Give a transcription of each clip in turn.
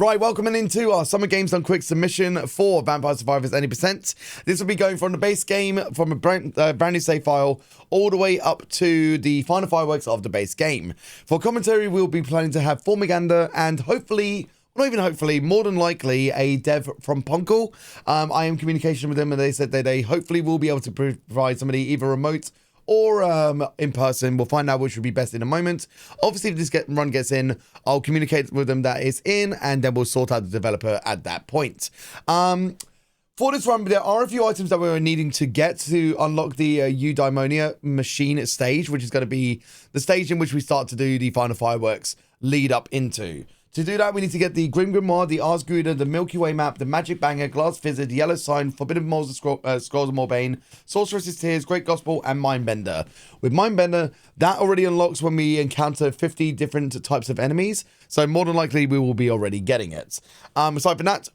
Right, welcoming into our Summer Games Done Quick submission for Vampire Survivors Any Percent. This will be going from the base game, from a brand new save file, all the way up to the final fireworks of the base game. For commentary, we'll be planning to have Formagander and hopefully, not even hopefully, more than likely, a dev from Punkle. I am in communication with them, and they said that they hopefully will be able to provide somebody either remote or in person. We'll find out which would be best in a moment. Obviously, if this run gets in, I'll communicate with them that it's in, and then we'll sort out the developer at that point. For this run, there are a few items that we're needing to get to unlock the Eudaimonia machine stage, which is going to be the stage in which we start to do the final fireworks lead up into. To do that, we need to get the Grim Grimoire, the Ars Gouda, the Milky Way map, the Magic Banger, Glass Fizzard, Yellow Sign, Forbidden Moles, Scrolls of Morbane, Sorceress's Tears, Great Gospel, and Mindbender. With Mindbender, that already unlocks when we encounter 50 different types of enemies, so more than likely we will be already getting it. Aside from that,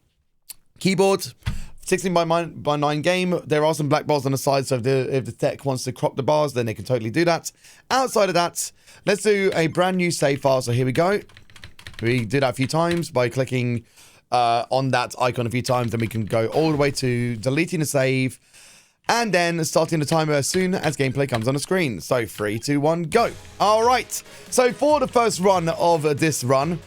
keyboard, 16 by 9 game. There are some black bars on the side, so if the tech wants to crop the bars, then they can totally do that. Outside of that, let's do a brand new save file, so here we go. We do that a few times by clicking on that icon a few times. Then we can go all the way to deleting the save and then starting the timer as soon as gameplay comes on the screen. So 3, 2, 1, go. All right. So for the first run of this run,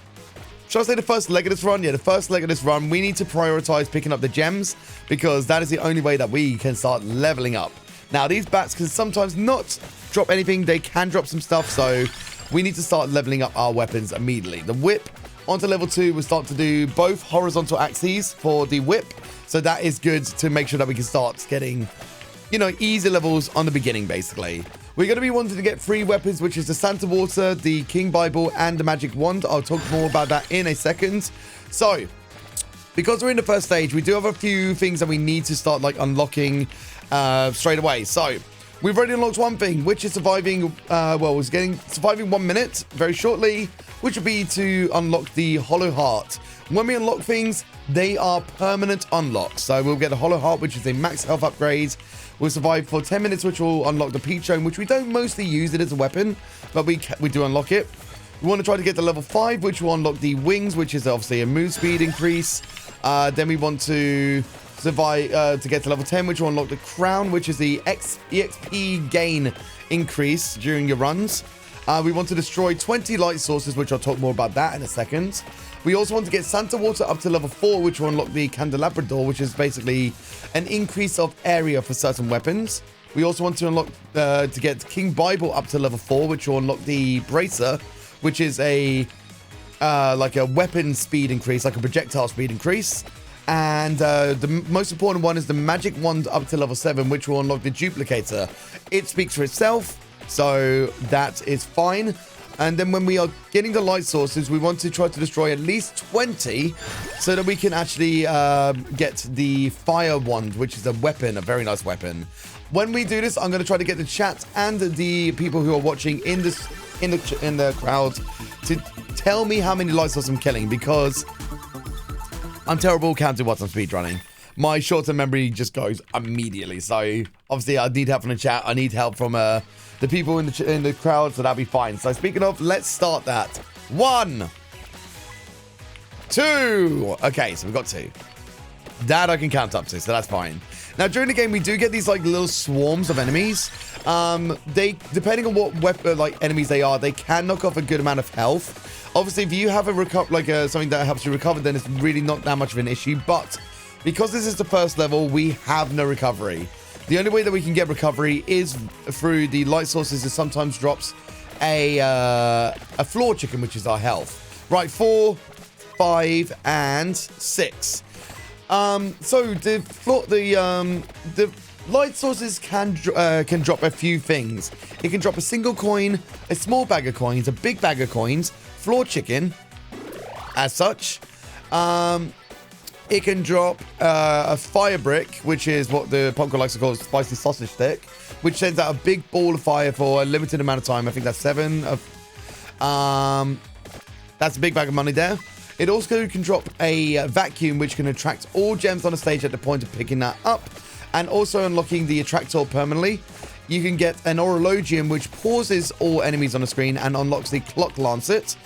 should I say the first leg of this run? Yeah, the first leg of this run, we need to prioritize picking up the gems because that is the only way that we can start leveling up. Now, these bats can sometimes not drop anything. They can drop some stuff, so we need to start leveling up our weapons immediately. The whip onto level 2 will start to do both horizontal axes for the whip. So that is good to make sure that we can start getting, you know, easy levels on the beginning, basically. We're going to be wanting to get 3 weapons, which is the Santa Water, the King Bible, and the Magic Wand. I'll talk more about that in a second. So, because we're in the first stage, we do have a few things that we need to start, like, unlocking straight away. So, we've already unlocked one thing, which is surviving 1 minute very shortly, which would be to unlock the Hollow Heart. When we unlock things, they are permanent unlocks. So we'll get a Hollow Heart, which is a max health upgrade. We'll survive for 10 minutes, which will unlock the Peach Stone, which we don't mostly use it as a weapon, but we do unlock it. We want to try to get to level 5, which will unlock the Wings, which is obviously a move speed increase. Then we want to survive to get to level 10, which will unlock the Crown, which is the EXP gain increase during your runs. We want to destroy 20 light sources, which I'll talk more about that in a second. We also want to get Santa Water up to level 4, which will unlock the Candelabra Door, which is basically an increase of area for certain weapons. We also want to unlock to get King Bible up to level 4, which will unlock the Bracer, which is a like a weapon speed increase, like a projectile speed increase. And the most important one is the Magic Wand up to level 7, which will unlock the Duplicator. It speaks for itself, so that is fine. And then when we are getting the light sources, we want to try to destroy at least 20 so that we can actually get the Fire Wand, which is a weapon, a very nice weapon. When we do this, I'm going to try to get the chat and the people who are watching in the crowd to tell me how many light sources I'm killing, because I'm terrible counting what I'm speedrunning. My short-term memory just goes immediately. So obviously I need help from the chat. I need help from the people in the crowd, so that'll be fine. So speaking of, let's start that. 1, 2. Okay, so we've got 2. That I can count up to, so that's fine. Now during the game, we do get these like little swarms of enemies. They, depending on what weapon, like enemies they are, they can knock off a good amount of health. Obviously, if you have a something that helps you recover, then it's really not that much of an issue. But because this is the first level, we have no recovery. The only way that we can get recovery is through the light sources. It sometimes drops a floor chicken, which is our health. Right, 4, 5, and 6. So the light sources can drop a few things. It can drop a single coin, a small bag of coins, a big bag of coins, floor chicken, as such. It can drop a fire brick, which is what the Punker likes to call a spicy sausage stick, which sends out a big ball of fire for a limited amount of time. I think that's 7. That's a big bag of money there. It also can drop a vacuum, which can attract all gems on the stage at the point of picking that up, and also unlocking the attractor permanently. You can get an Orologium, which pauses all enemies on the screen and unlocks the Clock Lancet.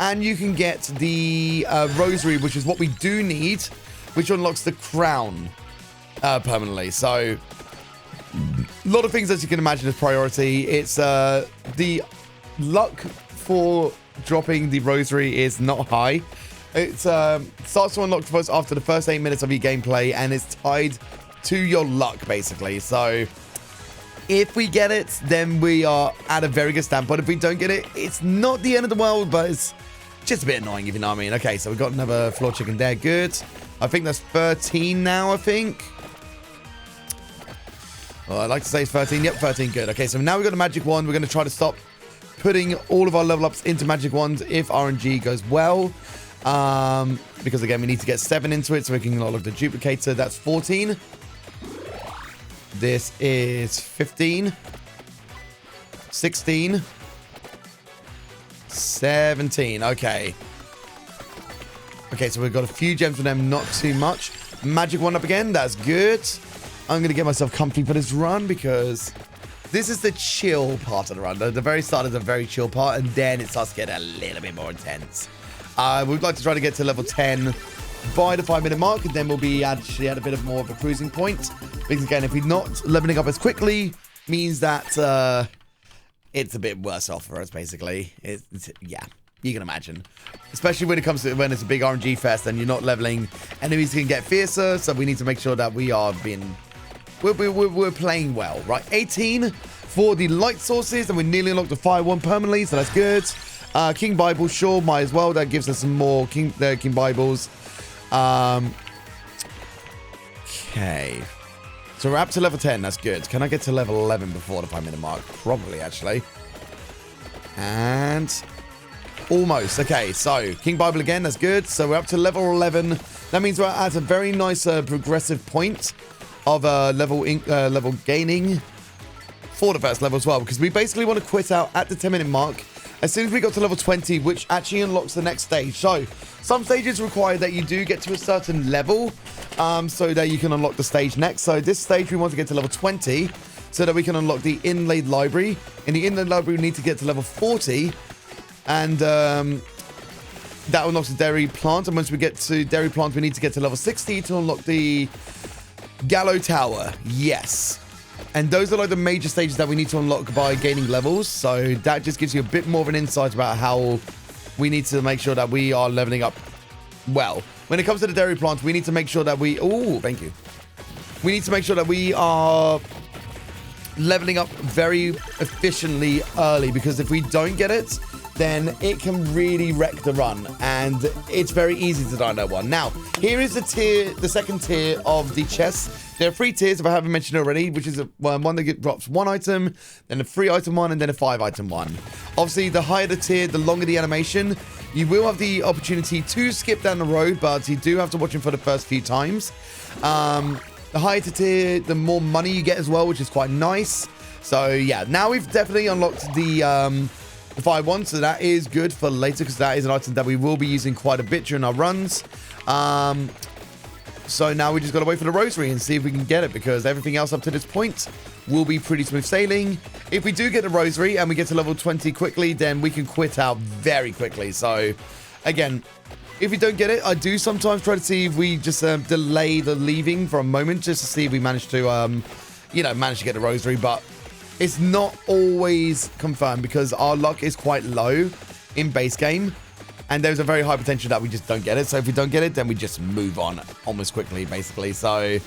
And you can get the rosary, which is what we do need, which unlocks the crown permanently. So a lot of things, as you can imagine, is priority. It's the luck for dropping the rosary is not high. It starts to unlock first after the first 8 minutes of your gameplay, and it's tied to your luck, basically. So if we get it, then we are at a very good standpoint. If we don't get it, it's not the end of the world, but it's just a bit annoying, if you know what I mean. Okay, so we've got another floor chicken there. Good. I think that's 13 now, I think. Well, I'd like to say it's 13. Yep, 13. Good. Okay, so now we've got a magic wand. We're going to try to stop putting all of our level ups into magic wands if RNG goes well. Because, again, we need to get 7 into it so we can unlock the duplicator. That's 14. This is 15. 16. 17. Okay. Okay, so we've got a few gems for them, not too much. Magic wand up again. That's good. I'm going to get myself comfy for this run because this is the chill part of the run. The very start is a very chill part, and then it starts to get a little bit more intense. We'd like to try to get to level 10 by the 5-minute mark, and then we'll be actually at a bit of more of a cruising point. Because, again, if we're not leveling up as quickly, means that it's a bit worse off for us, basically. Yeah, you can imagine. Especially when it comes to when it's a big RNG fest and you're not leveling, enemies can get fiercer, so we need to make sure that we are being... We're playing well, right? 18 for the light sources, and we nearly unlocked the fire one permanently, so that's good. King Bible, sure, might as well. That gives us some more King Bibles. Okay. So we're up to level 10. That's good. Can I get to level 11 before the 5-minute mark? Probably, actually. And almost. Okay, so King Bible again. That's good. So we're up to level 11. That means we're at a very nice progressive point of level gaining for the first level as well, because we basically want to quit out at the 10-minute mark as soon as we got to level 20, which actually unlocks the next stage. So some stages require that you do get to a certain level so that you can unlock the stage next. So this stage we want to get to level 20 so that we can unlock the inlaid library. In the inlaid library we need to get to level 40, and that unlocks the dairy plant, and once we get to dairy plant we need to get to level 60 to unlock the Gallow Tower. Yes. And those are like the major stages that we need to unlock by gaining levels. So that just gives you a bit more of an insight about how we need to make sure that we are leveling up well. When it comes to the dairy plant, we need to make sure that we... Oh, thank you. We need to make sure that we are leveling up very efficiently early, because if we don't get it, then it can really wreck the run, and it's very easy to die on that one. Now, here is the second tier of the chests. There are 3 tiers, if I haven't mentioned already, which is one that drops 1 item, then a 3-item one, and then a 5-item one. Obviously, the higher the tier, the longer the animation. You will have the opportunity to skip down the road, but you do have to watch him for the first few times. The higher the tier, the more money you get as well, which is quite nice. So, yeah, now we've definitely unlocked the 5-1, so that is good for later, because that is an item that we will be using quite a bit during our runs. So now we just got to wait for the rosary and see if we can get it, because everything else up to this point will be pretty smooth sailing. If we do get the rosary and we get to level 20 quickly, then we can quit out very quickly. So again, if we don't get it, I do sometimes try to see if we just delay the leaving for a moment, just to see if we manage to, manage to get the rosary. But it's not always confirmed, because our luck is quite low in base game, and there's a very high potential that we just don't get it. So if we don't get it, then we just move on almost quickly, basically. So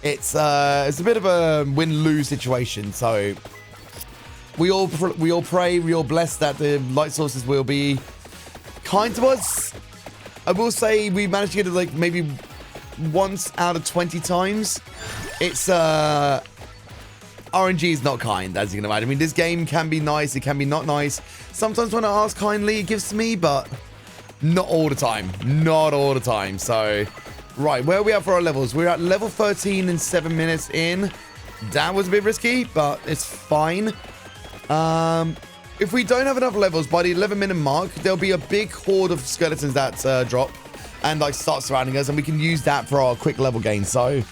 it's a bit of a win-lose situation. So we all pray, we all bless that the light sources will be kind to us. I will say we managed to get it like maybe once out of 20 times. It's RNG is not kind, as you can imagine. I mean, this game can be nice, it can be not nice. Sometimes when I ask kindly, it gives to me, but not all the time. Not all the time. So, right, where are we at for our levels? We're at level 13 and 7 minutes in. That was a bit risky, but it's fine. If we don't have enough levels by the 11-minute mark, there'll be a big horde of skeletons that drop and like start surrounding us, and we can use that for our quick level gain. So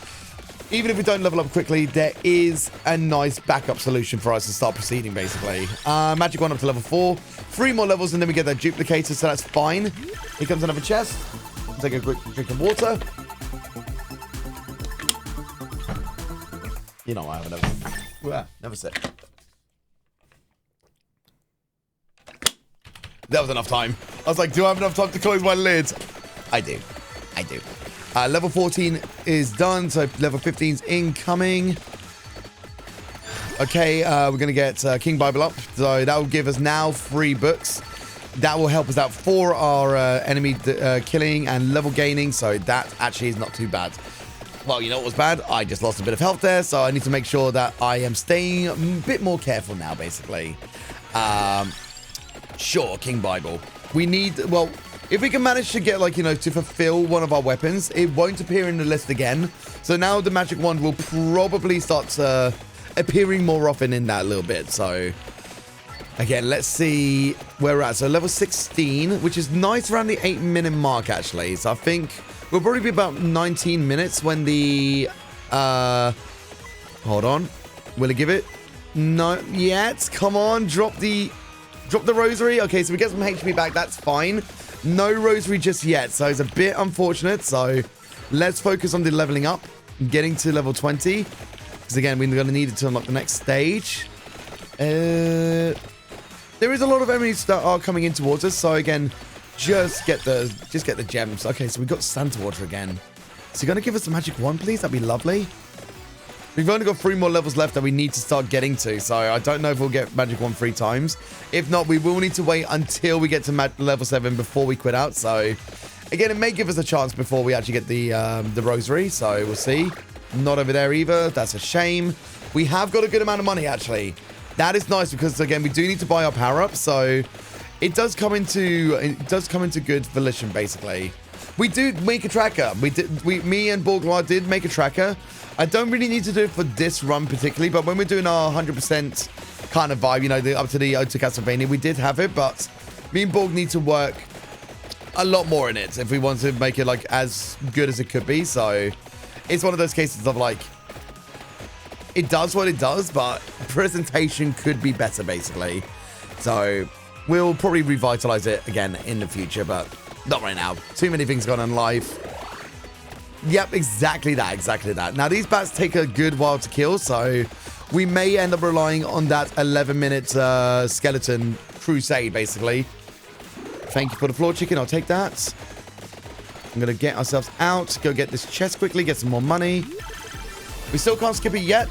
even if we don't level up quickly, there is a nice backup solution for us to start proceeding, basically. Magic 1 up to level 4. 3 more levels, and then we get that duplicator, so that's fine. Here comes another chest. Take a quick drink of water. You know I have never said. That was enough time. I was like, do I have enough time to close my lid? I do. I do. Level 14 is done, so level 15's incoming. Okay, we're going to get King Bible up. So that will give us now 3 books. That will help us out for our enemy killing and level gaining, so that actually is not too bad. Well, you know what was bad? I just lost a bit of health there, so I need to make sure that I am staying a bit more careful now, basically. Sure, King Bible. We need, well, if we can manage to get, like, you know, to fulfill one of our weapons, it won't appear in the list again. So now the magic wand will probably start appearing more often in that a little bit. So, again, let's see where we're at. So level 16, which is nice around the 8-minute mark, actually. So I think we'll probably be about 19 minutes when the, hold on. Will it give it? Not yet. Come on, drop the rosary. Okay, so we get some HP back. That's fine. No rosary just yet, so it's a bit unfortunate. So let's focus on the leveling up, getting to level 20. Because again, we're going to need it to unlock the next stage. There is a lot of enemies that are coming in towards us. So again, just get the gems. Okay, so we've got Santa Water again. So you're going to give us the magic wand, please? That'd be lovely. We've only got 3 more levels left that we need to start getting to, so I don't know if we'll get magic wand 3 times. If not, we will need to wait until we get to level 7 before we quit out. So, again, it may give us a chance before we actually get the rosary, so we'll see. Not over there either. That's a shame. We have got a good amount of money, actually. That is nice because, again, we do need to buy our power-up, so it does come into good volition, basically. We do make a tracker. Me and Borglar did make a tracker. I don't really need to do it for this run particularly, but when we're doing our 100% kind of vibe, you know, up to the Ode to Castlevania, we did have it, but me and Borg need to work a lot more in it if we want to make it, like, as good as it could be. So it's one of those cases of, like, it does what it does, but presentation could be better, basically. So we'll probably revitalize it again in the future, but not right now. Too many things going on live. Yep, exactly that. Now, these bats take a good while to kill, so we may end up relying on that 11-minute skeleton crusade, basically. Thank you for the floor chicken. I'll take that. I'm going to get ourselves out, go get this chest quickly, get some more money. We still can't skip it yet.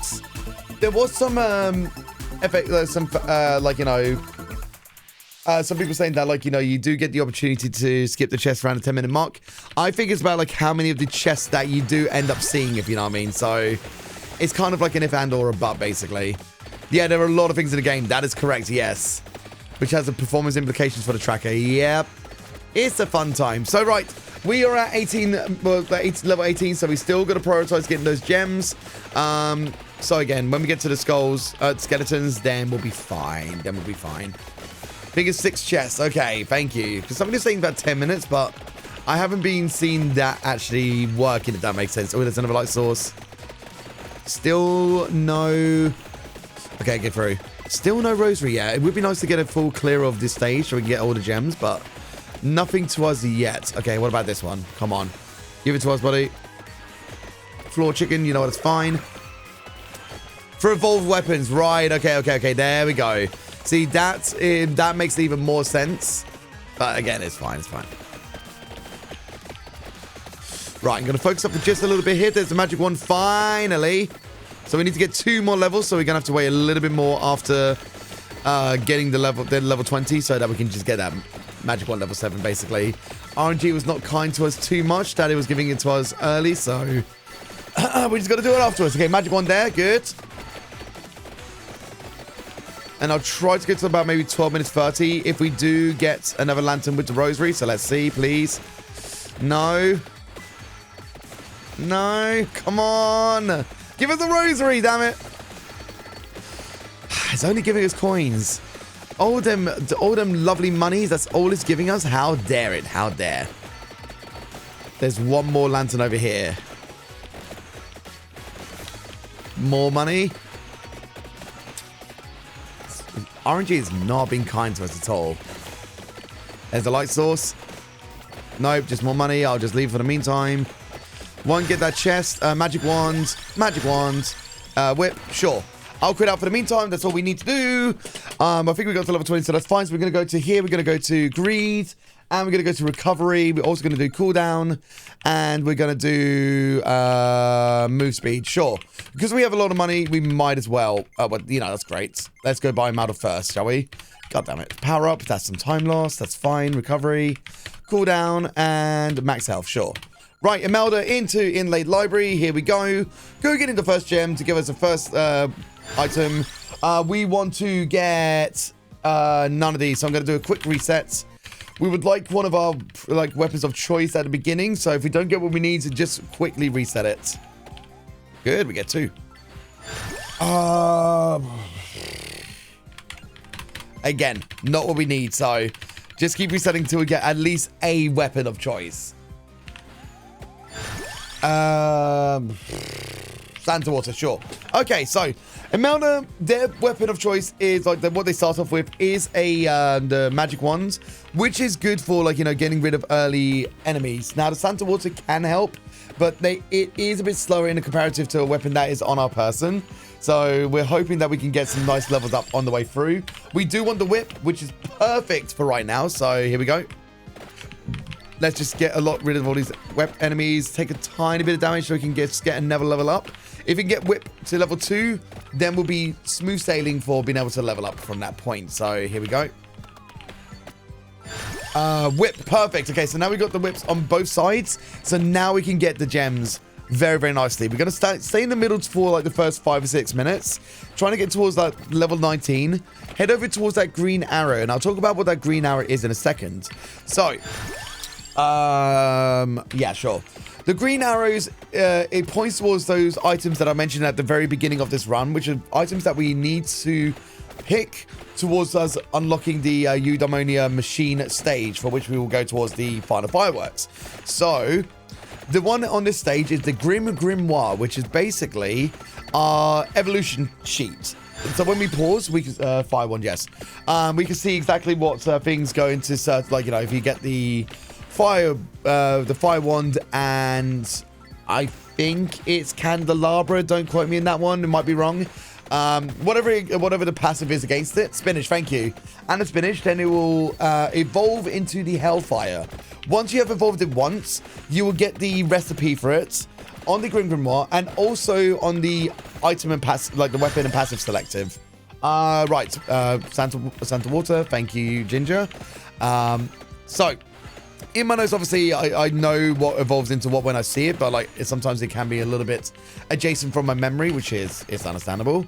There was some effect, like, you know, some people saying that, like, you know, you do get the opportunity to skip the chest around the 10-minute mark. I think it's about, like, how many of the chests that you do end up seeing, if you know what I mean. So it's kind of like an if and or a but, basically. Yeah, there are a lot of things in the game. That is correct, yes. Which has the performance implications for the tracker. Yep. It's a fun time. So, right. We are at 18, well, level 18, so we still got to prioritize getting those gems. So, again, when we get to the skeletons, then we'll be fine. Biggest 6 chests. Okay, thank you. Because somebody's saying about 10 minutes, but I haven't been seeing that actually working, if that makes sense. Oh, there's another light source. Still no... Okay, get through. Still no rosary yet. It would be nice to get a full clear of this stage so we can get all the gems, but nothing to us yet. Okay, what about this one? Come on. Give it to us, buddy. Floor chicken, you know what? It's fine. For evolved weapons. Right, okay. There we go. See, that makes even more sense. But again, it's fine. Right, I'm going to focus up for just a little bit here. There's the magic wand, finally. So we need to get 2 more levels. So we're going to have to wait a little bit more after getting the level 20 so that we can just get that magic wand level 7, basically. RNG was not kind to us too much. Daddy was giving it to us early, so we just got to do it afterwards. Okay, magic wand there. Good. And I'll try to get to about maybe 12 minutes 30 if we do get another lantern with the rosary. So let's see, please. No. Come on. Give us the rosary, damn it. It's only giving us coins. All them lovely monies, that's all it's giving us. How dare it? How dare. There's one more lantern over here. More money. RNG is not being kind to us at all. There's the light source. Nope, just more money. I'll just leave for the meantime. Won't get that chest. Magic wand. Magic wand. Whip. Sure. I'll quit out for the meantime. That's all we need to do. I think we got to level 20, so that's fine. So we're going to go to here. We're going to go to greed. And we're going to go to recovery. We're also going to do cooldown. And we're going to do move speed. Sure. Because we have a lot of money, we might as well. But, you know, that's great. Let's go buy Imelda first, shall we? God damn it. Power up. That's some time loss. That's fine. Recovery. Cooldown. And max health. Sure. Right, Imelda into Inlaid Library. Here we go. Go get into first gem to give us the first item. We want to get none of these. So I'm going to do a quick reset. We would like one of our weapons of choice at the beginning. So if we don't get what we need, to just quickly reset it. Good, we get 2. Again, not what we need. So just keep resetting until we get at least a weapon of choice. Santa Water, sure. Okay, so Imelda, their weapon of choice is like what they start off with is the magic wand, which is good for getting rid of early enemies. Now the Santa Water can help, but it is a bit slower in a comparative to a weapon that is on our person. So we're hoping that we can get some nice levels up on the way through. We do want the whip, which is perfect for right now. So here we go. Let's just get rid of all these whip enemies. Take a tiny bit of damage so we can get another level up. If we can get whip to level 2, then we'll be smooth sailing for being able to level up from that point. So here we go. Whip, perfect. Okay, so now we got the whips on both sides. So now we can get the gems very, very nicely. We're going to stay in the middle for the first 5 or 6 minutes. Trying to get towards that level 19. Head over towards that green arrow. And I'll talk about what that green arrow is in a second. So yeah, sure. The green arrows, it points towards those items that I mentioned at the very beginning of this run, which are items that we need to pick towards us unlocking the Eudaimonia machine stage, for which we will go towards the final fireworks. So the one on this stage is the Grimoire, which is basically our evolution sheet. So when we pause, we can fire one, yes. We can see exactly what things go into search, if you get the fire wand, and I think it's candelabra. Don't quote me in that one. It might be wrong. Whatever the passive is against it. Spinach, thank you. And it's finished, then it will evolve into the Hellfire. Once you have evolved it once, you will get the recipe for it on the Grimoire and also on the item and passive, the weapon and passive selective. Right, Santa Water, thank you, Ginger. So in my notes, obviously, I know what evolves into what when I see it, but sometimes it can be a little bit adjacent from my memory, which it's understandable.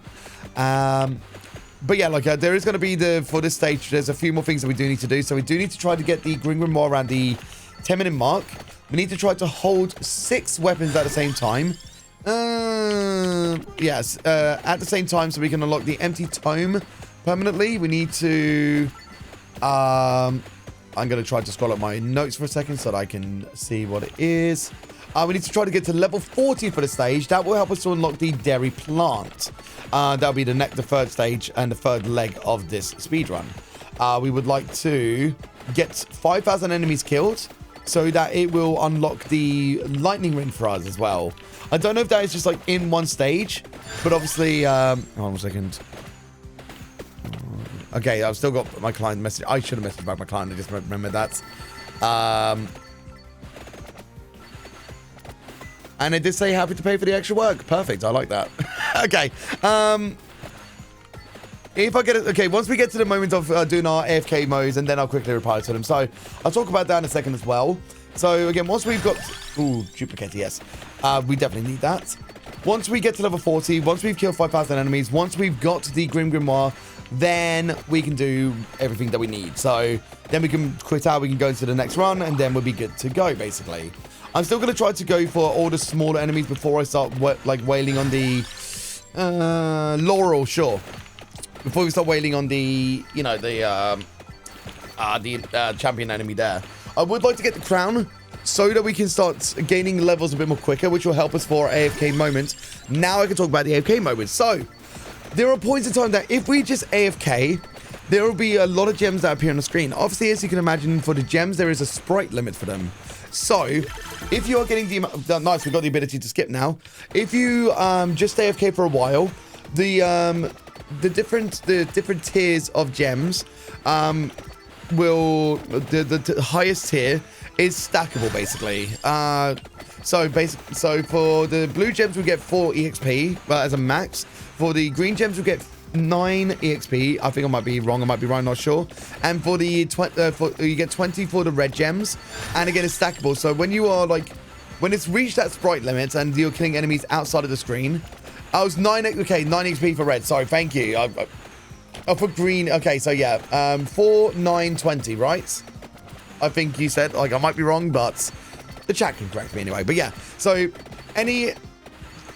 But yeah, there is going to be for this stage, there's a few more things that we do need to do. So we do need to try to get the Grimoire around the 10-minute mark. We need to try to hold 6 weapons at the same time. Yes, at the same time, so we can unlock the empty tome permanently. We need to I'm going to try to scroll up my notes for a second so that I can see what it is. We need to try to get to level 40 for the stage. That will help us to unlock the dairy plant. That'll be the third stage and the third leg of this speedrun. We would like to get 5,000 enemies killed so that it will unlock the lightning ring for us as well. I don't know if that is just in one stage, but obviously, hold on a second. Okay, I've still got my client message. I should have messaged back my client. I just remembered that. And it did say happy to pay for the extra work. Perfect. I like that. Okay. If I get it. Okay, once we get to the moment of doing our AFK modes, and then I'll quickly reply to them. So I'll talk about that in a second as well. So again, once we've got... Ooh, duplicate, yes. We definitely need that. Once we get to level 40, once we've killed 5,000 enemies, once we've got the Grimoire, then we can do everything that we need. So then we can quit out, we can go into the next run, and then we'll be good to go, basically. I'm still going to try to go for all the smaller enemies before I start wailing on the Laurel, sure. Before we start wailing on the, the champion enemy there. I would like to get the crown so that we can start gaining levels a bit more quicker, which will help us for our AFK moment. Now I can talk about the AFK moment. So, there are points in time that if we just AFK, there will be a lot of gems that appear on the screen. Obviously, as you can imagine, for the gems, there is a sprite limit for them. So, if you are getting the... Nice, we've got the ability to skip now. If you just AFK for a while, the different tiers of gems will... The highest tier is stackable, basically. So for the blue gems, we get 4 EXP as a max. For the green gems, we get 9 EXP. I think I might be wrong. I might be right. I'm not sure. And for the you get 20 for the red gems. And again, it's stackable. So when you are like, when it's reached that sprite limit and you're killing enemies outside of the screen, I was 9. Okay, 9 XP for red. Sorry, thank you. Oh, for green. Okay, so yeah, 4, 9, 20, right? I think you said, like, I might be wrong, but the chat can correct me anyway. But yeah, so any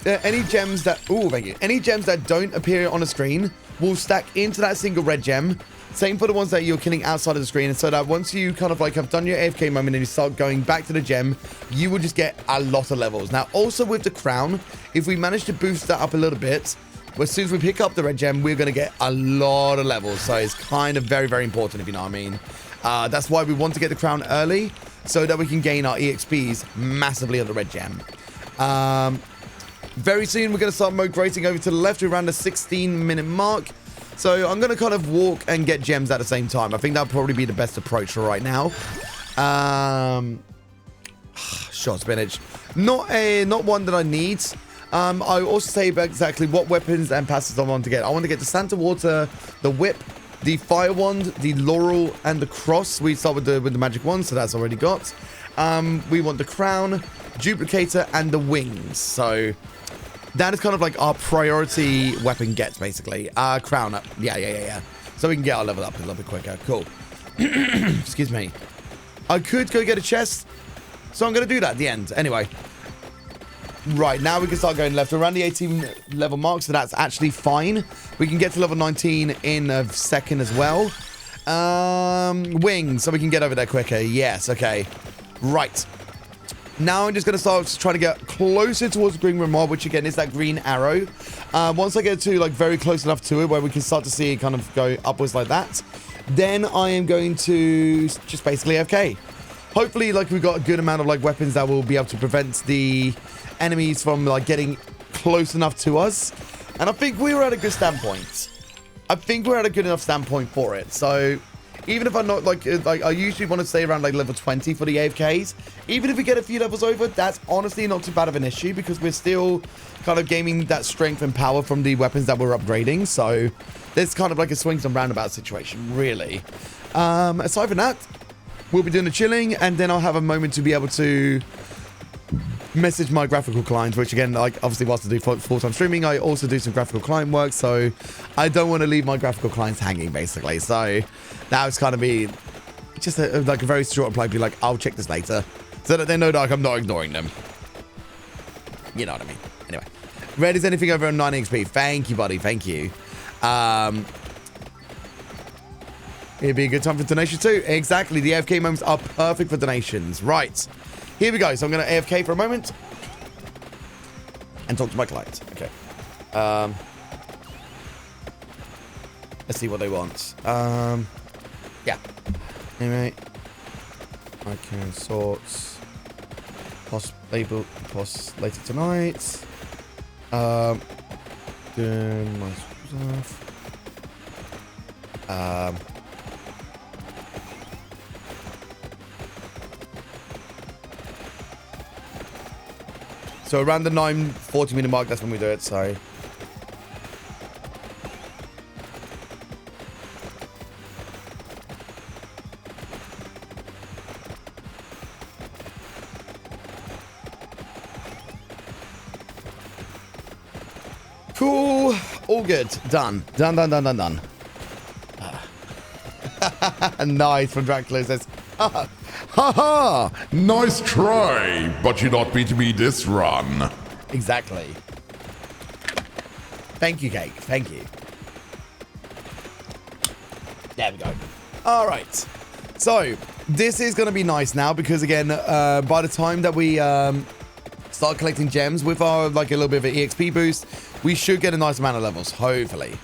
gems that, thank you. Any gems that don't appear on the screen will stack into that single red gem. Same for the ones that you're killing outside of the screen. And so that once you kind of like have done your AFK moment and you start going back to the gem, you will just get a lot of levels. Now, also with the crown, if we manage to boost that up a little bit, as soon as we pick up the red gem, we're going to get a lot of levels. So it's kind of very, very important, if you know what I mean. That's why we want to get the crown early, so that we can gain our EXPs massively on the red gem. Very soon, we're going to start migrating over to the left around the 16-minute mark. So I'm going to kind of walk and get gems at the same time. I think that'll probably be the best approach for right now. Shot spinach. Not one that I need. I also say about exactly what weapons and passes I want to get. I want to get the Santa Water, the Whip, the Fire Wand, the Laurel, and the Cross. We start with the magic wand, so that's already got. We want the Crown, Duplicator, and the Wings. So that is kind of like our priority weapon gets, basically. Crown up. Yeah. So we can get our level up a little bit quicker. Cool. Excuse me. I could go get a chest, so I'm going to do that at the end. Anyway. Right, now we can start going left around the 18 level mark, so that's actually fine. We can get to level 19 in a second as well. Wings, so we can get over there quicker. Yes, okay. Right. Now I'm just going to start trying to get closer towards the green room mob, which again is that green arrow. Once I get to like very close enough to it where we can start to see it kind of go upwards like that, then I am going to just basically AFK. Hopefully, like, we've got a good amount of like weapons that will be able to prevent the enemies from like getting close enough to us. And I think we were at a good standpoint. I think we're at a good enough standpoint for it. So even if I'm not like I usually want to stay around like level 20 for the AFKs. Even if we get a few levels over, that's honestly not too bad of an issue because we're still kind of gaining that strength and power from the weapons that we're upgrading. So there's kind of like a swings and roundabout situation, really. Aside from that, we'll be doing the chilling, and then I'll have a moment to be able to message my graphical clients, which again, like obviously whilst I do full-time streaming, I also do some graphical client work, so I don't want to leave my graphical clients hanging, basically. So that was kind of be just like a very short reply, be like, I'll check this later, so that they know that I'm not ignoring them. You know what I mean? Anyway, red is anything over 9 XP. Thank you, buddy. Thank you. It'd be a good time for donations too. Exactly. The AFK moments are perfect for donations. Right. Here we go. So I'm going to AFK for a moment. And talk to my client. Okay. Let's see what they want. Yeah. Anyway. I can sort. Post later tonight. Doing my stuff. So around the 9:40 minute mark, that's when we do it, so. Cool. All good. Done. Done. Nice from Dracula says, ha ha! Nice try, but you not beat me this run. Exactly. Thank you, Cake. Thank you. There we go. All right. So, This is going to be nice now because, again, by the time that we start collecting gems with our, like, a little bit of an EXP boost, we should get a nice amount of levels. Hopefully.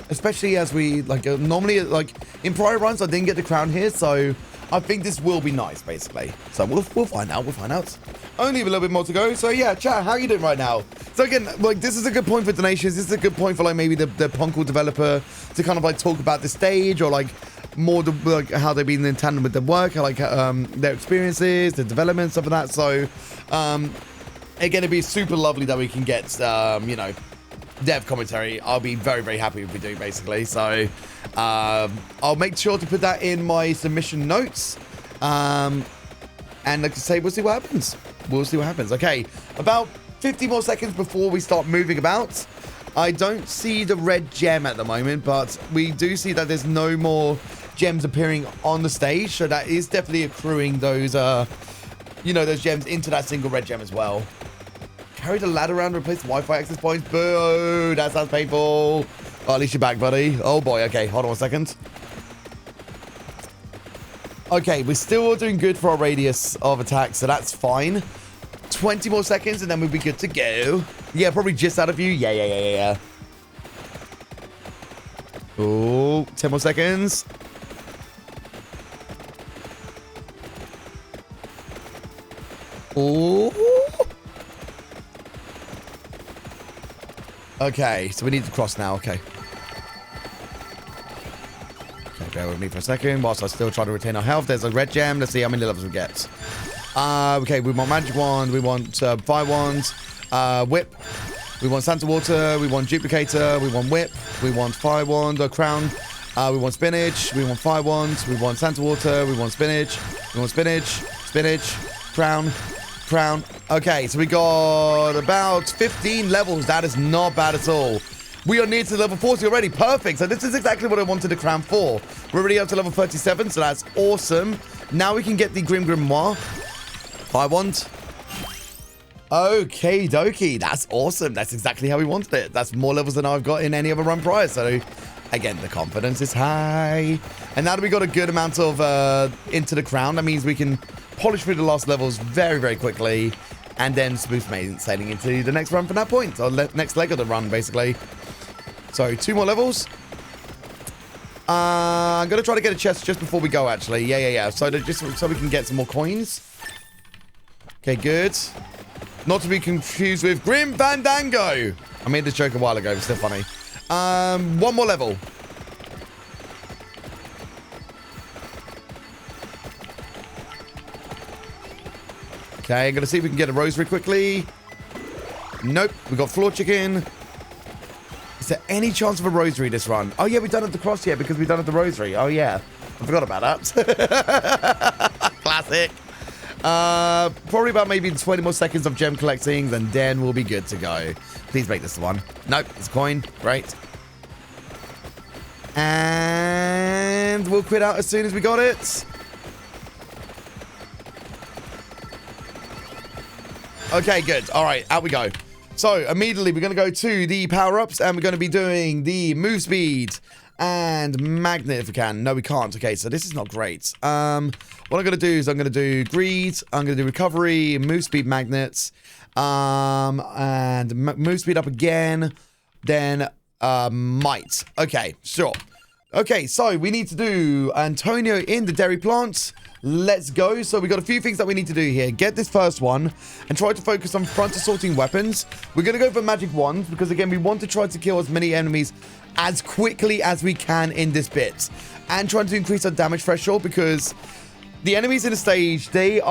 Especially as we, like, normally, like, in prior runs, I didn't get the crown here, so I think this will be nice, basically. So we'll find out. Only a little bit more to go. So, yeah, chat, how are you doing right now? So, again, like, this is a good point for donations. This is a good point for, like, maybe the Punkle developer to kind of, like, talk about the stage or, like, more like how they've been in tandem with their work, like, their experiences, the development, stuff like that. So, again, it'd be super lovely that we can get, you know, dev commentary. I'll be very, very happy if we do, basically. So, I'll make sure to put that in my submission notes. And like I say, we'll see what happens. Okay, about 50 more seconds before we start moving about. I don't see the red gem at the moment, but we do see that there's no more gems appearing on the stage. So that is definitely accruing those, you know, those gems into that single red gem as well. Carry the ladder around to replace Wi-Fi access points. Boo! That sounds painful. Oh, at least you're back, buddy. Oh, boy. Okay, hold on a second. Okay, we're still doing good for our radius of attack, so that's fine. 20 more seconds, and then we'll be good to go. Yeah, probably just out of view. Yeah. Oh, 10 more seconds. Oh. Okay, so we need to cross now. Okay, bear with me for a second whilst I still try to retain our health. There's a red gem. Let's see how many levels we get. Okay, we want magic wand. We want fire wand, whip. We want Santa water. We want duplicator. We want whip. We want fire wand or crown. We want spinach. We want fire wand. We want Santa water. We want spinach. We want spinach, crown. Okay, so we got about 15 levels. That is not bad at all. We are near to level 40 already. Perfect. So this is exactly what I wanted the crown for. We're already up to level 37, so that's awesome. Now we can get the Grim Grimoire. Fire wand. Okay, dokie. That's awesome. That's exactly how we wanted it. That's more levels than I've got in any other run prior. So, again, the confidence is high. And now that we got a good amount of into the crown, that means we can polish through the last levels very, very quickly. And then smooth sailing into the next run from that point. Or next leg of the run, basically. So, 2 more levels. I'm going to try to get a chest just before we go, actually. Yeah. So we can get some more coins. Okay, good. Not to be confused with Grim Fandango. I made this joke a while ago. It's still funny. 1 more level. Okay, I'm going to see if we can get a rosary quickly. Nope. We got floor chicken. Is there any chance of a rosary this run? Oh, yeah, we've done it the cross yet because we've done it the rosary. Oh, yeah. I forgot about that. Classic. Probably about maybe 20 more seconds of gem collecting, and then we'll be good to go. Please make this the one. Nope, it's a coin. Great. And we'll quit out as soon as we got it. Okay, good. All right, out we go. So, immediately, we're going to go to the power-ups, and we're going to be doing the move speed and magnet if we can. No, we can't. Okay, so this is not great. What I'm going to do is I'm going to do greed, I'm going to do recovery, move speed magnets, and move speed up again, then might. Okay, sure. Okay, so we need to do Antonio in the dairy plant. Let's go. So we got a few things that we need to do here. Get this first one and try to focus on front assaulting weapons. We're going to go for magic wands because, again, we want to try to kill as many enemies as quickly as we can in this bit. And trying to increase our damage threshold because the enemies in the stage, they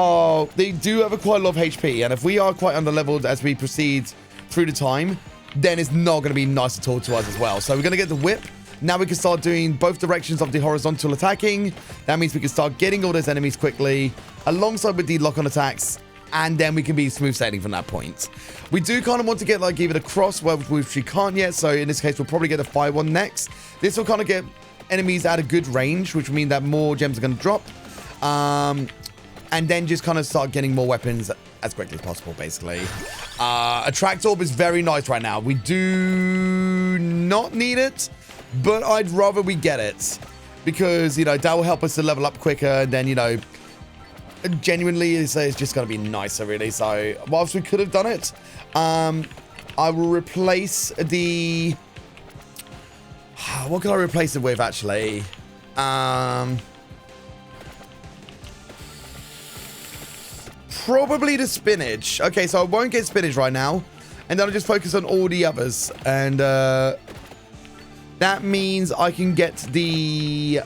do have quite a lot of HP. And if we are quite underleveled as we proceed through the time, then it's not going to be nice at all to us as well. So we're going to get the whip. Now we can start doing both directions of the horizontal attacking. That means we can start getting all those enemies quickly, alongside with the lock-on attacks, and then we can be smooth sailing from that point. We do kind of want to get like either the cross, which we can't yet, so in this case we'll probably get a fire one next. This will kind of get enemies at a good range, which will mean that more gems are going to drop. And then just kind of start getting more weapons as quickly as possible, basically. Attract Orb is very nice right now. We do not need it, but I'd rather we get it. because, you know, that will help us to level up quicker. And then, you know, genuinely, it's just going to be nicer, really. So whilst we could have done it, I will replace the... What can I replace it with, actually? Probably the spinach. Okay, so I won't get spinach right now. And then I'll just focus on all the others. And that means I can get the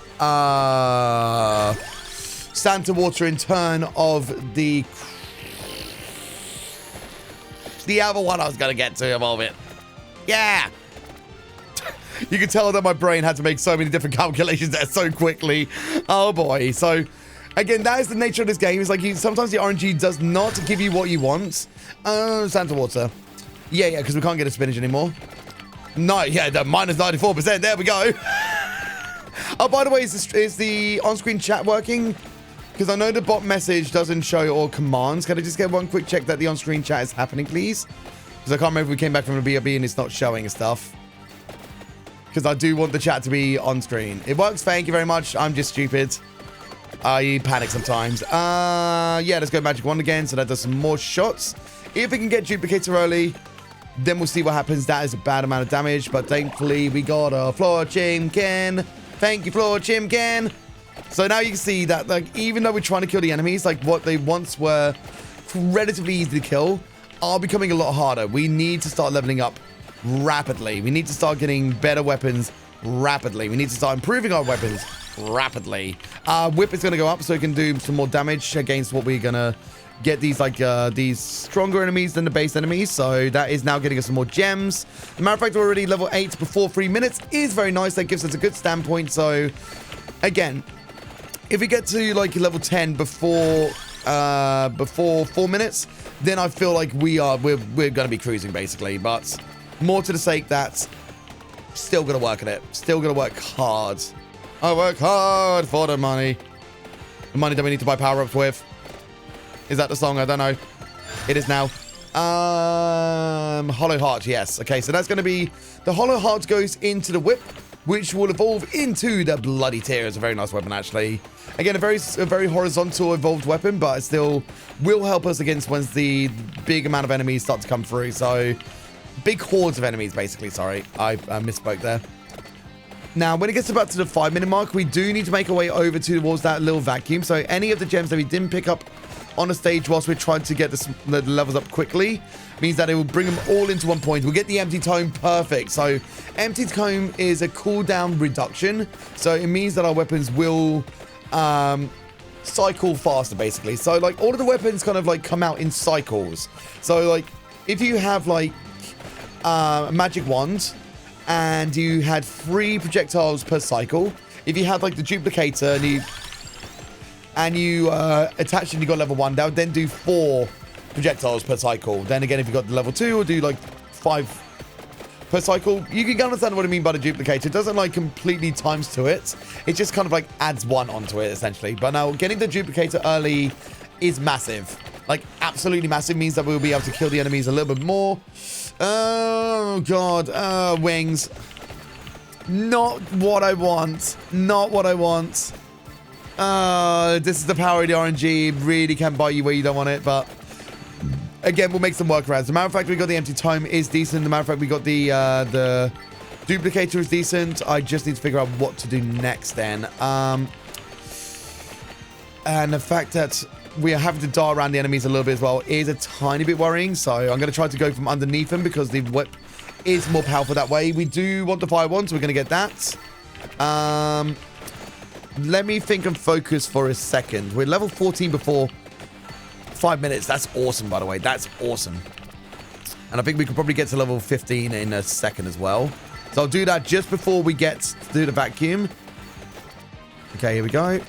Santa water in turn of the other one I was going to get to of it. Yeah. You can tell that my brain had to make so many different calculations there so quickly. Oh, boy. So, again, that is the nature of this game. It's like sometimes the RNG does not give you what you want. Santa water. Yeah, because we can't get a spinach anymore. No, yeah, the minus 94%. There we go. Oh, by the way, is the on-screen chat working? Because I know the bot message doesn't show all commands. Can I just get one quick check that the on-screen chat is happening, please? Because I can't remember if we came back from the BRB and it's not showing stuff. Because I do want the chat to be on screen. It works, thank you very much. I'm just stupid. I panic sometimes. Yeah, let's go Magic Wand again. So that does some more shots. If we can get Duplicator early, then we'll see what happens. That is a bad amount of damage. But thankfully, we got a Floor Chimkin. Thank you, Floor Chimkin. So now you can see that, like, even though we're trying to kill the enemies, like what they once were relatively easy to kill, are becoming a lot harder. We need to start leveling up rapidly. We need to start getting better weapons rapidly. We need to start improving our weapons rapidly. Whip is going to go up so it can do some more damage against what we're going to get these, like, these stronger enemies than the base enemies. So that is now getting us some more gems. The matter of fact, we're already level 8 before 3 minutes is very nice. That gives us a good standpoint. So, again, if we get to, like, level 10 before 4 minutes, then I feel like we're going to be cruising, basically. But more to the sake that still going to work at it. Still going to work hard. I work hard for the money. The money that we need to buy power-ups with. Is that the song? I don't know. It is now. Hollow Heart, yes. Okay, so that's going to be... The Hollow Heart goes into the whip, which will evolve into the Bloody Tear. It's a very nice weapon, actually. Again, a very horizontal evolved weapon, but it still will help us against once the big amount of enemies start to come through. So, big hordes of enemies, basically. Sorry, I misspoke there. Now, when it gets about to the 5-minute mark, we do need to make our way over towards that little vacuum. So, any of the gems that we didn't pick up on a stage whilst we're trying to get the levels up quickly means that it will bring them all into one point. We'll get the Empty Tome perfect. So, Empty Tome is a cooldown reduction. So, it means that our weapons will cycle faster, basically. So, like, all of the weapons kind of, like, come out in cycles. So, like, if you have, like, a magic wand and you had 3 projectiles per cycle, if you had, like, the duplicator and you attached and you got level 1, that would then do 4 projectiles per cycle. Then again, if you got the level 2, it'll do like 5 per cycle. You can understand what I mean by the duplicator. It doesn't like completely times to it. It just kind of like adds 1 onto it, essentially. But now getting the duplicator early is massive. Like, absolutely massive. Means that we'll be able to kill the enemies a little bit more. Oh, God. Wings. Not what I want. Not what I want. This is the power of the RNG. It really can bite you where you don't want it, but again, we'll make some workarounds. As a matter of fact, we got the Empty Tome is decent. As a matter of fact, we got the duplicator is decent. I just need to figure out what to do next then. And the fact that we are having to dart around the enemies a little bit as well is a tiny bit worrying. So I'm going to try to go from underneath them because the whip is more powerful that way. We do want the fire one, so we're going to get that. Let me think and focus for a second. We're level 14 before 5 minutes. That's awesome, by the way. That's awesome. And I think we could probably get to level 15 in a second as well. So I'll do that just before we get to do the vacuum. Okay, here we go.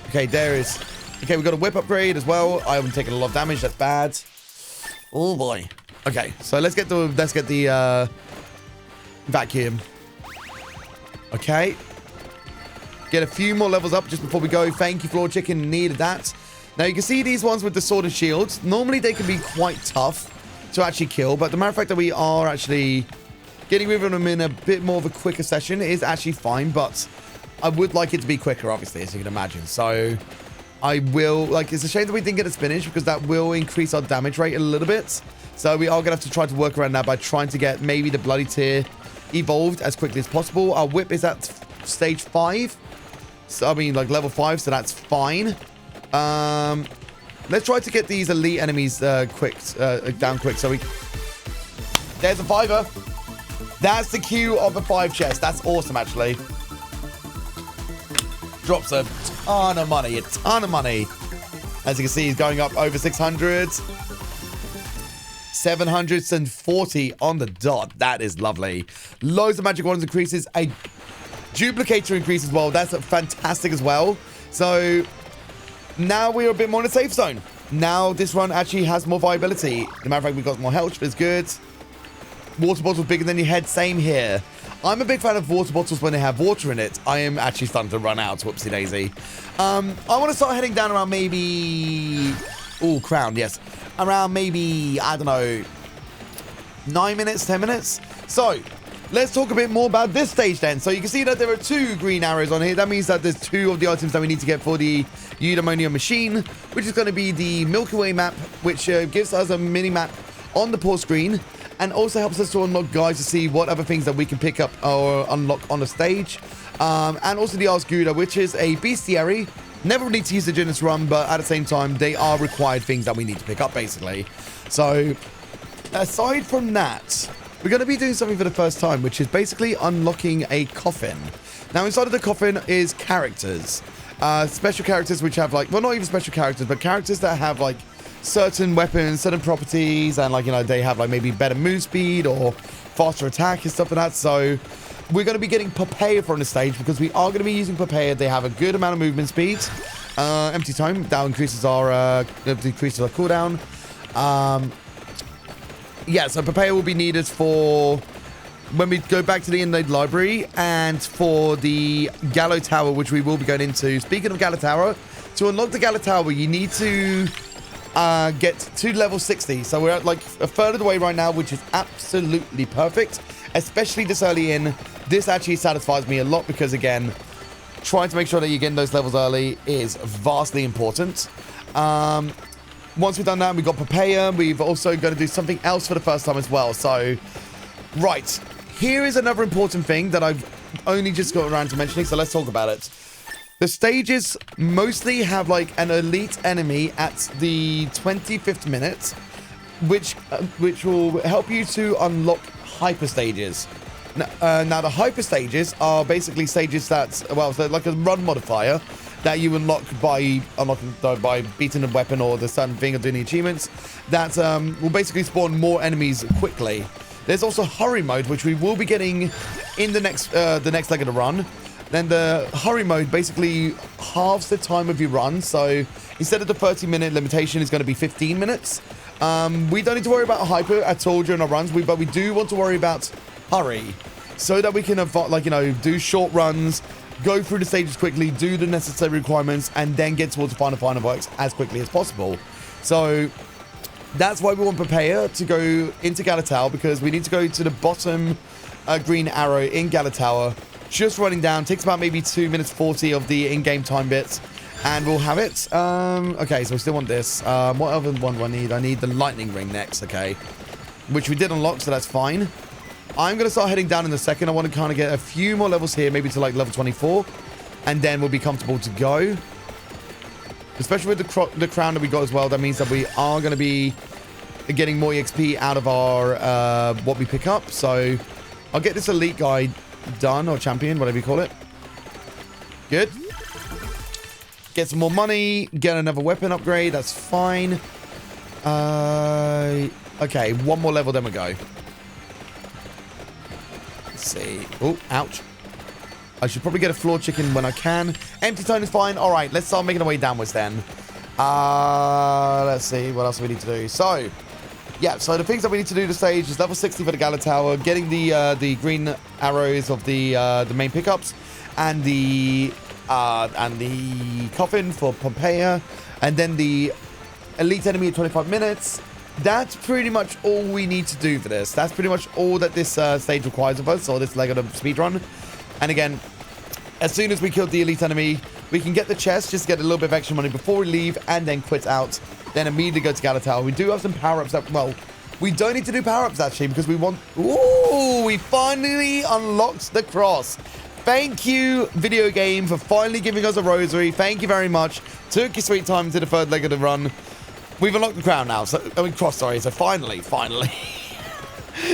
Okay, there is... Okay, we got a whip upgrade as well. I haven't taken a lot of damage. That's bad. Oh, boy. Okay, so let's get the vacuum. Okay. Get a few more levels up just before we go. Thank you, Floor Chicken. Needed that. Now, you can see these ones with the sword and shields. Normally, they can be quite tough to actually kill. But the matter of fact that we are actually getting rid of them in a bit more of a quicker session is actually fine. But I would like it to be quicker, obviously, as you can imagine. So I will, like, it's a shame that we didn't get a spinach because that will increase our damage rate a little bit. So we are going to have to try to work around that by trying to get maybe the bloody tier evolved as quickly as possible. Our whip is at stage 5. So, I mean, like level 5, so that's fine. Let's try to get these elite enemies down quick. So we... There's a 5er. That's the queue of the 5 chest. That's awesome, actually. Drops a ton of money. A ton of money. As you can see, he's going up over 600. 740 on the dot. That is lovely. Loads of magic wanders increases. A duplicator increase as well. That's fantastic as well. So now we're a bit more in a safe zone. Now this run actually has more viability. As a matter of fact, we got more health, which is good. Water bottles bigger than your head. Same here. I'm a big fan of water bottles when they have water in it. I am actually starting to run out. Whoopsie daisy. I want to start heading down around maybe... Oh, crown, yes. Around maybe, I don't know, 9 minutes, 10 minutes. So let's talk a bit more about this stage then. So you can see that there are 2 green arrows on here. That means that there's 2 of the items that we need to get for the eudaimonia machine, which is going to be the Milky Way map, which gives us a mini map on the pause screen and also helps us to unlock guides to see what other things that we can pick up or unlock on the stage. And also the Asguda, which is a bestiary. Never need to use it during this run, but at the same time, they are required things that we need to pick up, basically. So, aside from that, we're going to be doing something for the first time, which is basically unlocking a coffin. Now, inside of the coffin is characters. Special characters which have, like, well, not even special characters, but characters that have, like, certain weapons, certain properties, and, like, you know, they have, like, maybe better move speed or faster attack and stuff like that. So we're going to be getting Papaya from the stage because we are going to be using Papaya. They have a good amount of movement speed. Empty time, that increases our cooldown. Yeah, so Papaya will be needed for when we go back to the inlaid library and for the Gallo Tower, which we will be going into. Speaking of Gallo Tower, to unlock the Gallo Tower, you need to get to level 60. So we're at like a third of the way right now, which is absolutely perfect, especially this early in. This actually satisfies me a lot because, again, trying to make sure that you're getting those levels early is vastly important. Once we've done that, we've got Papaya. We've also got to do something else for the first time as well. So, right. Here is another important thing that I've only just got around to mentioning, so let's talk about it. The stages mostly have, like, an elite enemy at the 25th minute, which will help you to unlock hyper stages. Now, the hyper stages are basically stages that, well, they're like a run modifier that you unlock by beating a weapon or the certain thing or doing the achievements that will basically spawn more enemies quickly. There's also hurry mode, which we will be getting in the next leg of the run. Then the hurry mode basically halves the time of your run. So instead of the 30-minute limitation, it's going to be 15 minutes. We don't need to worry about hyper at all during our runs, but we do want to worry about hurry so that we can, like, you know, do short runs, go through the stages quickly, do the necessary requirements, and then get towards the final works as quickly as possible. So that's why we want Papaya to go into Gallo Tower, because we need to go to the bottom green arrow in Gallo Tower, just running down. Takes about maybe 2 minutes 40 of the in-game time bits, and we'll have it. Okay, so we still want this. What other one do I need? I need the lightning ring next, okay, which we did unlock, so that's fine. I'm going to start heading down in a second. I want to kind of get a few more levels here, maybe to like level 24, and then we'll be comfortable to go. Especially with the crown that we got as well, that means that we are going to be getting more EXP out of our what we pick up. So I'll get this elite guy done, or champion, whatever you call it. Good. Get some more money, get another weapon upgrade, that's fine. Okay, one more level, then we go. Let's see. Oh, ouch. I should probably get a floor chicken when I can. Empty tone is fine. All right, let's start making our way downwards then. Let's see, what else do we need to do? So, yeah, so the things that we need to do to stage is level 60 for the Gallo Tower, getting the green arrows of the main pickups, and the coffin for Papaya, and then the elite enemy at 25 minutes. That's pretty much all we need to do for this. That's pretty much all that this stage requires of us, or this leg of the speedrun. And again, as soon as we killed the elite enemy, we can get the chest, just get a little bit of extra money before we leave, and then quit out. Then immediately go to Galatahl. We do have some power-ups that, well, we don't need to do power-ups actually, because we want... Ooh, we finally unlocked the cross. Thank you, video game, for finally giving us a rosary. Thank you very much. Took your sweet time to the third leg of the run. We've unlocked the crown now. So, I mean, cross, sorry. So finally.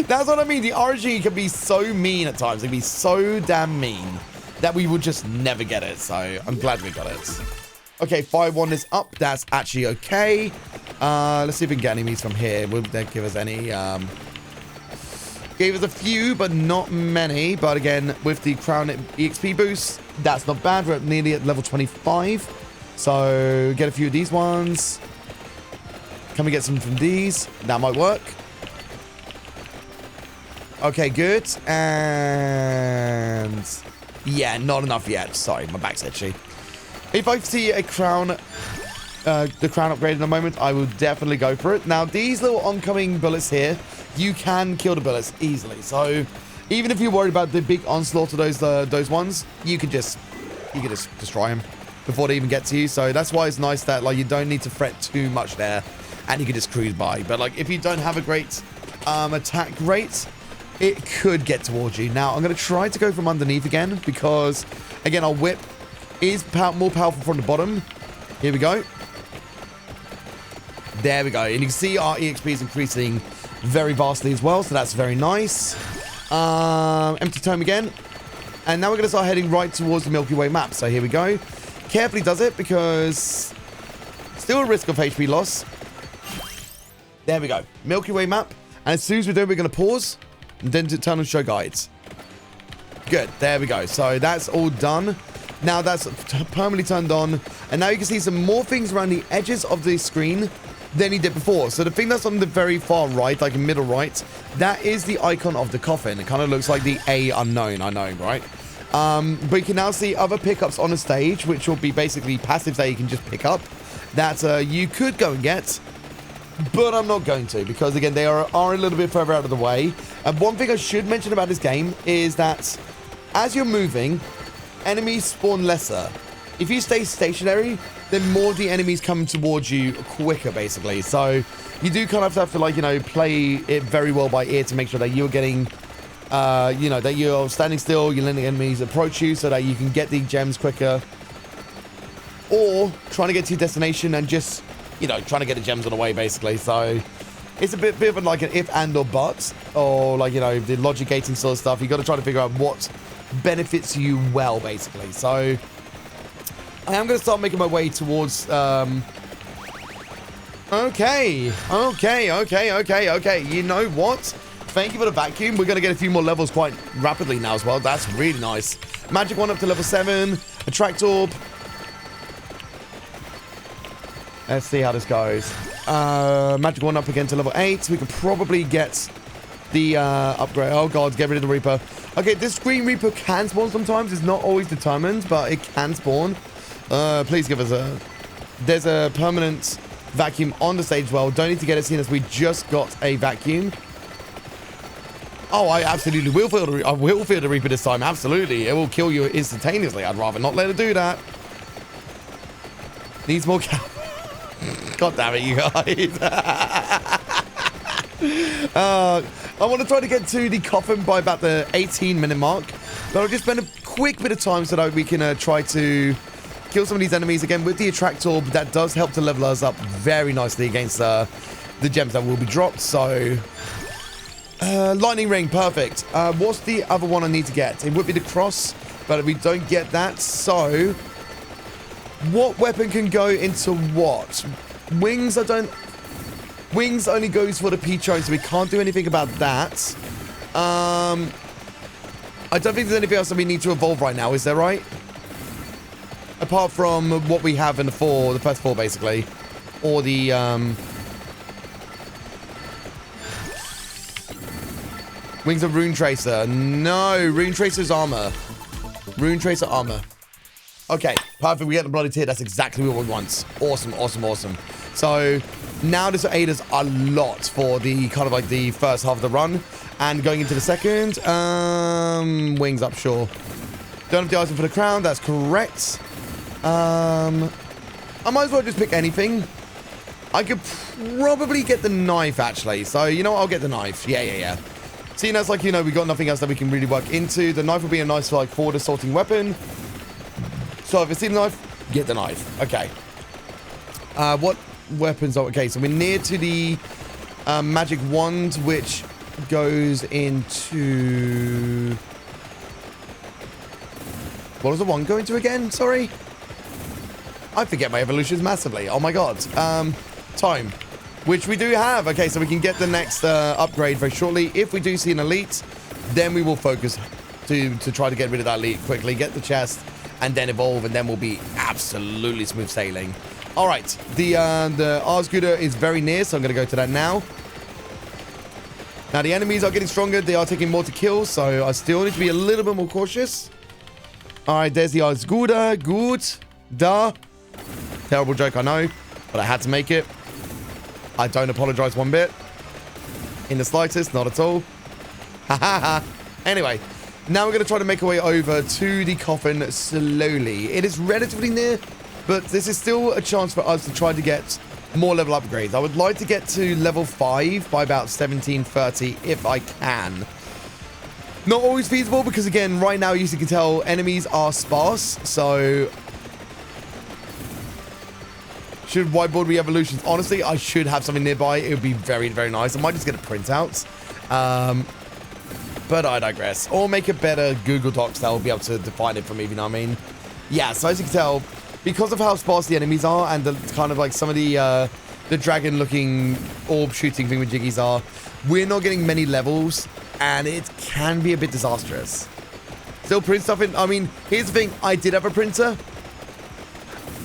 That's what I mean. The RNG can be so mean at times. It can be so damn mean that we would just never get it. So I'm glad we got it. Okay, 5-1 is up. That's actually okay. Let's see if we can get enemies from here. Will they give us any? Gave us a few, but not many. But again, with the crown EXP boost, that's not bad. We're nearly at level 25. So get a few of these ones. Can we get some from these? That might work. Okay, good. And yeah, not enough yet. Sorry, my back's itchy. If I see a crown, the crown upgrade in a moment, I will definitely go for it. Now, these little oncoming bullets here, you can kill the bullets easily. So even if you're worried about the big onslaught of those ones, you can just destroy them before they even get to you. So that's why it's nice that like you don't need to fret too much there, and you can just cruise by. But like if you don't have a great attack rate, it could get towards you. Now I'm going to try to go from underneath again, because again our whip is more powerful from the bottom. Here we go. There we go. And you can see our EXP is increasing very vastly as well, so that's very nice. Empty tome again. And now we're going to start heading right towards the Milky Way map. So here we go. Carefully does it, because still a risk of HP loss. There we go. Milky Way map. And as soon as we're done, we're going to pause and then turn on show guides. Good. There we go. So that's all done. Now that's permanently turned on. And now you can see some more things around the edges of the screen than you did before. So the thing that's on the very far right, like in middle right, that is the icon of the coffin. It kind of looks like the A unknown, I know, right? But you can now see other pickups on the stage, which will be basically passives that you can just pick up that you could go and get. But I'm not going to, because again, they are a little bit further out of the way. And one thing I should mention about this game is that as you're moving, enemies spawn lesser. If you stay stationary, then more of the enemies come towards you quicker, basically. So you do kind of have to, like, you know, play it very well by ear to make sure that you're getting, you know, that you're standing still, you're letting enemies approach you so that you can get the gems quicker. Or trying to get to your destination and just, you know, trying to get the gems on the way, basically. So it's a bit of like an if and or but, or like, you know, the logic gating sort of stuff. You got to try to figure out what benefits you well, basically. So I am going to start making my way towards okay, you know what, thank you for the vacuum. We're going to get a few more levels quite rapidly now as well. That's really nice. Magic one up to level 7, attract orb. Let's see how this goes. Magic one up again to level 8. We could probably get the upgrade. Oh god, get rid of the Reaper. Okay, this Green Reaper can spawn sometimes. It's not always determined, but it can spawn. Please give us a... There's a permanent vacuum on the stage as well. Don't need to get it seen as we just got a vacuum. Oh, I absolutely will feel the Reaper this time. Absolutely. It will kill you instantaneously. I'd rather not let it do that. Needs more cow. God damn it, you guys. I want to try to get to the coffin by about the 18-minute mark, but I'll just spend a quick bit of time so that we can try to kill some of these enemies. Again, with the attract orb, that does help to level us up very nicely against the gems that will be dropped. So lightning ring, perfect. What's the other one I need to get? It would be the cross, but we don't get that. So what weapon can go into what? Wings, Wings only goes for the P-Chone, so we can't do anything about that. I don't think there's anything else that we need to evolve right now, is there, right? Apart from what we have in the first four, basically. Or the, Wings of Rune Tracer. No, Rune Tracer's armor. Rune Tracer armor. Okay, perfect. We get the bloody tear. That's exactly what we want. Awesome, awesome, awesome. So now this will aid us a lot for the kind of like the first half of the run. And going into the second, wings up, sure. Don't have the item for the crown. That's correct. I might as well just pick anything. I could probably get the knife, actually. So, you know what? I'll get the knife. Yeah. Seeing as, like, you know, we got nothing else that we can really work into. The knife will be a nice, like, forward assaulting weapon. So, if I see the knife, get the knife. Okay. What weapons are... Okay, so we're near to the magic wand, which goes into... What does the wand go into again? Sorry. I forget my evolutions massively. Oh, my God. Time. Which we do have. Okay, so we can get the next upgrade very shortly. If we do see an elite, then we will focus to try to get rid of that elite quickly, get the chest, and then evolve, and then we'll be absolutely smooth sailing. All right, the R-Scooter is very near, so I'm going to go to that now. Now, the enemies are getting stronger. They are taking more to kill, so I still need to be a little bit more cautious. All right, there's the R-Scooter. Good. Duh. Terrible joke, I know, but I had to make it. I don't apologize one bit. In the slightest, not at all. Ha ha ha. Anyway, now we're going to try to make our way over to the coffin slowly. It is relatively near, but this is still a chance for us to try to get more level upgrades. I would like to get to level 5 by about 1730 if I can. Not always feasible because, again, right now, as you can tell, enemies are sparse, so... Should whiteboard re-evolutions? Honestly, I should have something nearby. It would be very, very nice. I might just get a printout. But I digress. Or make a better Google Docs that will be able to define it for me, you know what I mean? Yeah, so as you can tell, because of how sparse the enemies are and the kind of like some of the dragon-looking orb-shooting thingamajiggies are, we're not getting many levels, and it can be a bit disastrous. Still print stuff in... I mean, here's the thing. I did have a printer.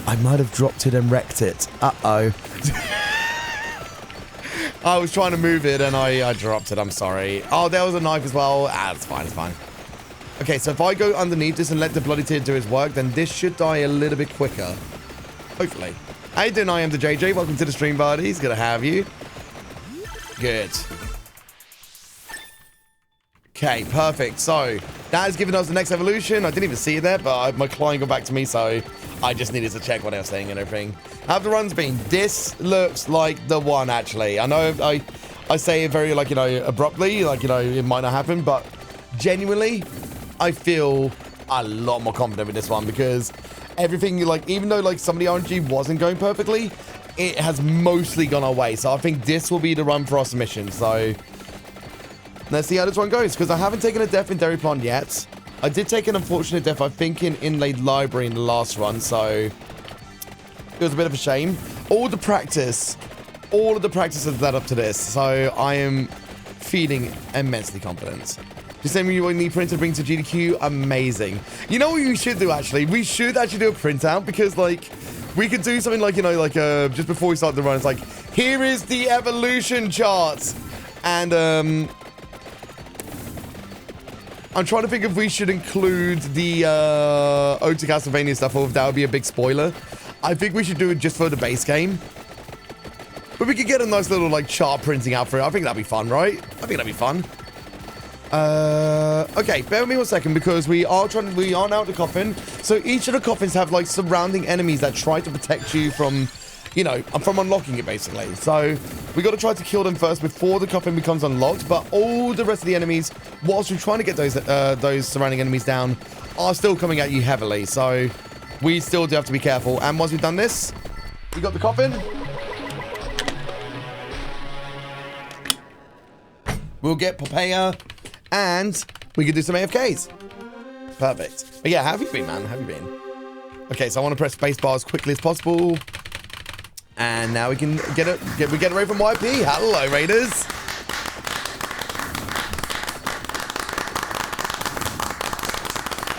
I might have dropped it and wrecked it. Uh-oh. I was trying to move it and I dropped it. I'm sorry. Oh, there was a knife as well. Ah, it's fine. It's fine. Okay, so if I go underneath this and let the bloody tear do his work, then this should die a little bit quicker. Hopefully. How you doing? I am the JJ. Welcome to the stream, buddies. Good to have you. Good. Okay, perfect. So, that has given us the next evolution. I didn't even see it there, but my client got back to me, so I just needed to check what I was saying and everything. How have the runs been? This looks like the one, actually. I know I say it very, like, you know, abruptly, like, you know, it might not happen, but genuinely, I feel a lot more confident with this one because everything, like, even though, like, some of the RNG wasn't going perfectly, it has mostly gone our way. So I think this will be the run for our submission, so... Let's see how this one goes, because I haven't taken a death in Dairy Pond yet. I did take an unfortunate death, I think, in Inlaid Library in the last run, so it was a bit of a shame. All of the practice has led up to this, so I am feeling immensely confident. Just saying you need print to bring to GDQ, amazing. You know what we should do, actually? We should actually do a printout, because, like, we could do something like, you know, like, just before we start the run, it's like, here is the evolution chart, and, I'm trying to think if we should include the Ode to Castlevania stuff, or if that would be a big spoiler. I think we should do it just for the base game. But we could get a nice little, like, chart printing out for it. I think that'd be fun, right? I think that'd be fun. Okay, bear with me 1 second, because we are now at the coffin. So each of the coffins have, like, surrounding enemies that try to protect you from... You know, from unlocking it, basically. So, we got to try to kill them first before the coffin becomes unlocked. But all the rest of the enemies, whilst we're trying to get those surrounding enemies down, are still coming at you heavily. So, we still do have to be careful. And once we've done this, we got the coffin. We'll get Popeye, and we can do some AFKs. Perfect. But yeah, how have you been, man? How have you been? Okay, so I want to press spacebar as quickly as possible. And now we can get it right from YP. Hello, Raiders.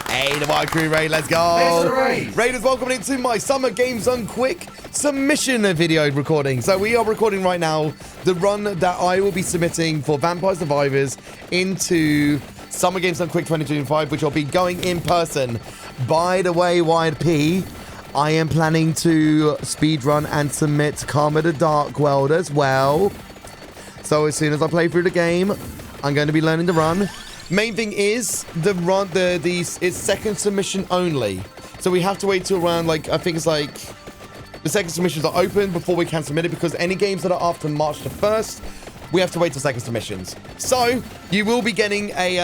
Hey, the Wild Crew Raid, let's go. Raiders, welcome into my Summer Games Done Quick submission video recording. So we are recording right now the run that I will be submitting for Vampire Survivors into Summer Games Done Quick 2025, which will be going in person. By the way, Wild P, I am planning to speedrun and submit Karma the Dark World as well. So as soon as I play through the game, I'm going to be learning to run. Main thing is it's second submission only. So we have to wait till around, like, I think it's like the second submissions are open before we can submit it, because any games that are after March the 1st, we have to wait till second submissions. So you will be getting a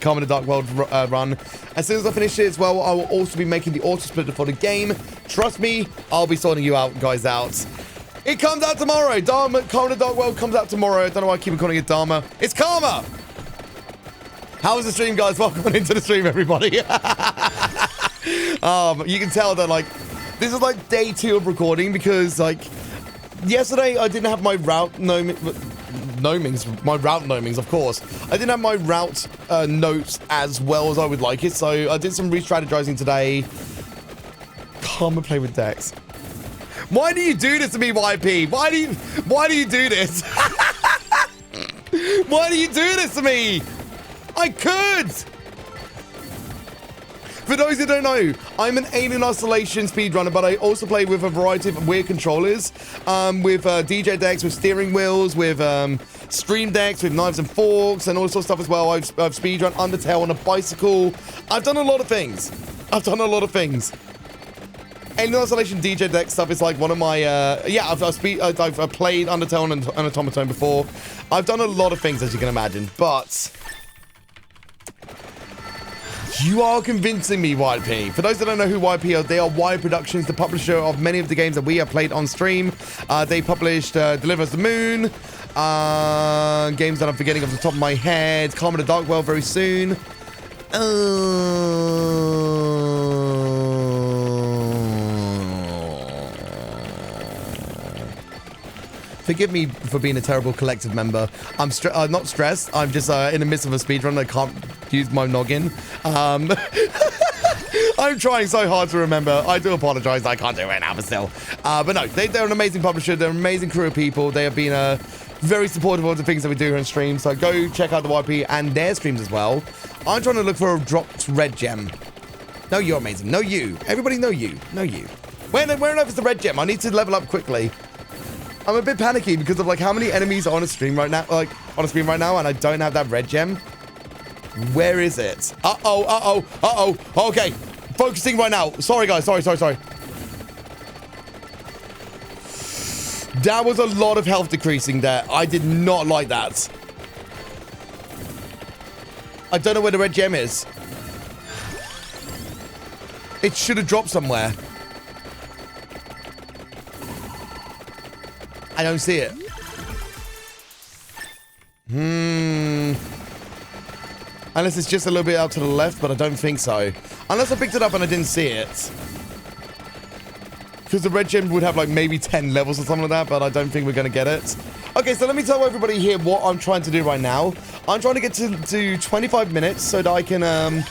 Calm in the Dark World run. As soon as I finish it as well, I will also be making the auto splitter for the game. Trust me, I'll be sorting you guys out. It comes out tomorrow. Dharma, Calm in the Dark World comes out tomorrow. I don't know why I keep calling it Dharma. It's Karma. How was the stream, guys? Welcome into the stream, everybody. You can tell that, like, this is like day 2 of recording, because, like, yesterday I didn't have my route nomings, of course. I didn't have my route notes as well as I would like it, so I did some re-strategizing today. Come and play with decks. Why do you do this to me, YP? Why do you do this? Why do you do this to me? I could! For those who don't know, I'm an Alien Isolation speedrunner, but I also play with a variety of weird controllers, with DJ decks, with steering wheels, with stream decks, with knives and forks, and all sorts of stuff as well. I've speedrun Undertale on a bicycle. I've done a lot of things. Alien Isolation DJ deck stuff is like one of my, I've played Undertale and Automaton before. I've done a lot of things, as you can imagine, but you are convincing me, YP. For those that don't know who YP are, they are Wired Productions, the publisher of many of the games that we have played on stream. They published Deliver Us the Moon, games that I'm forgetting off the top of my head, Calm in the Dark World very soon. Forgive me for being a terrible collective member. I'm not stressed. I'm just in the midst of a speedrun. I can't use my noggin. I'm trying so hard to remember. I do apologize. I can't do it right now, but still. But no, they're an amazing publisher. They're an amazing crew of people. They have been very supportive of the things that we do here on stream. So go check out the YP and their streams as well. I'm trying to look for a dropped red gem. No, you're amazing. No, you. Everybody know you. No, you. Where on earth is the red gem? I need to level up quickly. I'm a bit panicky because of, like, how many enemies are on a stream right now, and I don't have that red gem. Where is it? Uh-oh. Okay, focusing right now. Sorry, guys. Sorry. That was a lot of health decreasing there. I did not like that. I don't know where the red gem is. It should have dropped somewhere. I don't see it. Unless it's just a little bit out to the left, but I don't think so. Unless I picked it up and I didn't see it. Because the red gem would have like maybe 10 levels or something like that, but I don't think we're going to get it. Okay, so let me tell everybody here what I'm trying to do right now. I'm trying to get to 25 minutes so that I can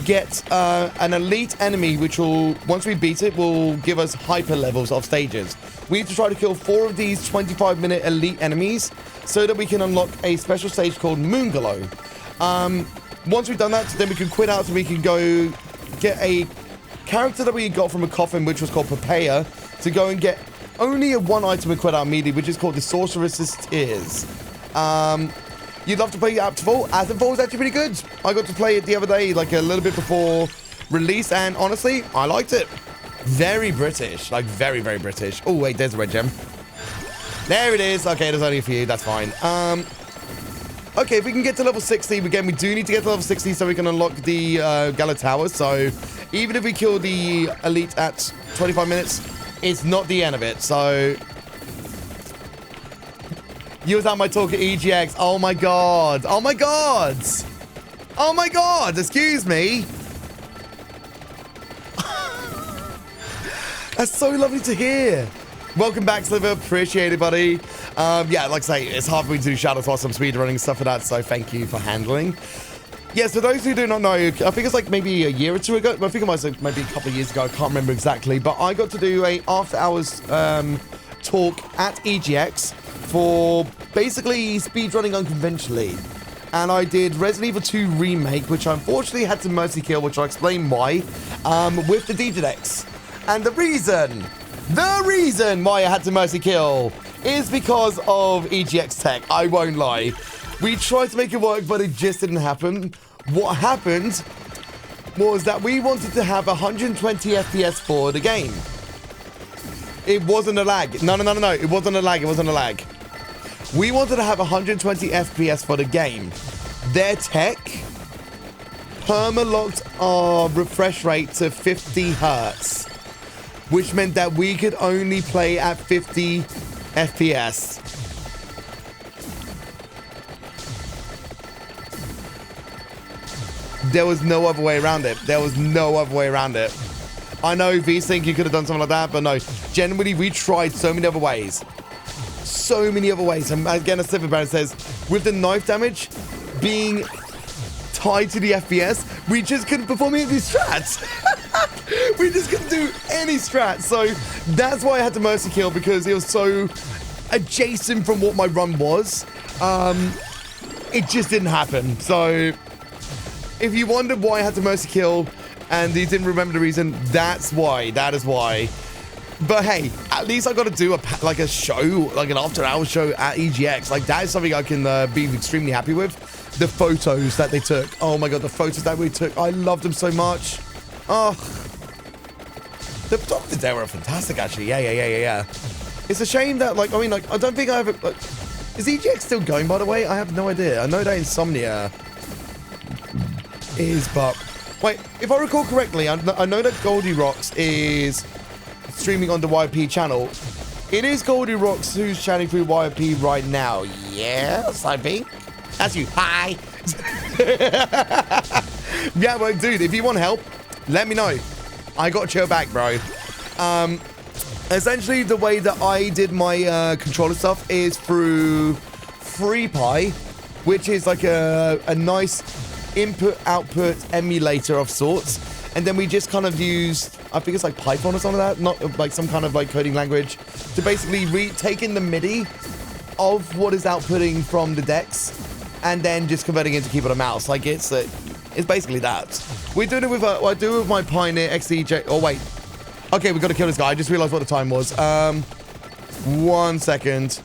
get an elite enemy, which will, once we beat it, will give us hyper levels of stages. We need to try to kill 4 of these 25-minute elite enemies so that we can unlock a special stage called Moonglow. Once we've done that, then we can quit out so we can go get a character that we got from a coffin, which was called Papaya, to go and get only one item and quit out immediately, which is called the Sorceress's Tears. You'd love to play Aptfall. Aptfall is actually pretty good. I got to play it the other day, like a little bit before release, and honestly, I liked it. Very British, like very, very British. Oh, wait, there's a red gem. There it is. Okay, there's only a few. That's fine. Okay, if we can get to level 60, again, we do need to get to level 60 so we can unlock the Gala Tower. So even if we kill the elite at 25 minutes, it's not the end of it. So you was at my talk at EGX. Oh my god. Oh my god. Oh my god. Excuse me. That's so lovely to hear. Welcome back, Sliver. Appreciate it, buddy. Yeah, like I say, it's hard for me to do shadows whilst I'm speedrunning and stuff like that, so thank you for handling. Yeah, so those who do not know, I think it's like maybe a year or two ago. I think it was like maybe a couple of years ago. I can't remember exactly. But I got to do a after-hours talk at EGX for basically speedrunning unconventionally. And I did Resident Evil 2 Remake, which I unfortunately had to mercy kill, which I'll explain why, with the DJX. And the reason why I had to mercy kill is because of EGX tech. I won't lie. We tried to make it work, but it just didn't happen. What happened was that we wanted to have 120 FPS for the game. It wasn't a lag. No. It wasn't a lag. We wanted to have 120 FPS for the game. Their tech perma-locked our refresh rate to 50 hertz, which meant that we could only play at 50 FPS. There was no other way around it. I know V's think you could have done something like that, but no. Generally, we tried so many other ways. And again, as Silver Baron says, with the knife damage being tied to the FPS, we just couldn't perform any of these strats. We just couldn't do any strats. So that's why I had to mercy kill, because it was so adjacent from what my run was. It just didn't happen. So if you wondered why I had to mercy kill and you didn't remember the reason, that is why. But hey, at least I got to do a show, like an after-hours show at EGX. Like, that is something I can be extremely happy with. The photos that they took. Oh my god, the photos that we took. I loved them so much. Oh, the photographers there were fantastic, actually. Yeah. It's a shame that, I don't think I have. Is EGX still going, by the way? I have no idea. I know that Insomnia is, but wait, if I recall correctly, I know that Goldie Rocks is streaming on the YP channel. It is Goldie Rocks who's chatting through YP right now. Yes, I think. That's you. Hi. Yeah, well, dude, if you want help, let me know. I got chill back, bro. Essentially, the way that I did my controller stuff is through FreePi, which is like a nice input-output emulator of sorts. And then we just kind of used, I think it's like Python or something like that, not like some kind of like coding language, to basically take in the MIDI of what is outputting from the decks, and then just converting it into keyboard and mouse. Like, it's basically that. We're doing it with I do it with my Pioneer XEJ. Oh wait, okay, we got to kill this guy. I just realized what the time was. 1 second.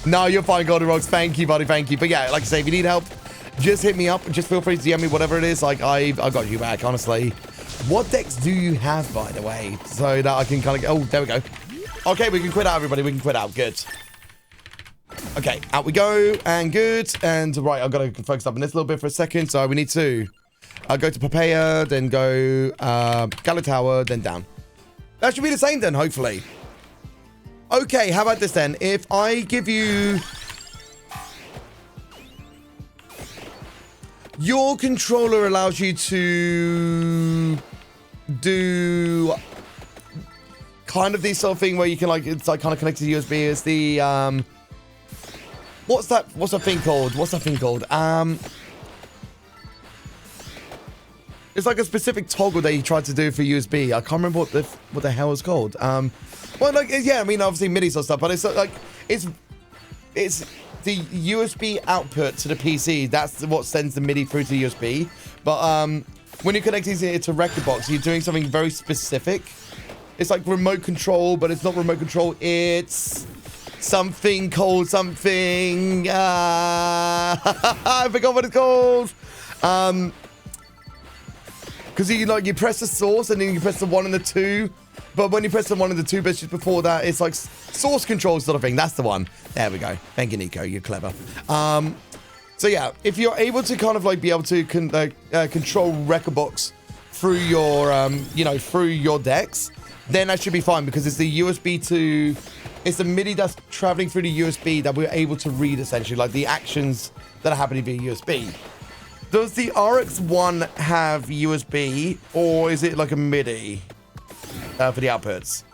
No, you're fine, Golden Rocks. Thank you, buddy. Thank you. But yeah, like I say, if you need help, just hit me up. Just feel free to DM me, whatever it is. Like, I got you back, honestly. What decks do you have, by the way? So that I can kind of... Oh, there we go. Okay, we can quit out, everybody. We can quit out. Good. Okay, out we go. And good. And right, I've got to focus up on this a little bit for a second. So we need to go to Papaya, then go Gallo Tower, then down. That should be the same then, hopefully. Okay, how about this then? If I give you... Your controller allows you to do kind of this sort of thing where you can it's like kind of connected to USB. It's the what's that thing called? It's like a specific toggle that you tried to do for USB. I can't remember what the hell it's called. Well, like, yeah, I mean, obviously MIDI sort of stuff, but it's like it's the USB output to the PC. That's what sends the MIDI through to the USB. But when you're connecting it to Rekordbox, you're doing something very specific. It's like remote control, but it's not remote control. It's something called something. I forgot what it's called. Because you press the source and then you press the 1 and the 2. But when you press the 1 and the 2 bits just before that, it's like source control sort of thing. That's the one. There we go. Thank you, Nico. You're clever. So yeah, if you're able to kind of be able to control Rekordbox through your, through your decks, then that should be fine, because it's the USB to... It's the MIDI that's traveling through the USB that we're able to read, essentially, like the actions that are happening via USB. Does the RX1 have USB, or is it like a MIDI for the outputs?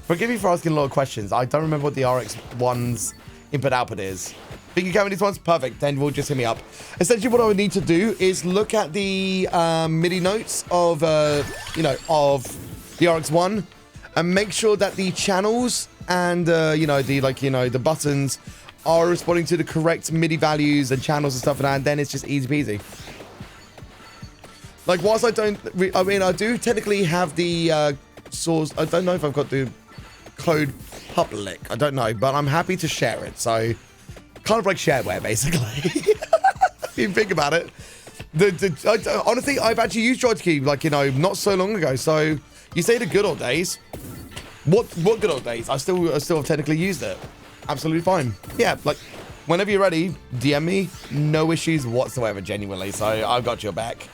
Forgive me for asking a lot of questions. I don't remember what the RX1's input-output is. Think you can these ones? Perfect. Then we'll just hit me up. Essentially, what I would need to do is look at the MIDI notes of, of the RX1 and make sure that the channels and, the buttons are responding to the correct MIDI values and channels and stuff like that, and then it's just easy peasy. Like, whilst I don't... I do technically have the source... I don't know if I've got the code public. I don't know, but I'm happy to share it. So, kind of like shareware, basically. you think about it. Honestly, I've actually used Droid Key, like, you know, not so long ago. So you say the good old days. What good old days? I still have technically used it. Absolutely fine. Yeah, like, whenever you're ready, DM me. No issues whatsoever, genuinely. So I've got your back.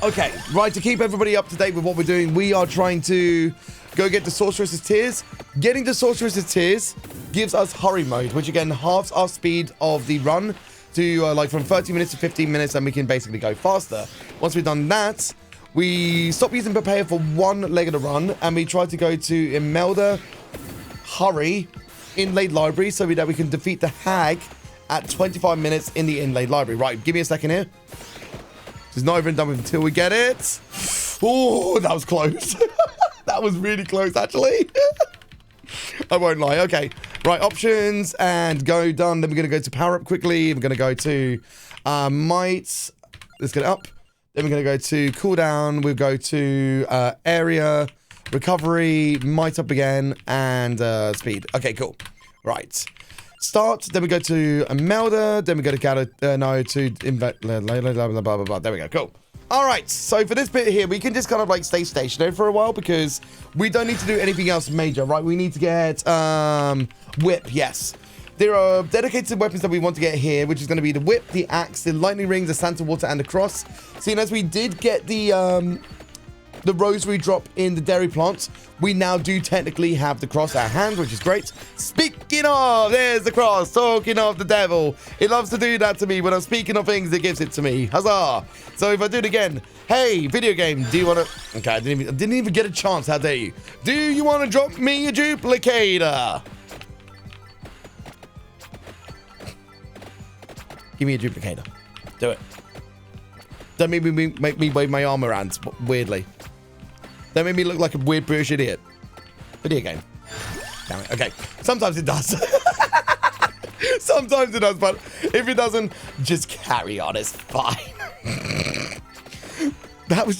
Okay, right, to keep everybody up to date with what we're doing, we are trying to go get the Sorceress's Tears. Getting the Sorceress's Tears gives us hurry mode, which again halves our speed of the run to like from 30 minutes to 15 minutes, and we can basically go faster. Once we've done that, we stop using prepare for one leg of the run, and we try to go to Imelda Hurry Inlaid Library so that we can defeat the Hag at 25 minutes in the Inlaid Library. Right, give me a second here. It's not even done with until we get it. Oh, that was close. That was really close, actually. I won't lie. Okay. Right, options and go done. Then we're going to go to power up quickly. We're going to go to might. Let's get it up. Then we're going to go to cooldown. We'll go to area, recovery, might up again, and speed. Okay, cool. Right. Start, then we go to Imelda, then we go to blah, blah, blah. There we go, cool. All right, so for this bit here, we can just kind of like stay stationary for a while because we don't need to do anything else major, right? We need to get whip, yes. There are dedicated weapons that we want to get here, which is going to be the whip, the axe, the lightning ring, the Santa water, and the cross. Seeing as we did get the rosary drop in the dairy plant, we now do technically have the cross at hand, which is great. Speaking of, there's the cross. Talking of the devil, it loves to do that to me. When I'm speaking of things, it gives it to me. Huzzah! So if I do it again, hey, video game, do you want to... Okay, I didn't even get a chance. How dare you? Do you want to drop me a duplicator? Give me a duplicator. Do it. Don't make me wave my arm around weirdly. That made me look like a weird British idiot. Video game. Damn it. Okay. Sometimes it does. Sometimes it does, but if it doesn't, just carry on. It's fine. That was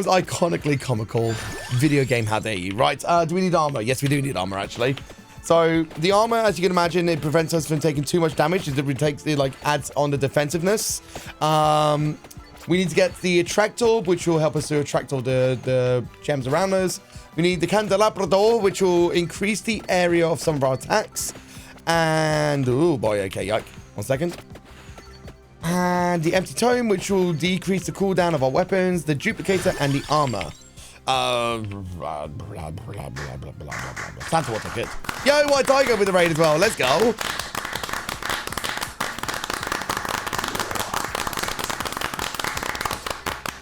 iconically comical. Video game, how dare you. Right. Do we need armor? Yes, we do need armor, actually. So the armor, as you can imagine, it prevents us from taking too much damage. It adds on the defensiveness. We need to get the attractor, which will help us to attract all the gems around us. We need the candelabrador, which will increase the area of some of our attacks. And, oh boy, okay, yike. 1 second. And the empty tome, which will decrease the cooldown of our weapons, the duplicator, and the armor. Santa water kit. Yo, White Tiger with the raid as well. Let's go.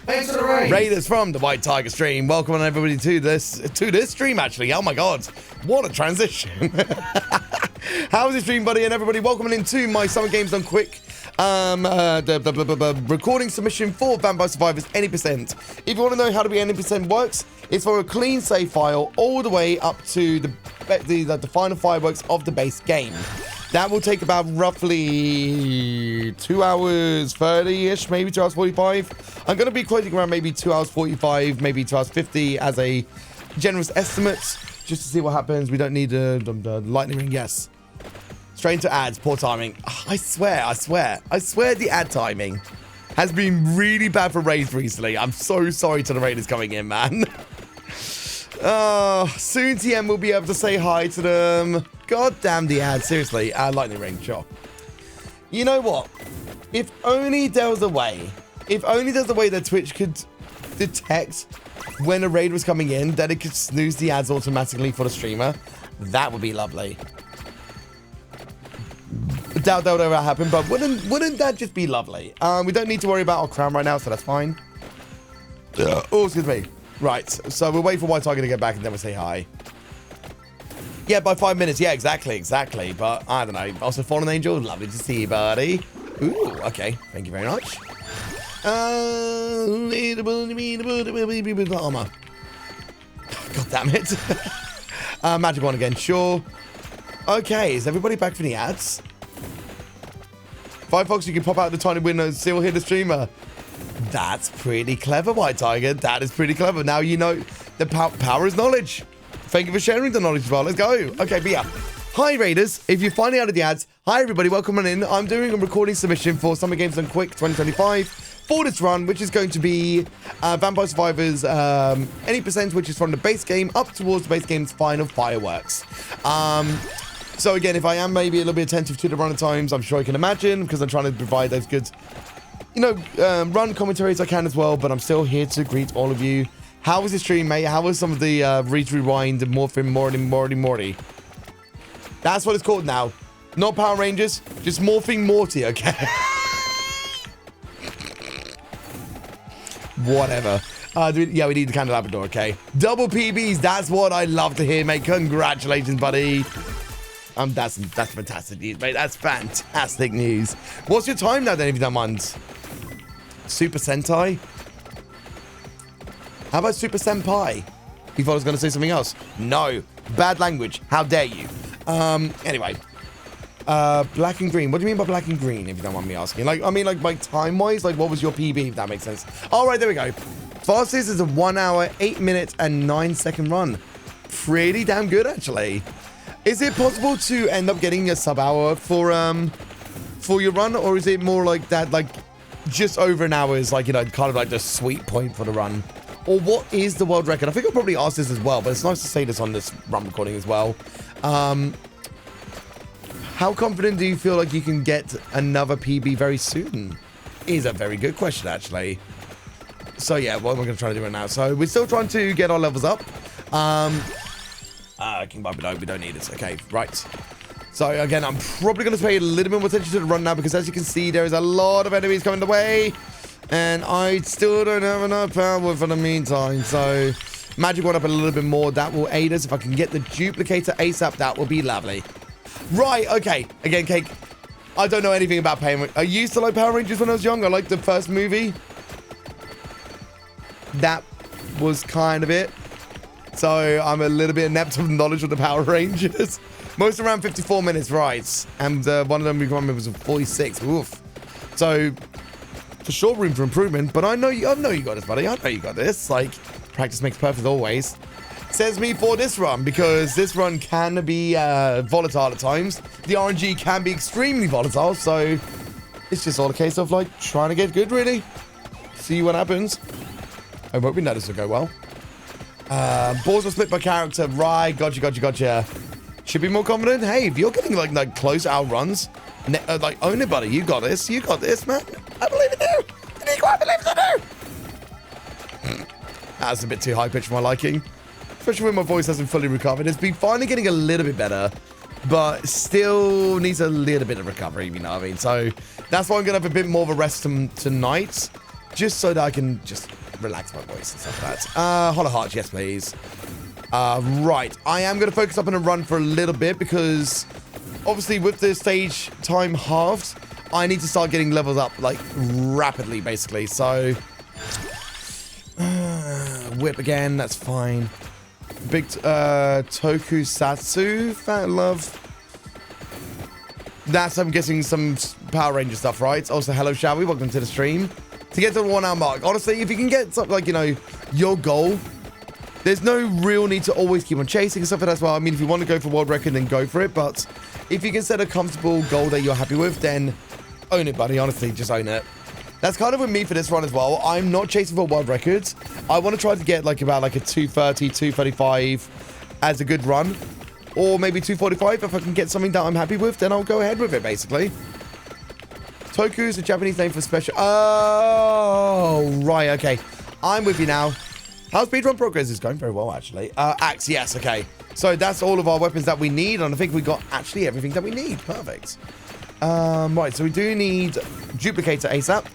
Thanks for the raid. Raiders from the White Tiger stream. Welcome on everybody to this stream, actually. Oh my god. What a transition. How's your stream, buddy? And everybody, welcome into my Summer Games Done Quick the recording submission for Vampire Survivors any percent. If you want to know how to be any percent works, it's for a clean save file all the way up to the final fireworks of the base game. That will take about roughly 2 hours 30-ish, maybe 2 hours 45. I'm going to be quoting around maybe 2 hours 45, maybe 2 hours 50 as a generous estimate, just to see what happens. We don't need the lightning ring, yes. Straight into ads, poor timing. I swear the ad timing has been really bad for raids recently. I'm so sorry to the raiders coming in, man. Soon TM will be able to say hi to them. God damn the ad, seriously. Lightning ring, sure. You know what? If only there was a way. If only there's a way that Twitch could detect when a raid was coming in, that it could snooze the ads automatically for the streamer. That would be lovely. I doubt that would ever happen, but wouldn't that just be lovely? We don't need to worry about our crown right now, so that's fine. Oh, excuse me. Right, so we'll wait for White Tiger to get back and then we'll say hi. Yeah, by 5 minutes. Yeah, exactly. But I don't know. Also, Fallen Angel, lovely to see you, buddy. Ooh, okay. Thank you very much. Armor. God damn it. Magic one again, sure. Okay, is everybody back for the ads? Firefox, you can pop out the tiny window and still hear the streamer. That's pretty clever, White Tiger. That is pretty clever. Now you know the power is knowledge. Thank you for sharing the knowledge as well. Let's go. Okay, but yeah. Hi, Raiders. If you're finding out of the ads, Hi everybody, welcome on in. I'm doing a recording submission for Summer Games Done Quick 2025 for this run, which is going to be Vampire Survivors any percent, which is from the base game up towards the base game's final fireworks. So again, if I am maybe a little bit attentive to the runner times, I'm sure you can imagine, because I'm trying to provide those good, run commentaries I can as well, but I'm still here to greet all of you. How was the stream, mate? How was some of the rewind, morphin, Morty? That's what it's called now. Not Power Rangers, just Morphing Morty, okay? Whatever. Yeah, we need the candelabra door, okay? Double PBs, that's what I love to hear, mate. Congratulations, buddy. That's fantastic news, mate. That's fantastic news. What's your time now, then, if you don't mind? Super Sentai? How about Super Senpai? You thought I was going to say something else? No. Bad language. How dare you? Anyway. Black and green. What do you mean by black and green, if you don't mind me asking? Like time-wise, like, what was your PB, if that makes sense? All right, there we go. Fastest is a 1 hour, 8 minutes, and 9-second run. Pretty damn good, actually. Is it possible to end up getting a sub-hour for your run, or is it more like that, like, just over an hour is, like, kind of like the sweet point for the run? Or what is the world record? I think I'll probably ask this as well, but it's nice to say this on this run recording as well. How confident do you feel like you can get another PB very soon? Is a very good question, actually. So, yeah, what am I going to try to do right now? So, we're still trying to get our levels up. King Bobby, no, we don't need it. Okay, right. So, again, I'm probably going to pay a little bit more attention to the run now because, as you can see, there is a lot of enemies coming the way. And I still don't have enough power for the meantime. So, magic one up a little bit more. That will aid us. If I can get the duplicator ASAP, that will be lovely. Right, okay. Again, Cake, I don't know anything about Power Rangers. I used to like Power Rangers when I was young. I liked the first movie. That was kind of it. So I'm a little bit inept of knowledge of the Power Rangers. Most around 54 minutes, right. And one of them we remember was 46. Oof. So, for sure, room for improvement. But I know you got this, buddy. I know you got this. Like, practice makes perfect always. Says me for this run, because this run can be volatile at times. The RNG can be extremely volatile, so it's just all a case of, like, trying to get good, really. See what happens. I'm hoping that this will go well. Balls will split by character. Right, gotcha. Should be more confident. Hey, if you're getting, like close out runs, like, own it, buddy. You got this, man. I believe in you. I believe in you. That's a bit too high-pitched for my liking. Especially when my voice hasn't fully recovered. It's been finally getting a little bit better, but still needs a little bit of recovery, you know what I mean? So that's why I'm going to have a bit more of a rest tonight, just so that I can just relax my voice and stuff like that. Hollow Hearts, yes, please. Right. I am going to focus up on a run for a little bit because obviously with the stage time halved, I need to start getting levels up, like, rapidly, basically. So, whip again, that's fine. Big Tokusatsu, fat love. That's, I'm guessing, some Power Ranger stuff, right? Also, hello, Shawi, welcome to the stream. To get to the 1 hour mark, honestly, if you can get something like, your goal, there's no real need to always keep on chasing and stuff like that as well. I mean, if you want to go for world record, then go for it. But if you can set a comfortable goal that you're happy with, then own it, buddy. Honestly, just own it. That's kind of with me for this run as well. I'm not chasing for world records. I want to try to get about a 230, 235 as a good run. Or maybe 245. If I can get something that I'm happy with, then I'll go ahead with it, basically. Toku is a Japanese name for special... Oh, right, okay. I'm with you now. How speedrun progress is going very well, actually. Axe, yes, okay. So that's all of our weapons that we need, and I think we got actually everything that we need. Perfect. Right, so we do need duplicator ASAP.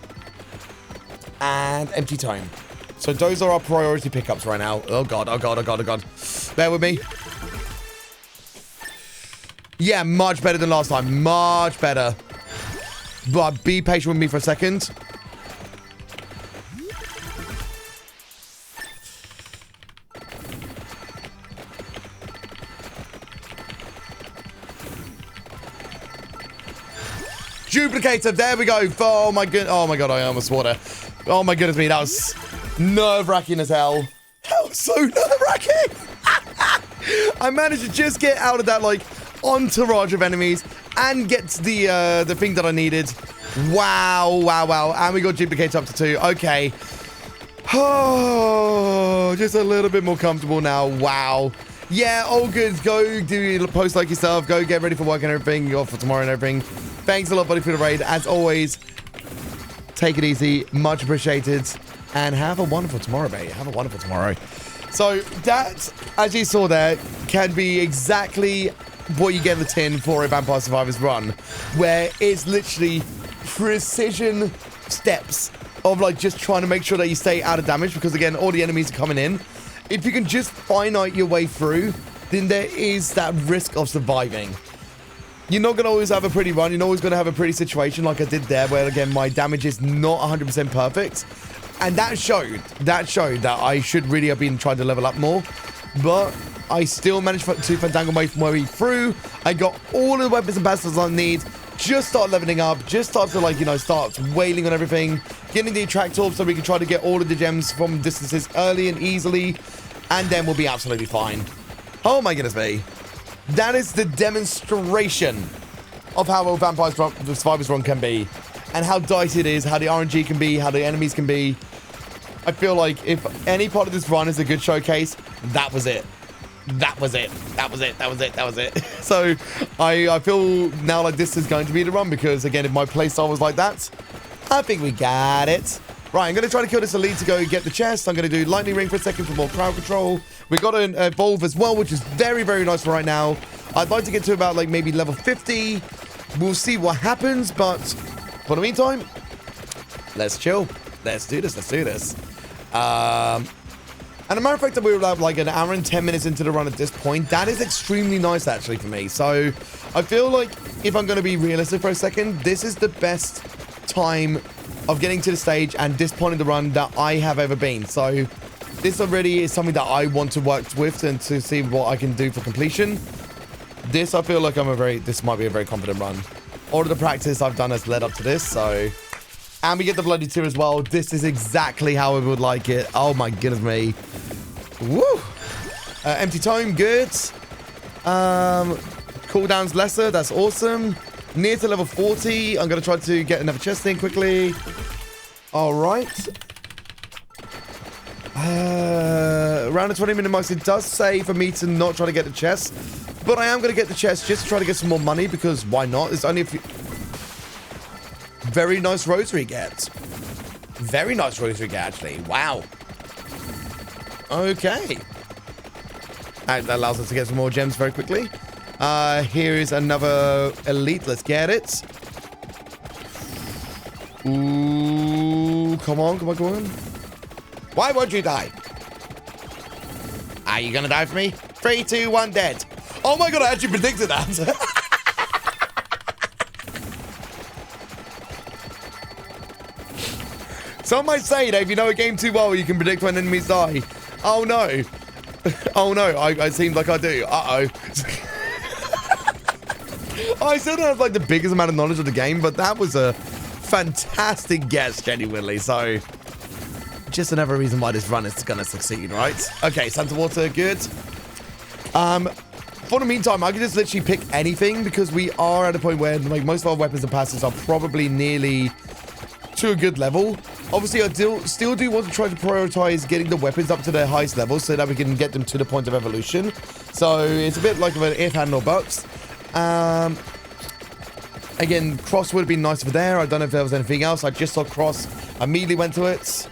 And empty tome. So those are our priority pickups right now. Oh god. Bear with me. Yeah, much better than last time. Much better. But be patient with me for a second. Duplicator, there we go. Oh my god, I almost swore there. Oh my goodness me, that was nerve-wracking as hell. That was so nerve-wracking. I managed to just get out of that, like, entourage of enemies and get the thing that I needed. Wow, wow, wow. And we got duplicate up to 2. Okay. Oh, just a little bit more comfortable now. Wow. Yeah, all good. Go do your post like yourself. Go get ready for work and everything. Or for tomorrow and everything. Thanks a lot, buddy, for the raid. As always, take it easy. Much appreciated. And have a wonderful tomorrow, mate. Have a wonderful tomorrow. So that, as you saw there, can be exactly what you get in the tin for a Vampire Survivors run, where it's literally precision steps of like just trying to make sure that you stay out of damage, because again, all the enemies are coming in. If you can just finite your way through, then there is that risk of surviving. You're not going to always have a pretty run. You're not always going to have a pretty situation like I did there, where again, my damage is not 100% perfect. And that showed that I should really have been trying to level up more. But I still managed to fandangle my way through. I got all of the weapons and passes I need. Just start leveling up. Just start to, like, you know, start wailing on everything. Getting the attract orb so we can try to get all of the gems from distances early and easily. And then we'll be absolutely fine. Oh my goodness me. That is the demonstration of how a Vampire Survivors run can be. And how dicey it is, how the RNG can be, how the enemies can be. I feel like if any part of this run is a good showcase, that was it. That was it. That was it. That was it. That was it. So I feel now like this is going to be the run, because again, if my playstyle was like that, I think we got it. Right, I'm going to try to kill this elite to go get the chest. I'm going to do lightning ring for a second for more crowd control. We got an evolve as well, which is very, very nice for right now. I'd like to get to about like maybe level 50. We'll see what happens, but for the meantime, let's chill. Let's do this. Let's do this. And a matter of fact, that we were like an hour and 10 minutes into the run at this point. That is extremely nice, actually, for me. So I feel like if I'm going to be realistic for a second, this is the best time of getting to the stage and this point in the run that I have ever been. So this already is something that I want to work with and to see what I can do for completion. This, I feel like this might be a very confident run. All of the practice I've done has led up to this, so... And we get the bloody tier as well. This is exactly how I would like it. Oh my goodness me. Woo! Empty tome, good. Cooldown's lesser, that's awesome. Near to level 40. I'm going to try to get another chest in quickly. All right. Around the 20-minute marks, it does say for me to not try to get the chest. But I am going to get the chest just to try to get some more money, because why not? It's only a few... Very nice rosary get. Very nice rosary get, actually. Wow. Okay. That allows us to get some more gems very quickly. Here is another elite. Let's get it. Ooh, come on, come on, come on. Why won't you die? Are you gonna die for me? 3, 2, 1, dead. Oh my god, I actually predicted that. Some might say that if you know a game too well, you can predict when enemies die. Oh no. Oh no, I seem like I do. Uh-oh. I still don't have like the biggest amount of knowledge of the game, but that was a fantastic guess, genuinely. So, just another reason why this run is gonna succeed, right? Okay, Santa Water, good. For the meantime, I can just literally pick anything, because we are at a point where like most of our weapons and passes are probably nearly to a good level. Obviously, I still do want to try to prioritize getting the weapons up to their highest level so that we can get them to the point of evolution. So it's a bit like of an if and or buts. Again, cross would have been nice over there. I don't know if there was anything else. I just saw cross. Immediately went to it.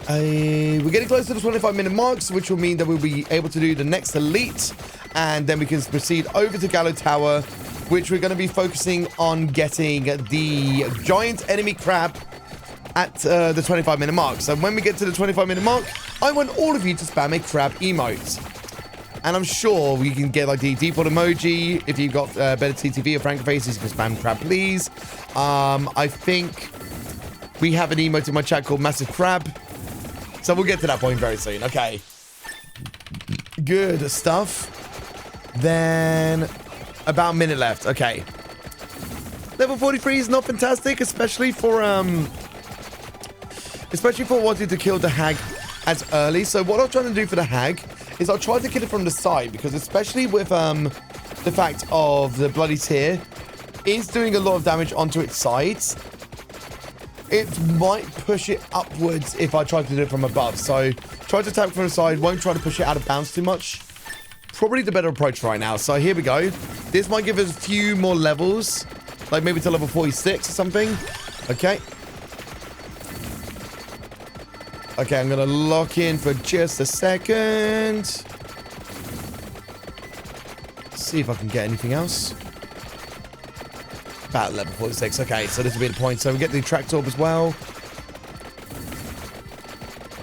We're getting close to the 25-minute marks, which will mean that we'll be able to do the next elite. And then we can proceed over to Gallo Tower, which we're going to be focusing on getting the giant enemy crab at the 25-minute mark. So when we get to the 25-minute mark, I want all of you to spam a crab emote. And I'm sure we can get like the default emoji. If you've got better TTV or Frank faces, you can spam crab, please. I think we have an emote in my chat called Massive Crab. So we'll get to that point very soon. Okay. Good stuff. Then about a minute left. Okay. Level 43 is not fantastic, especially for wanting to kill the hag as early. So what I'm trying to do for the hag is I'll try to kill it from the side, because especially with the fact of the bloody tear is doing a lot of damage onto its sides. It might push it upwards if I try to do it from above. So try to attack from the side, won't try to push it out of bounds too much. Probably the better approach right now. So here we go. This might give us a few more levels, like maybe to level 46 or something. Okay. Okay, I'm going to lock in for just a second. See if I can get anything else. About level 46. Okay, so this will be the point. So we get the attract orb as well.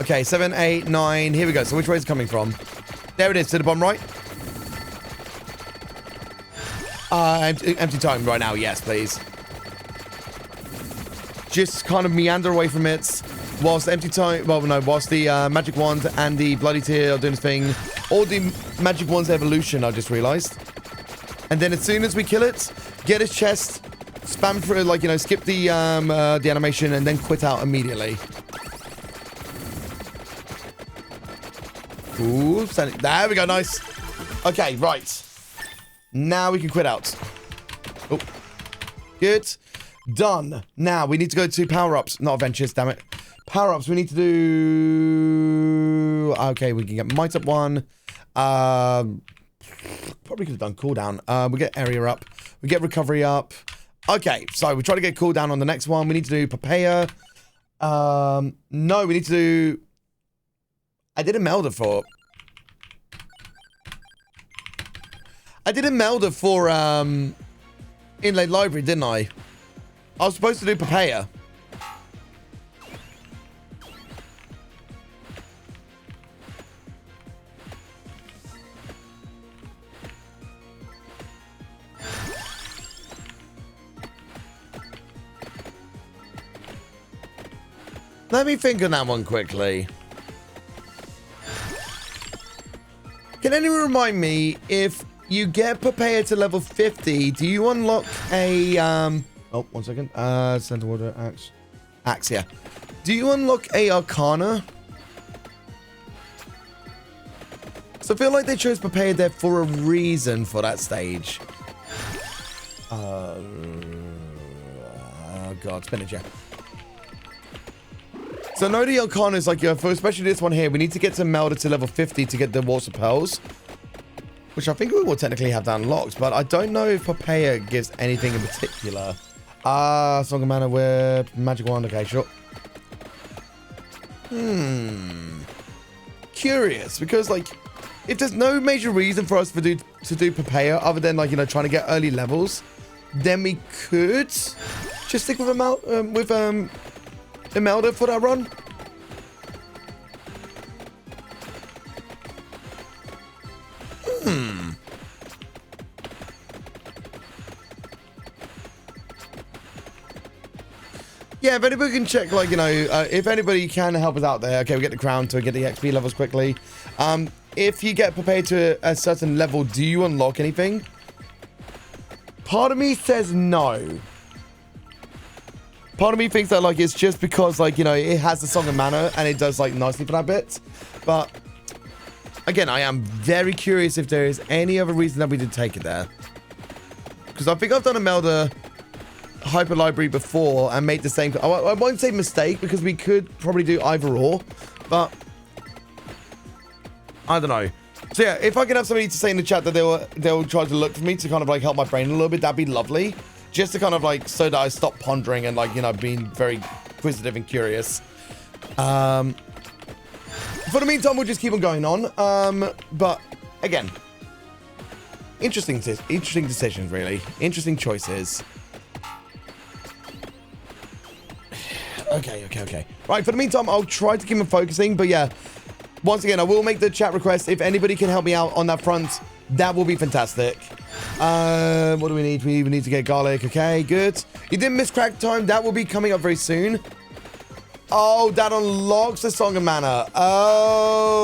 Okay, 7, 8, 9. Here we go. So which way is it coming from? There it is, to the bottom right. Empty time right now. Yes, please. Just kind of meander away from it. Whilst the empty time, well, no, whilst the magic wand and the bloody tear are doing this thing. Or the magic wand's evolution, I just realized. And then as soon as we kill it, get his chest, spam through, like, you know, skip the animation and then quit out immediately. Ooh, there we go, nice. Okay, right. Now we can quit out. Oh, good. Done. Now we need to go to power-ups, not adventures, damn it. Power-ups, we need to do... Okay, we can get might up 1. Probably could have done cooldown. We get area up. We get recovery up. Okay, so we try to get cooldown on the next one. We need to do papaya. No, we need to do... I did a melder for... I did a melder for Inlaid Library, didn't I? I was supposed to do papaya. Let me think on that one quickly. Can anyone remind me, if you get papaya to level 50, do you unlock a oh, 1 second. Center water axe. Axe, yeah. Do you unlock a arcana? So I feel like they chose papaya there for a reason for that stage. Oh god, spinach, yeah. So no, the arcana is like, for especially this one here, we need to get to Melda to level 50 to get the Waltz of Pearls. Which I think we will technically have that unlocked, but I don't know if papaya gives anything in particular. Song of Mana Whip, Magic Wand, okay, sure. Curious, because like, if there's no major reason for us to do papaya other than like, you know, trying to get early levels, then we could just stick with Imelda for that run. Yeah, if anybody can check, like, you know, if anybody can help us out there. Okay, we get the crown to get the XP levels quickly. If you get prepared to a certain level, do you unlock anything? Part of me says no. Part of me thinks that, like, it's just because, like, you know, it has the Song of Mana and it does, like, nicely for that bit. But, again, I am very curious if there is any other reason that we did take it there. Because I think I've done a Melda Hyper Library before and made the same... I won't say mistake, because we could probably do either or. But, I don't know. So, yeah, if I can have somebody to say in the chat that they'll try to look for me to kind of, like, help my brain a little bit, that'd be lovely. Just to kind of like, so that I stop pondering and like, you know, being very inquisitive and curious. For the meantime, we'll just keep on going on. But again, interesting decisions, really. Interesting choices. Okay. Right, for the meantime, I'll try to keep on focusing. But yeah, once again, I will make the chat request. If anybody can help me out on that front, that will be fantastic. What do we need? We need to get garlic. Okay, good. You didn't miss crack time. That will be coming up very soon. Oh, that unlocks the Song of Mana. Oh.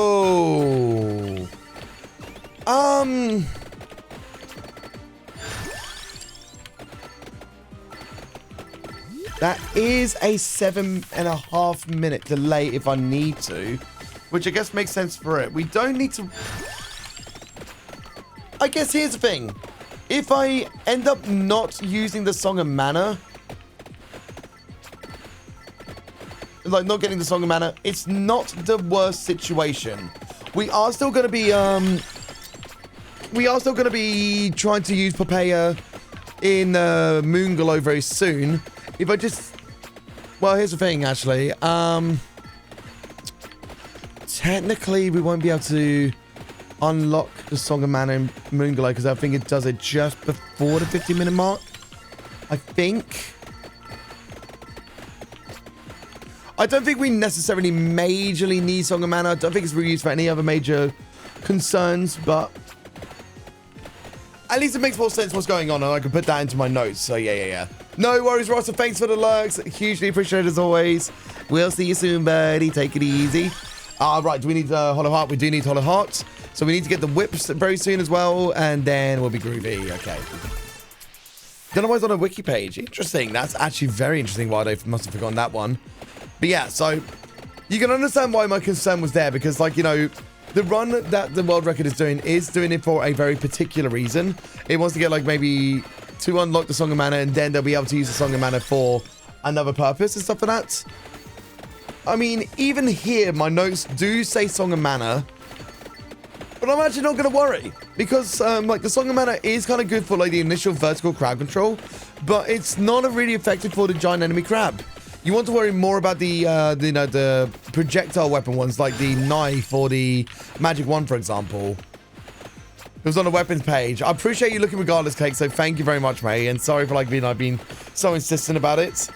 That is a 7.5 minute delay if I need to, which I guess makes sense for it. We don't need to... I guess here's the thing. if I end up not using the Song of Mana, like not getting the Song of Mana, it's not the worst situation. We are still going to be trying to use Papaya in Moonglow very soon. If I just, well, here's the thing actually. Technically, we won't be able to unlock the Song of Mana in Moonglow because I think it does it just before the 50-minute mark. I think. I don't think we necessarily majorly need Song of Mana. I don't think it's really used for any other major concerns, but at least it makes more sense what's going on, and I can put that into my notes. So yeah. No worries, Ross. Thanks for the lurks. Hugely appreciated as always. We'll see you soon, buddy. Take it easy. Right, do we need Hollow Heart? We do need Hollow Heart. So we need to get the whips very soon as well, and then we'll be groovy. Okay. Don't know why it's on a wiki page. Interesting. That's actually very interesting why they must have forgotten that one. But yeah, so you can understand why my concern was there, because, like, you know, the run that the world record is doing it for a very particular reason. It wants to get, like, maybe to unlock the Song of Mana, and then they'll be able to use the Song of Mana for another purpose and stuff like that. I mean, even here, my notes do say Song of Mana, but I'm actually not going to worry, because, like, the Song of Mana is kind of good for, like, the initial vertical crowd control, but it's not really effective for the giant enemy crab. You want to worry more about the projectile weapon ones, like the knife or the magic wand, for example. It was on the weapons page. I appreciate you looking regardless, Cake, so thank you very much, mate, and sorry for, like, being so insistent about it.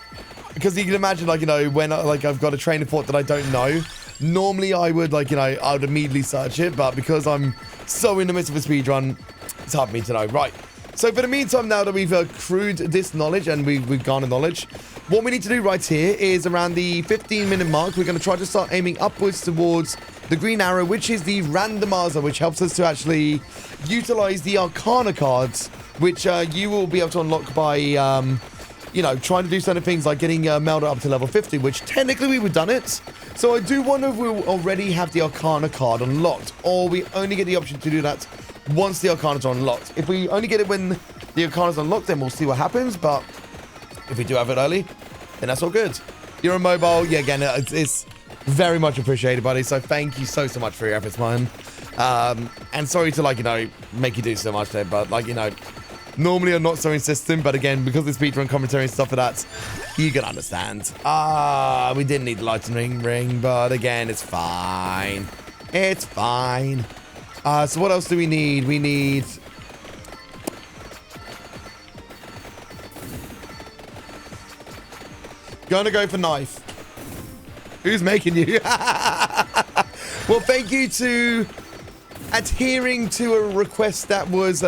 Because you can imagine, like, you know, when, like, I've got a train of thought that I don't know, normally I would, like, you know, I would immediately search it, but because I'm so in the midst of a speedrun, it's hard for me to know. Right. So for the meantime, now that we've accrued this knowledge and we've garnered knowledge, what we need to do right here is around the 15-minute mark, we're going to try to start aiming upwards towards the green arrow, which is the randomizer, which helps us to actually utilize the Arcana cards, which you will be able to unlock by, you know, trying to do certain things like getting Melda up to level 50, which technically we've done it. So I do wonder if we'll already have the Arcana card unlocked, or we only get the option to do that once the Arcanas are unlocked. If we only get it when the Arcanas are unlocked, then we'll see what happens, but if we do have it early, then that's all good. You're on mobile. Yeah, again, it's very much appreciated, buddy, so thank you so much for your efforts, man. And sorry to, like, you know, make you do so much there, but, like, you know, normally I'm not so insistent, but again, because it's speedrun commentary and stuff like that, you can understand. We didn't need the lightning ring, but again, it's fine. It's fine. So what else do we need? We need... Gonna go for knife. Who's making you? Well, thank you to adhering to a request that was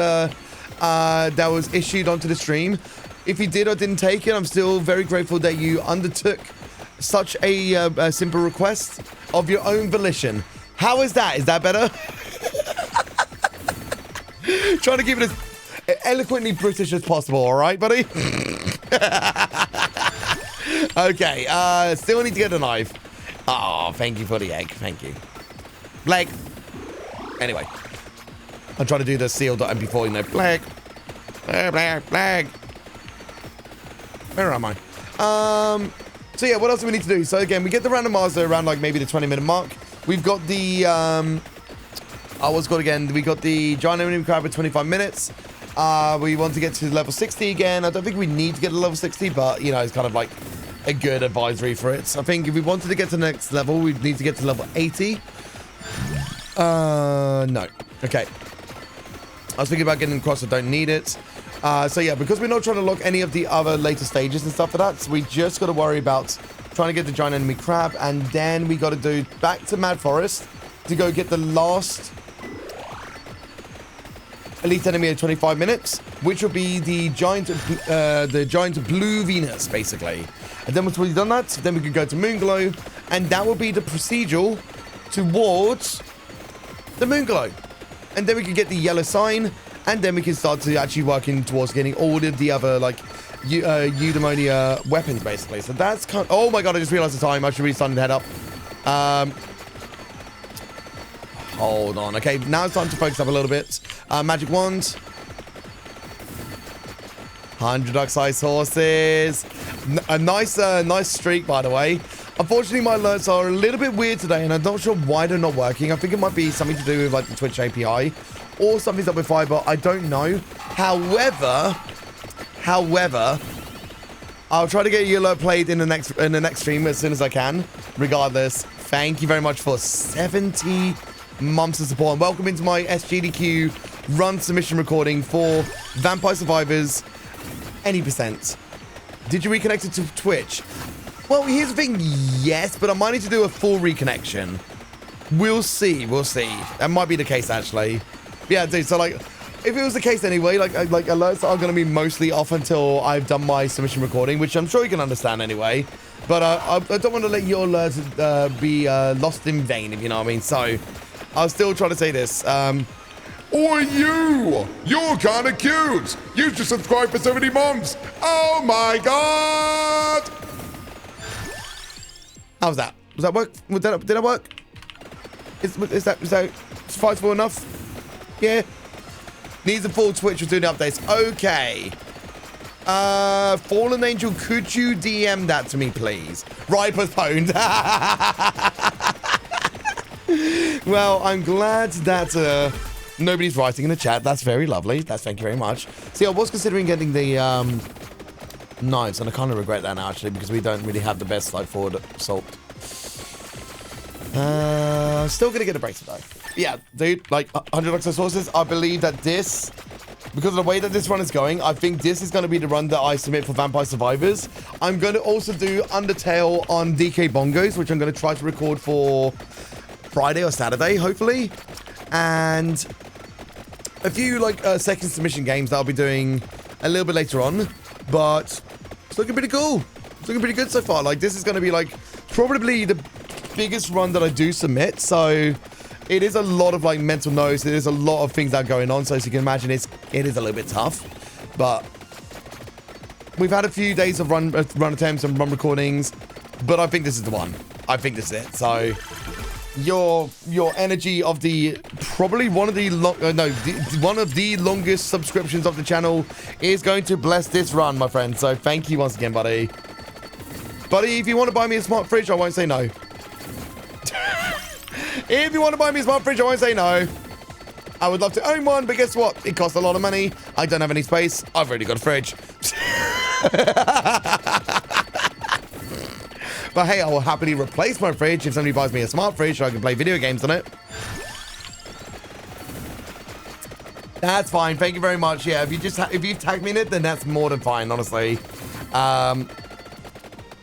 issued onto the stream. If you did or didn't take it, I'm still very grateful that you undertook such a simple request of your own volition. How is that? Is that better? Trying to keep it as eloquently British as possible, all right, buddy? Okay, still need to get a knife. Oh, thank you for the egg. Thank you. Flag. Anyway. I'm trying to do the seal.mp4, you know. Flag. Flag. Where am I? So yeah, what else do we need to do? So again, we get the randomizer around, like, maybe the 20-minute mark. We've got the, what's it called again? We got the giant enemy crab at 25 minutes. We want to get to level 60 again. I don't think we need to get to level 60, but, you know, it's kind of like a good advisory for it. So I think if we wanted to get to the next level, we need to get to level 80. No. Okay. I was thinking about getting across, I don't need it. So yeah, because we're not trying to lock any of the other later stages and stuff like that, so we just got to worry about trying to get the giant enemy crab, and then we got to do back to Mad Forest to go get the last elite enemy at 25 minutes, which will be the giant blue Venus, basically. And then once we've done that, then we can go to Moonglow, and that will be the procedural towards the Moonglow. And then we can get the yellow sign, and then we can start to actually working towards getting all of the other, like, eudaimonia weapons, basically. So that's kind of... Oh my god, I just realized the time. I should be starting to head up. Hold on. Okay, now it's time to focus up a little bit. Magic wand. 100 oxide horses. A nice streak, by the way. Unfortunately, my alerts are a little bit weird today, and I'm not sure why they're not working. I think it might be something to do with like the Twitch API, or something's up with Fiber. I don't know. However, I'll try to get your alert played in the next stream as soon as I can. Regardless, thank you very much for 70 months of support, and welcome into my SGDQ run submission recording for Vampire Survivors any percent. Did you reconnect it to Twitch? Well, here's the thing, yes, but I might need to do a full reconnection. We'll see. That might be the case, actually. Yeah, dude, so, like, if it was the case anyway, like alerts are going to be mostly off until I've done my submission recording, which I'm sure you can understand anyway. But I don't want to let your alerts be lost in vain, if you know what I mean. So, I'll still try to say this. Oi, you! You're kind of cute! You just subscribed for 70 months! Oh my god! How's that? Was that work? Did that work? Is that sufficeful enough? Yeah. Needs a full Twitch with doing the updates. Okay. Fallen Angel, could you DM that to me, please? Right, postponed. Well, I'm glad that nobody's writing in the chat. That's very lovely. Thank you very much. See, I was considering getting the knives, and I kind of regret that now, actually, because we don't really have the best like forward assault. Still gonna get a bracelet though. Yeah, dude, like 100 oxide sources. I believe that this, because of the way that this run is going, I think this is going to be the run that I submit for Vampire Survivors. I'm going to also do Undertale on DK Bongos, which I'm going to try to record for Friday or Saturday, hopefully. And a few like second submission games that I'll be doing a little bit later on. But it's looking pretty cool. It's looking pretty good so far. Like, this is going to be like probably the biggest run that I do submit. So it is a lot of like mental notes. It is a lot of things that are going on. So as you can imagine, it is a little bit tough. But we've had a few days of run attempts and run recordings. But I think this is the one. I think this is it. So your energy of the probably one of the longest subscriptions of the channel is going to bless this run, my friend. So thank you once again, buddy. Buddy, if you want to buy me a smart fridge, I won't say no. If you want to buy me a smart fridge, I won't say no. I would love to own one, but guess what? It costs a lot of money. I don't have any space. I've already got a fridge. But hey, I will happily replace my fridge if somebody buys me a smart fridge so I can play video games on it. That's fine. Thank you very much. Yeah, if you tag me in it, then that's more than fine, honestly.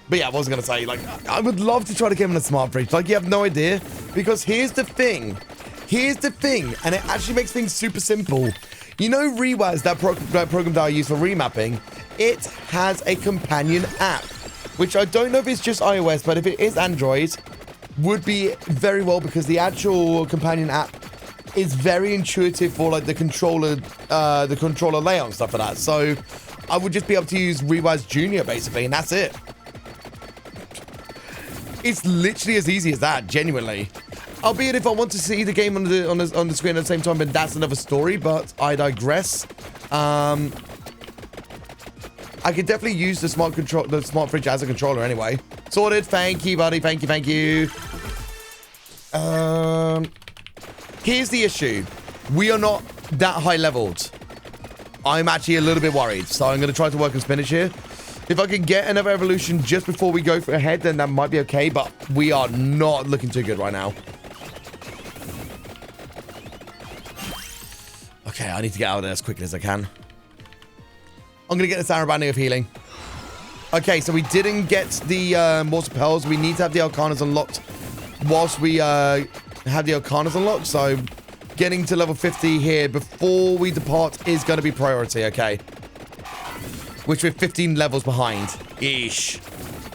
But yeah, I was going to say, like, I would love to try to get him a smart fridge. Like, you have no idea. Because here's the thing. And it actually makes things super simple. You know Rewaz, that program that I use for remapping? It has a companion app, which I don't know if it's just iOS, but if it is Android, would be very well, because the actual companion app is very intuitive for like the controller layout and stuff like that. So I would just be able to use Rewaz Junior basically, and that's it. It's literally as easy as that, genuinely. Albeit if I want to see the game on the screen at the same time, then that's another story, but I digress. I could definitely use the smart fridge as a controller anyway. Sorted. Thank you, buddy. Thank you. Here's the issue. We are not that high leveled. I'm actually a little bit worried, so I'm going to try to work on spinach here. If I can get another evolution just before we go for a head, then that might be okay, but we are not looking too good right now. Okay, I need to get out of there as quickly as I can. I'm going to get this Arabani of healing. Okay, so we didn't get the Mortal Pearls. We need to have the Arcanas unlocked whilst we have the Arcanas unlocked. So getting to level 50 here before we depart is going to be priority, okay? Which we're 15 levels behind. Ish.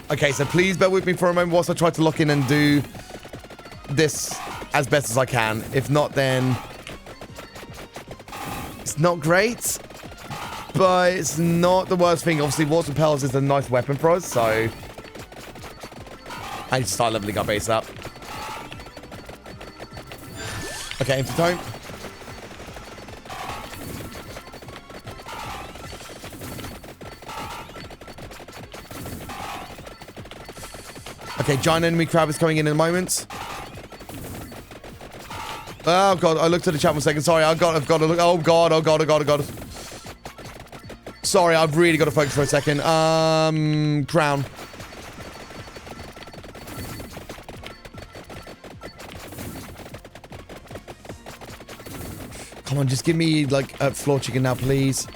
Okay, so please bear with me for a moment whilst I try to lock in and do this as best as I can. If not, then it's not great, but it's not the worst thing. Obviously, Water Pels is a nice weapon for us, so I need to start leveling up base up. Okay, into tome. Okay, giant enemy crab is coming in a moment. Oh, God. I looked at the chat for a second. Sorry, I've got to look. Oh, God. Oh, God. Oh, God. Oh, God. Sorry, I've really got to focus for a second. Crown. Come on, just give me, like, a floor chicken now, please.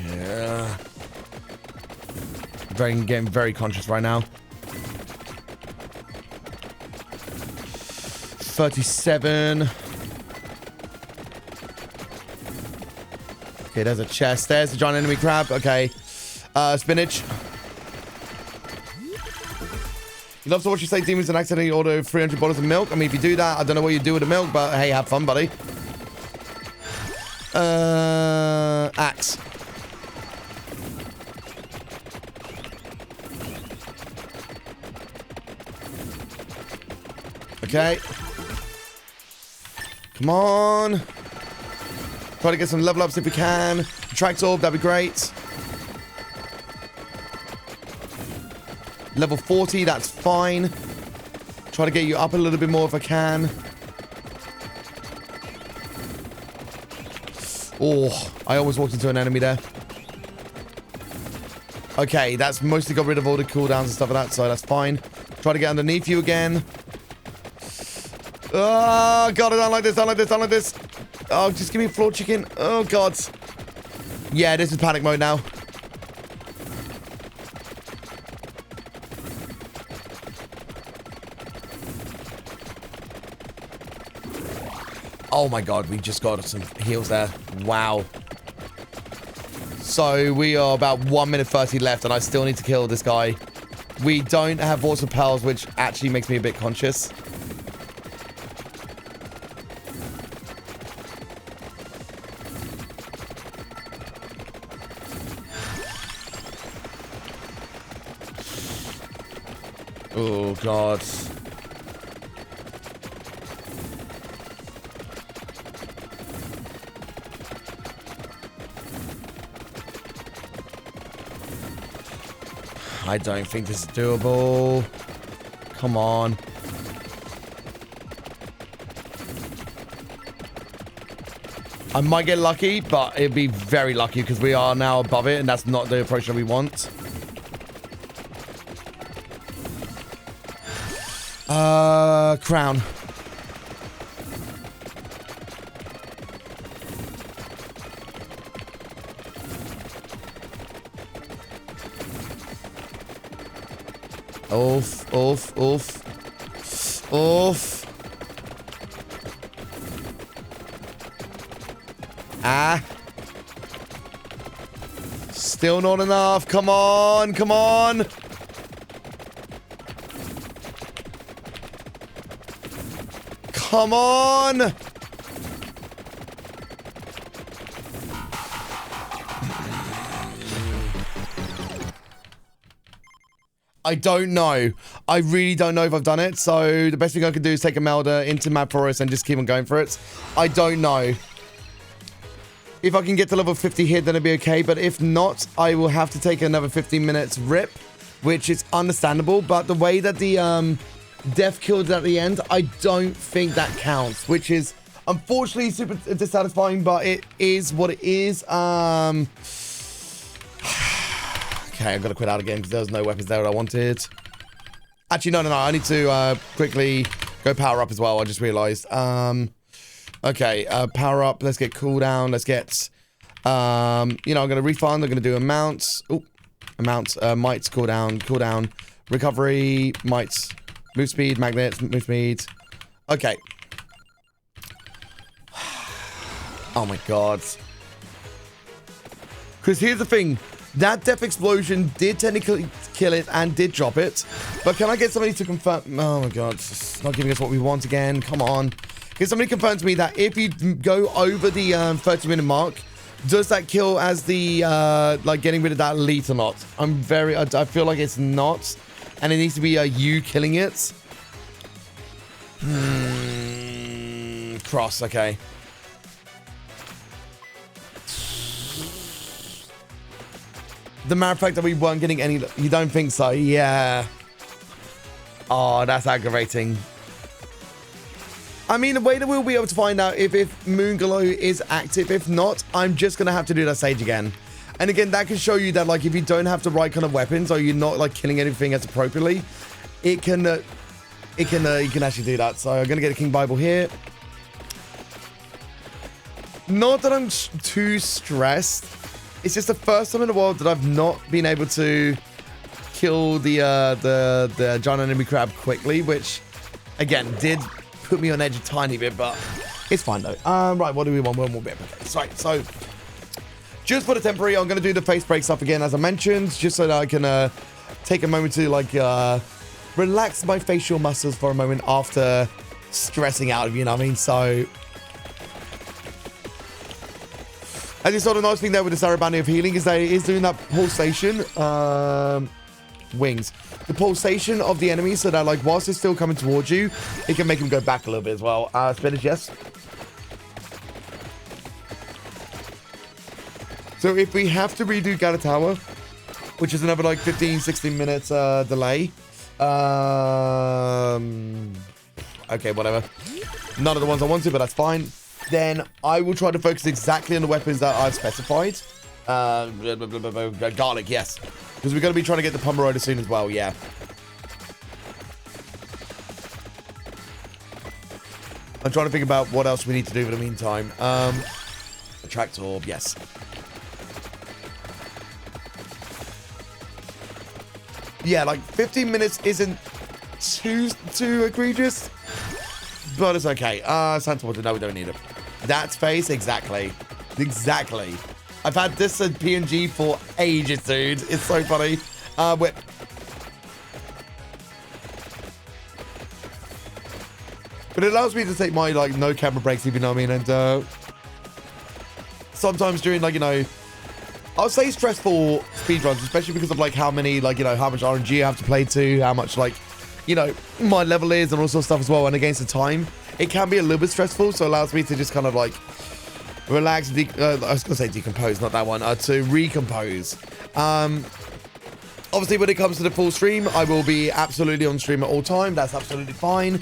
Yeah. Getting very conscious right now. 37. Okay, there's a chest. There's the giant enemy crab. Okay. Spinach. You love to watch you say demons and accidentally order 300 bottles of milk. I mean, if you do that, I don't know what you do with the milk, but hey, have fun, buddy. Axe. Okay. Come on. Try to get some level ups if we can. Attract orb, that'd be great. Level 40, that's fine. Try to get you up a little bit more if I can. Oh, I almost walked into an enemy there. Okay, that's mostly got rid of all the cooldowns and stuff like that, so that's fine. Try to get underneath you again. Oh, God, I don't like this, don't like this, don't like this. Oh, just give me a floor chicken. Oh, God. Yeah, this is panic mode now. Oh, my God, we just got some heals there. Wow. So, we are about 1 minute 30 left, and I still need to kill this guy. We don't have Vorts of Pearls, which actually makes me a bit conscious. Oh, God. I don't think this is doable. Come on. I might get lucky, but it'd be very lucky because we are now above it, and that's not the approach that we want. Crown. Oof, oof, oof. Oof. Ah. Still not enough. Come on, come on. Come on! I don't know. I really don't know if I've done it, so the best thing I can do is take a melder into Mad Forest and just keep on going for it. I don't know. If I can get to level 50 here, then it'll be okay, but if not, I will have to take another 15 minutes rip, which is understandable, but the way that the death killed at the end, I don't think that counts, which is unfortunately super dissatisfying, but it is what it is. Okay, I've got to quit out again because there was no weapons there that I wanted. Actually, no, I need to quickly go power up as well. I just realized. Okay, power up. Let's get cooldown. Let's get, I'm going to refund. I'm going to do amounts. Oh, amounts. Mites, cooldown, recovery, mites. Move speed, magnets, move speed. Okay. Oh my God. Because here's the thing. That death explosion did technically kill it and did drop it. But can I get somebody to confirm? Oh my God. It's not giving us what we want again. Come on. Can somebody confirm to me that if you go over the 30-minute mark, does that kill as the, like, getting rid of that elite or not? I feel like it's not. And it needs to be you killing it. Cross, okay. The matter of fact that we weren't getting any... You don't think so? Yeah. Oh, that's aggravating. I mean, the way that we'll be able to find out if Moonglow is active. If not, I'm just going to have to do that stage again. And again, that can show you that, like, if you don't have the right kind of weapons or you're not, like, killing anything as appropriately, you can actually do that. So I'm going to get a King Bible here. Not that I'm too stressed. It's just the first time in the world that I've not been able to kill the giant enemy crab quickly, which, again, did put me on edge a tiny bit, but it's fine though. Right, what do we want? One more bit. Okay, right, so just for the temporary, I'm going to do the face break stuff again, as I mentioned, just so that I can take a moment to, like, relax my facial muscles for a moment after stressing out, you know what I mean? So, I just thought the nice thing there with the Sarabani of Healing is that it is doing that pulsation, wings. The pulsation of the enemy, so that, like, whilst it's still coming towards you, it can make him go back a little bit as well. Spinach, yes. So if we have to redo Gala Tower, which is another, like, 15, 16 minutes delay. Okay, whatever. None of the ones I want to, but that's fine. Then I will try to focus exactly on the weapons that I've specified. Garlic, yes. Because we're going to be trying to get the Pomeroy soon as well, yeah. I'm trying to think about what else we need to do for the meantime. Attract orb, yes. Yeah, like 15 minutes isn't too egregious, but it's okay. Santa Water, no, we don't need it. That's face, exactly. Exactly. I've had this at PNG for ages, dude. It's so funny. Whip. But it allows me to take my, like, no camera breaks, if you know what I mean. And sometimes during, like, you know, I'll say stressful speedruns, especially because of, like, how many, like, you know, how much RNG I have to play to, how much, like, you know, my level is and all sorts of stuff as well. And against the time, it can be a little bit stressful. So it allows me to just kind of, like, relax, I was going to say decompose, not that one, to recompose. Obviously, when it comes to the full stream, I will be absolutely on stream at all time. That's absolutely fine.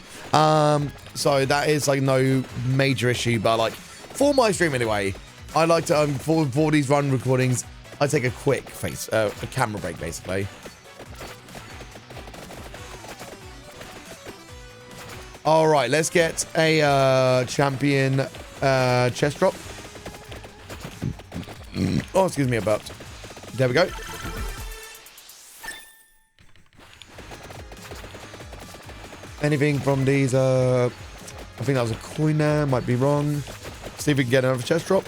So that is, like, no major issue. But, like, for my stream anyway, I like to, for these run recordings, I take a quick a camera break, basically. All right, let's get a champion chest drop. Oh, excuse me, I burped. There we go. Anything from these? I think that was a coin there. Might be wrong. See if we can get another chest drop.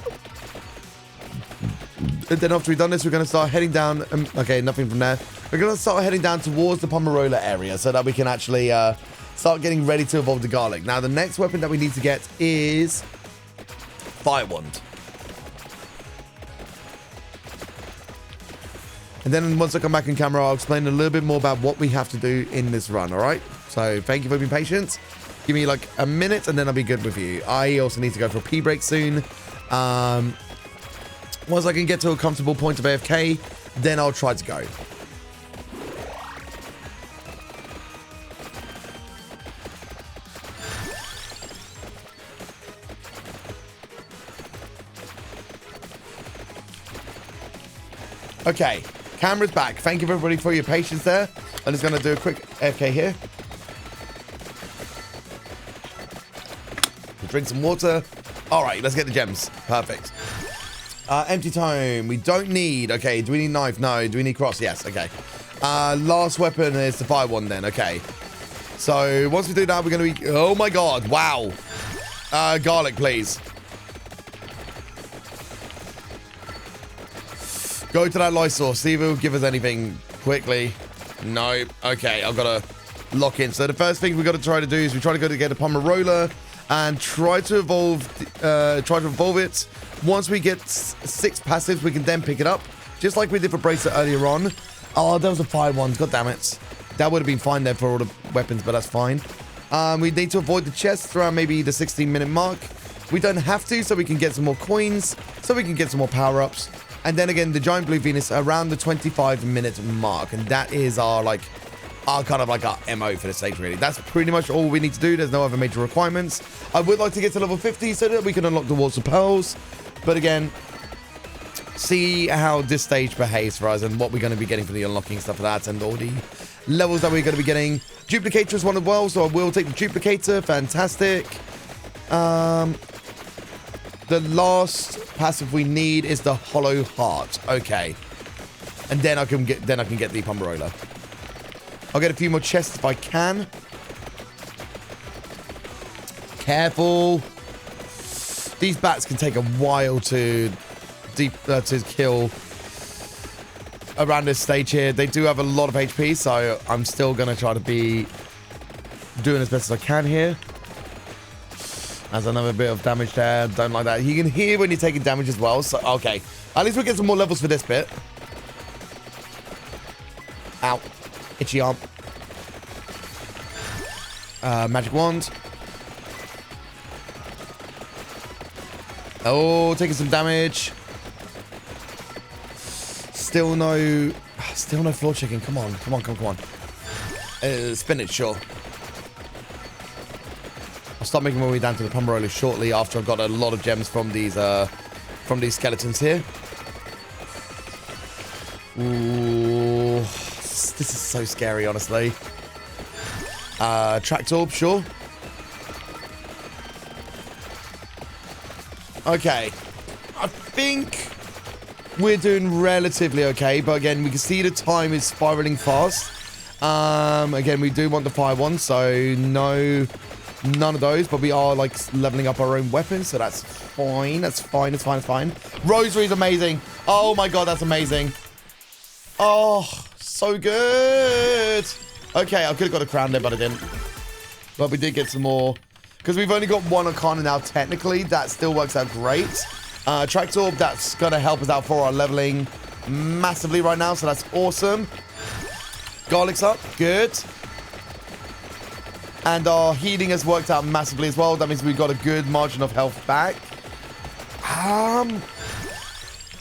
And then after we've done this, we're going to start heading down. Okay, nothing from there. We're going to start heading down towards the Pomerola area so that we can actually start getting ready to evolve the garlic. Now, the next weapon that we need to get is Fire Wand. And then once I come back in camera, I'll explain a little bit more about what we have to do in this run, all right? So thank you for being patient. Give me like a minute and then I'll be good with you. I also need to go for a pee break soon. Once I can get to a comfortable point of AFK, then I'll try to go. Okay, camera's back. Thank you everybody for your patience there. I'm just going to do a quick AFK here. Drink some water. All right, let's get the gems. Perfect. Empty tome. We don't need. Okay, do we need knife? No. Do we need cross? Yes. Okay. Last weapon is the fire one then. Okay. So once we do that, we're going to be... Oh my god. Wow. Garlic, please. Go to that light source. See if it will give us anything quickly. No. Okay, I've got to lock in. So the first thing we've got to try to do is we try to go to get a Pomerola and try to evolve it. Once we get 6 passives, we can then pick it up, just like we did for Bracer earlier on. Oh, there was a fire one. God damn it. That would have been fine there for all the weapons, but that's fine. We need to avoid the chests around maybe the 16-minute mark. We don't have to, so we can get some more coins, so we can get some more power-ups. And then again, the Giant Blue Venus around the 25-minute mark. And that is our kind of like our MO for the stage, really. That's pretty much all we need to do. There's no other major requirements. I would like to get to level 50 so that we can unlock the Walls of Pearls. But again, see how this stage behaves for us and what we're going to be getting for the unlocking stuff like that and all the levels that we're going to be getting. Duplicator is one as well, so I will take the Duplicator. Fantastic. The last passive we need is the Hollow Heart. Okay. And then I can get the Pumbarola. I'll get a few more chests if I can. Careful. These bats can take a while to kill around this stage here. They do have a lot of HP, so I'm still going to try to be doing as best as I can here. There's another bit of damage there. Don't like that. You can hear when you're taking damage as well. So, okay. At least we'll get some more levels for this bit. Ow. Itchy arm. Magic wand. Oh, taking some damage. Still no floor chicken. Come on. Spinach, sure. I'll start making my way down to the Pumbarola shortly after I've got a lot of gems from these skeletons here. Ooh, this is so scary, honestly. Tract orb, sure. Okay. I think we're doing relatively okay, but again, we can see the time is spiraling fast. Again, we do want the fire one, so none of those, but we are like leveling up our own weapons, so that's fine. That's fine. Rosary's amazing. Oh my god, that's amazing. Oh, so good. Okay, I could have got a crown there, but I didn't. But we did get some more. Because we've only got one Arcana now, technically. That still works out great. Tract orb, that's going to help us out for our leveling massively right now, so that's awesome. Garlic's up. Good. And our healing has worked out massively as well. That means we've got a good margin of health back.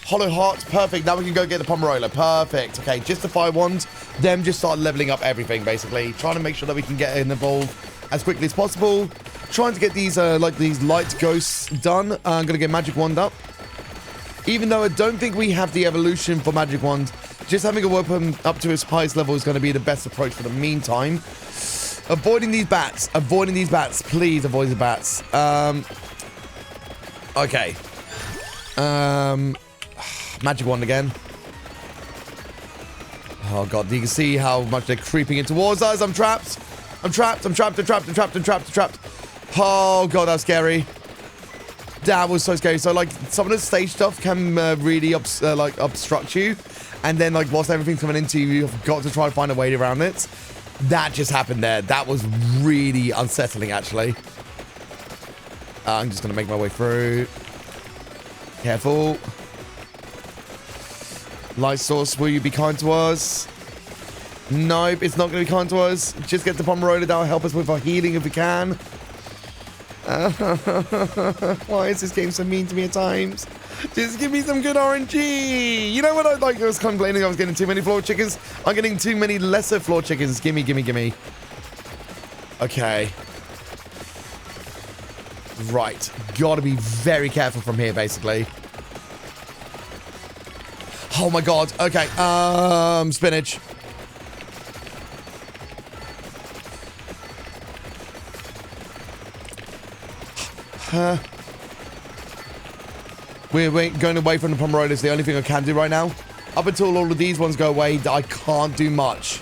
Hollow Heart, perfect. Now we can go get the Pumbarola. Perfect. Okay, just the fire wand. Then just start leveling up everything, basically. Trying to make sure that we can get involved as quickly as possible. Trying to get these, these light ghosts done. I'm going to get Magic Wand up. Even though I don't think we have the evolution for Magic Wand, just having a weapon up to its highest level is going to be the best approach for the meantime. Avoiding these bats. Please avoid the bats. Okay. Magic Wand again. Oh god, you can see how much they're creeping in towards us. I'm trapped. I'm trapped. Oh god, that's scary. That was so scary. So like some of the stage stuff can really obstruct you, and then like whilst everything's coming into you, you've got to try and find a way around it. That just happened there. That was really unsettling, actually. I'm just going to make my way through. Careful. Light source, will you be kind to us? Nope, it's not going to be kind to us. Just get the Pumbarola down, help us with our healing if we can. Why is this game so mean to me at times? Just give me some good RNG. You know what I was complaining I was getting too many floor chickens? I'm getting too many lesser floor chickens. Gimme. Okay. Right. Gotta be very careful from here, basically. Oh my god. Okay. Spinach. We're going away from the Pumbarola. It's the only thing I can do right now. Up until all of these ones go away, I can't do much.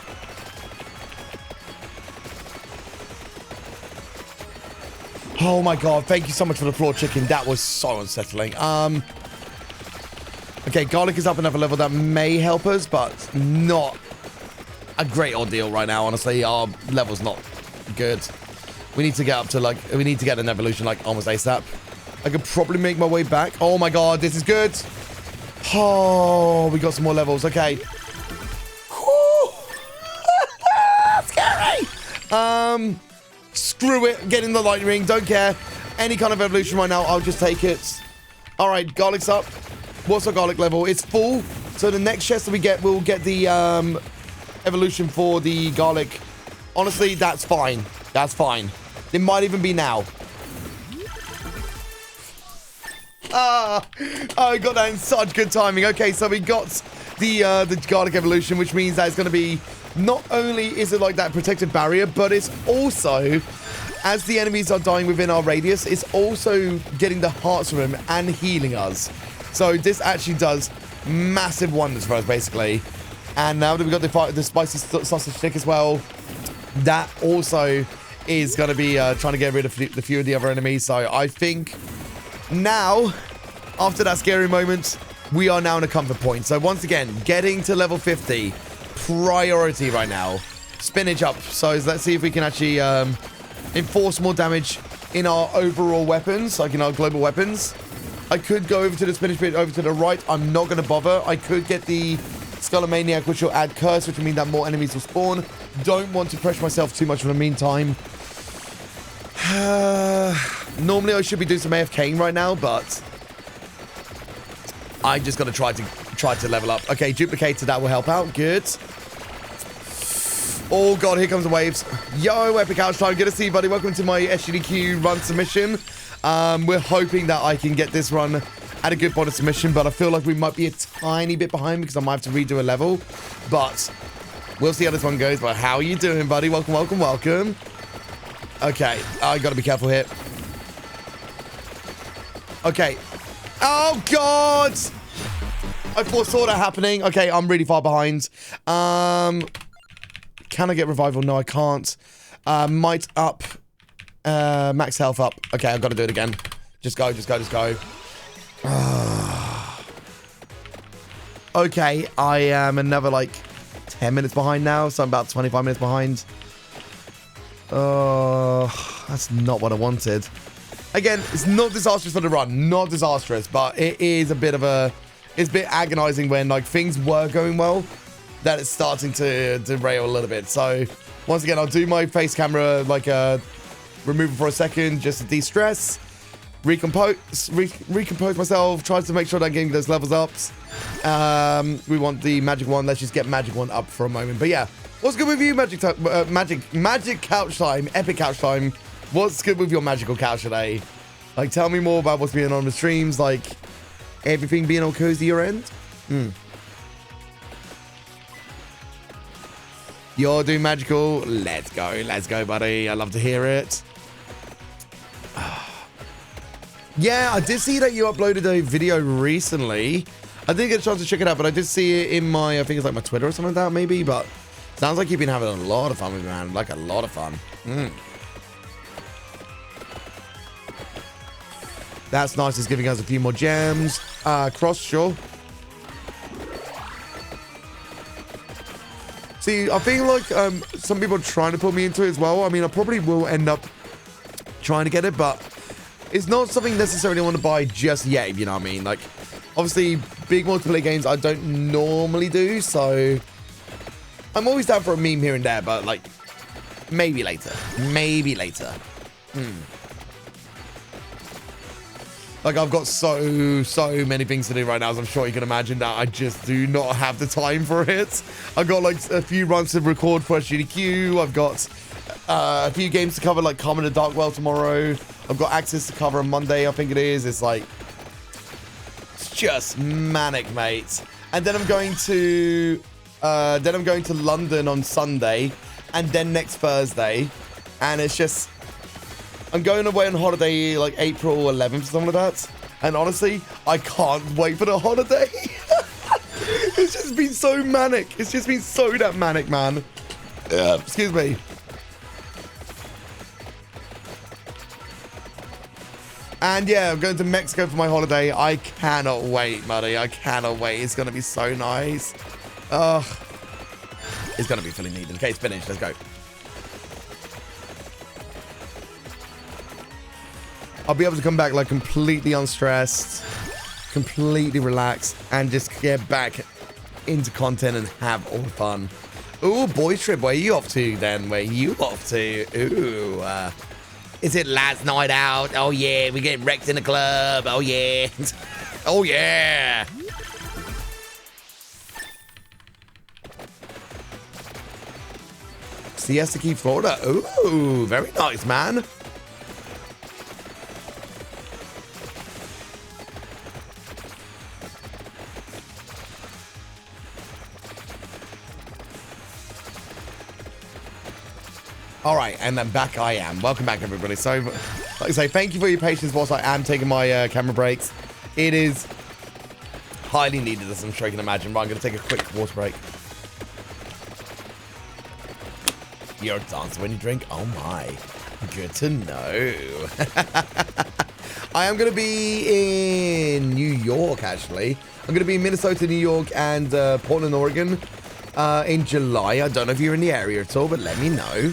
Oh my god, thank you so much for the floor chicken. That was so unsettling. Okay, garlic is up another level. That may help us, but not a great ordeal right now, honestly. Our level's not good. We need to get up to, we need to get an evolution, almost ASAP. I could probably make my way back. Oh my god, this is good. Oh, we got some more levels. Okay. Scary. Screw it. Get in the lightning ring. Don't care. Any kind of evolution right now, I'll just take it. All right, garlic's up. What's our garlic level? It's full. So the next chest that we get, we'll get the evolution for the garlic. Honestly, that's fine. That's fine. It might even be now. I got that in such good timing. Okay, so we got the garlic evolution, which means that it's going to be, not only is it like that protective barrier, but it's also, as the enemies are dying within our radius, it's also getting the hearts from them and healing us. So this actually does massive wonders for us, basically. And now that we've got the spicy sausage stick as well, that also is going to be trying to get rid of the few of the other enemies. So I think now, after that scary moment, we are now in a comfort point. So once again, getting to level 50, priority right now. Spinach up. So let's see if we can actually enforce more damage in our overall weapons, like in our global weapons. I could go over to the spinach bit over to the right. I'm not going to bother. I could get the Skullomaniac, which will add curse, which will mean that more enemies will spawn. Don't want to pressure myself too much for the meantime. Normally I should be doing some AFKing right now, but I just got to try to level up. Okay, duplicator, that will help out. Good. Oh god, here comes the waves. Yo, Epic Couch Time. Good to see you, buddy. Welcome to my SGDQ run submission. We're hoping that I can get this run at a good point of submission, but I feel like we might be a tiny bit behind because I might have to redo a level. But we'll see how this one goes. But how are you doing, buddy? Welcome, welcome, welcome. Okay, I gotta be careful here. Okay. Oh god! I foresaw that happening. Okay, I'm really far behind. Can I get revival? No, I can't. Might up. Max health up. Okay, I've got to do it again. Just go, just go, just go. Okay, I am another like 10 minutes behind now, so I'm about 25 minutes behind. That's not what I wanted. Again, it's not disastrous for the run, not disastrous, but it is a bit of a, it's a bit agonizing when like things were going well, that it's starting to derail a little bit. So once again, I'll do my face camera like remove it for a second just to de-stress, recompose myself, try to make sure that I'm getting those levels up. We want the magic one. Let's just get magic one up for a moment. But yeah, what's good with you, magic couch time, epic couch time? What's good with your magical couch today? Like, tell me more about what's been on the streams, like everything being all cozy your end. You're doing magical. Let's go, buddy. I love to hear it. Yeah, I did see that you uploaded a video recently. I didn't get a chance to check it out, but I did see it in my, I think it's like my Twitter or something like that, maybe. But sounds like you've been having a lot of fun with it, man. Like a lot of fun. That's nice. It's giving us a few more gems. Cross, sure. See, I feel like some people are trying to put me into it as well. I mean, I probably will end up trying to get it, but it's not something necessarily I want to buy just yet, if you know what I mean. Like, obviously, big multiplayer games I don't normally do, so I'm always down for a meme here and there, but like, maybe later. Maybe later. Like, I've got so many things to do right now, as I'm sure you can imagine, that I just do not have the time for it. I've got, like, a few runs to record for SGDQ. I've got a few games to cover, like Common and Dark Well tomorrow. I've got Access to cover on Monday, I think it is. It's, like, it's just manic, mate. And then I'm going to London on Sunday, and then next Thursday. And it's just, I'm going away on holiday like April 11th or something like that. And honestly, I can't wait for the holiday. It's just been so manic. It's just been so that manic, man. Excuse me. And yeah, I'm going to Mexico for my holiday. I cannot wait, buddy. I cannot wait. It's going to be so nice. It's going to be fully needed. Okay, it's finished. Let's go. I'll be able to come back like completely unstressed, completely relaxed, and just get back into content and have all the fun. Ooh, boys trip. Where are you off to then? Where are you off to? Ooh, is it last night out? Oh yeah, we're getting wrecked in the club. Oh yeah. Oh, yeah. Siesta Key, Florida. Ooh, very nice, man. All right, and then back I am. Welcome back, everybody. So, like I say, thank you for your patience whilst I am taking my camera breaks. It is highly needed, as I'm sure you can imagine. But I'm going to take a quick water break. You're a dancer when you drink? Oh, my. Good to know. I am going to be in New York, actually. I'm going to be in Minnesota, New York, and Portland, Oregon in July. I don't know if you're in the area at all, but let me know.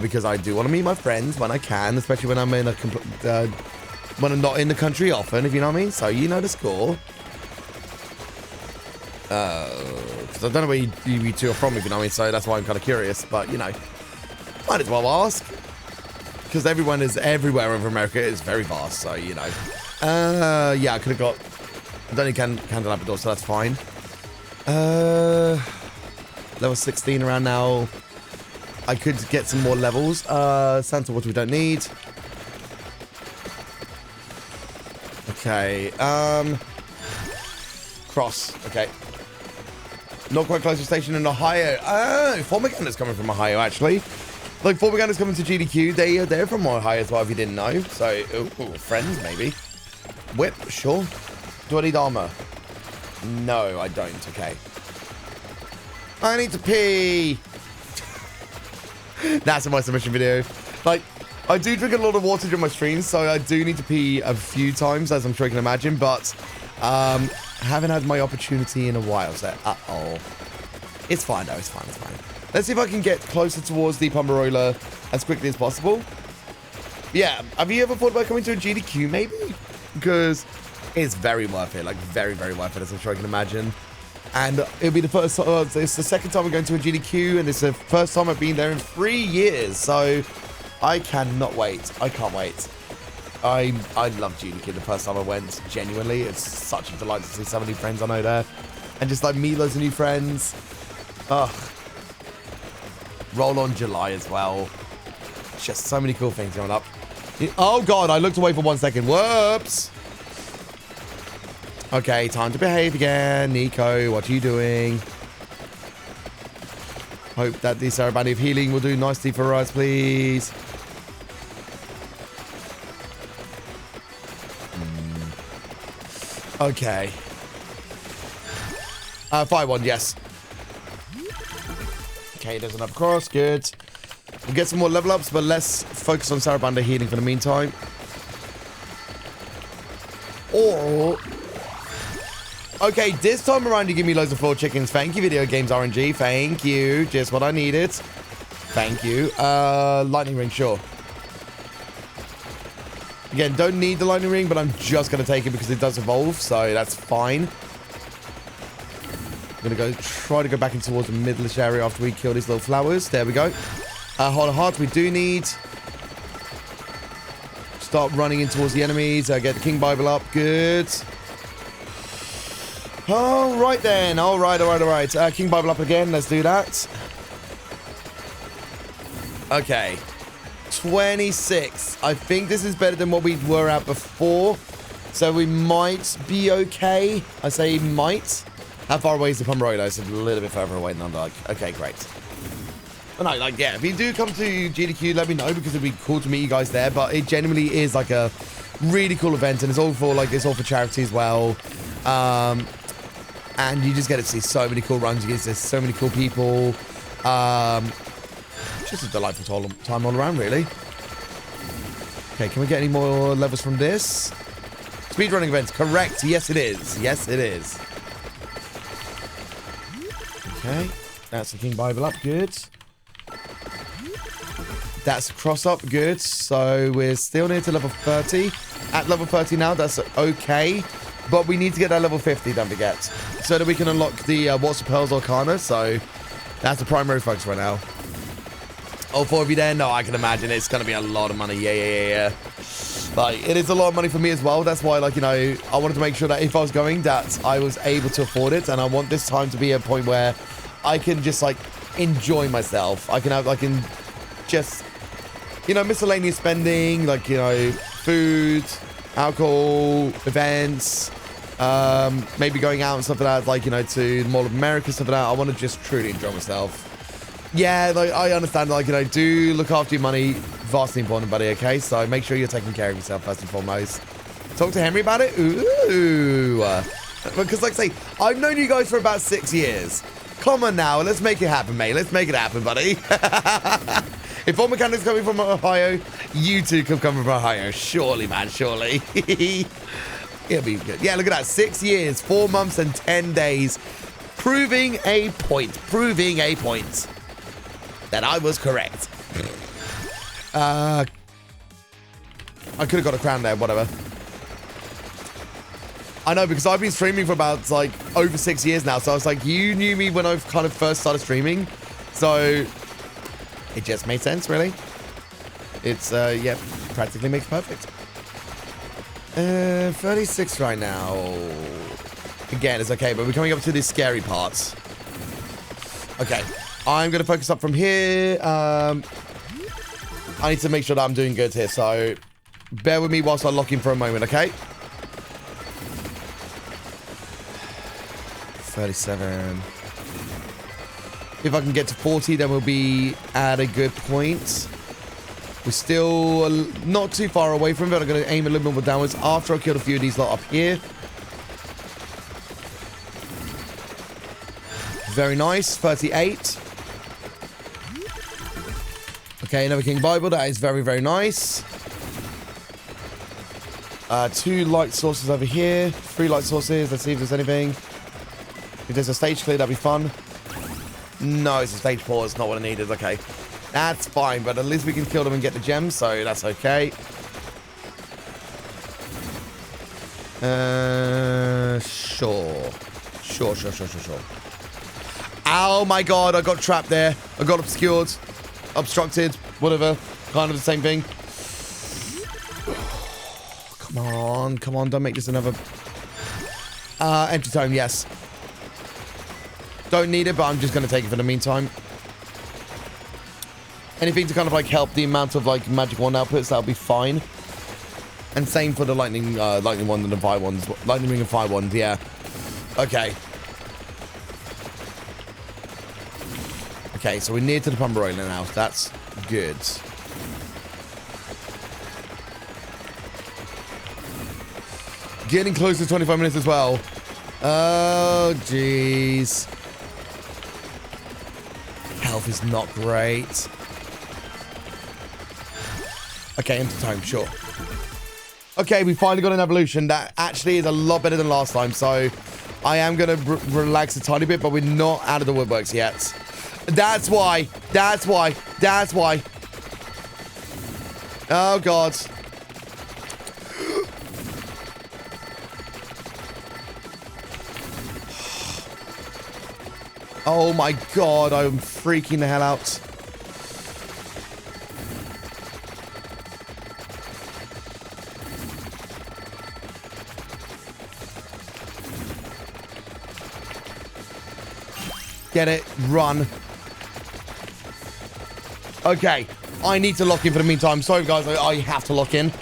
Because I do want to meet my friends when I can, especially when I'm in a when I'm not in the country often, if you know what I mean. So you know the score. Because I don't know where you two are from, if you know what I mean. So that's why I'm kind of curious. But you know, might as well ask. Because everyone is everywhere over America. It's very vast, so you know. Yeah, I could have got. I don't need candelabra, so that's fine. Level 16 around now. I could get some more levels. Santa water we don't need. Okay. Cross. Okay. Not quite close to station in Ohio. Oh, Formiganda's coming from Ohio, actually. Like, Formiganda's coming to GDQ. They're from Ohio as well, if you didn't know. So, ooh, friends, maybe. Whip, sure. Do I need armor? No, I don't. Okay. I need to pee. That's in my submission video. Like, I do drink a lot of water during my streams, so I do need to pee a few times, as I'm sure you can imagine, but haven't had my opportunity in a while, so uh-oh. It's fine, though. It's fine. It's fine. Let's see if I can get closer towards the Pomerola as quickly as possible. Yeah, have you ever thought about coming to a GDQ, maybe? Because it's very worth it. Like, very, very worth it, as I'm sure you can imagine. And it'll be the first. It's the second time we're going to a GDQ, and it's the first time I've been there in 3 years. So I cannot wait. I can't wait. I love GDQ the first time I went. Genuinely, it's such a delight to see so many friends I know there, and just like meet loads of new friends. Ugh. Roll on July as well. Just so many cool things going up. Oh God! I looked away for 1 second. Whoops. Okay, time to behave again. Nico, what are you doing? Hope that the Sarabandi of Healing will do nicely for us, please. Okay. Fire one, yes. Okay, there's another cross. Good. We'll get some more level ups, but let's focus on Sarabanda healing for the meantime. Or... okay, this time around you give me loads of floor chickens. Thank you, Video Games RNG. Thank you. Just what I needed. Thank you. Lightning ring, sure. Again, don't need the lightning ring, but I'm just going to take it because it does evolve, so that's fine. I'm going to try to go back in towards the middle-ish area after we kill these little flowers. There we go. Heart of Hearts we do need. Start running in towards the enemies. Get the King Bible up. Good. All right then. All right. King Bible up again. Let's do that. Okay. 26. I think this is better than what we were at before. So we might be okay. I say might. How far away is the Pomerola? It's a little bit further away than I'm like. Okay, great. But no, like, yeah, if you do come to GDQ, let me know because it'd be cool to meet you guys there. But it genuinely is like a really cool event, and it's all for charity as well. And you just get to see so many cool runs. You get to see so many cool people. Just a delightful time all around, really. Okay, can we get any more levels from this? Speedrunning events, correct. Yes, it is. Yes, it is. Okay, that's the King Bible up. Good. That's a cross up. Good. So we're still near to level 30. At level 30 now, that's okay. But we need to get that level 50, don't forget. So that we can unlock the What's the Pearls Arcana. So that's the primary focus right now. All 4 of you there? No, I can imagine it's going to be a lot of money. Yeah. Like, it is a lot of money for me as well. That's why, like, you know, I wanted to make sure that if I was going, that I was able to afford it. And I want this time to be a point where I can just, like, enjoy myself. I can just, you know, miscellaneous spending, like, you know, food, alcohol, events, maybe going out and stuff like that, like, you know, to the Mall of America, stuff like that. I want to just truly enjoy myself. Yeah, like, I understand, like, you know, do look after your money. Vastly important, buddy, okay? So make sure you're taking care of yourself first and foremost. Talk to Henry about it? Ooh. Because, like I say, I've known you guys for about 6 years. Come on now, let's make it happen, mate. Let's make it happen, buddy. If all mechanics coming from Ohio, you two can come from Ohio. Surely, man, surely. It'll be good. Yeah, look at that. 6 years, 4 months, and 10 days. Proving a point. Proving a point. That I was correct. I could have got a crown there, whatever. I know, because I've been streaming for about, like, over 6 years now. So I was like, you knew me when I kind of first started streaming. So it just made sense, really. It's, yeah, practically makes perfect. 36 right now. Again, it's okay, but we're coming up to these scary parts. Okay. I'm going to focus up from here. I need to make sure that I'm doing good here, so bear with me whilst I lock in for a moment, okay? 37. If I can get to 40, then we'll be at a good point. We're still not too far away from it. I'm going to aim a little bit more downwards after I kill a few of these lot up here. Very nice. 38. Okay, another King Bible. That is very, very nice. 2 light sources over here. 3 light sources. Let's see if there's anything. If there's a stage clear, that'd be fun. No, it's a stage 4. It's not what I needed. Okay. That's fine, but at least we can kill them and get the gems, so that's okay. Sure. Sure. Oh my god, I got trapped there. I got obstructed, whatever. Kind of the same thing. Come on, don't make this another... empty tome, yes. Don't need it, but I'm just going to take it for the meantime. Anything to kind of like help the amount of like magic wand outputs, that'll be fine. And same for the lightning wand and the fire wands. Lightning ring and fire wand, yeah. Okay. Okay, so we're near to the Pomeranian now. That's good. Getting close to 25 minutes as well. Oh, jeez. Health is not great. Okay, empty time, sure. Okay, we finally got an evolution. That actually is a lot better than last time, so I am going to relax a tiny bit, but we're not out of the woodworks yet. That's why. Oh, God. Oh, my God. I'm freaking the hell out. Get it. Run. Okay. I need to lock in for the meantime. Sorry, guys. I have to lock in.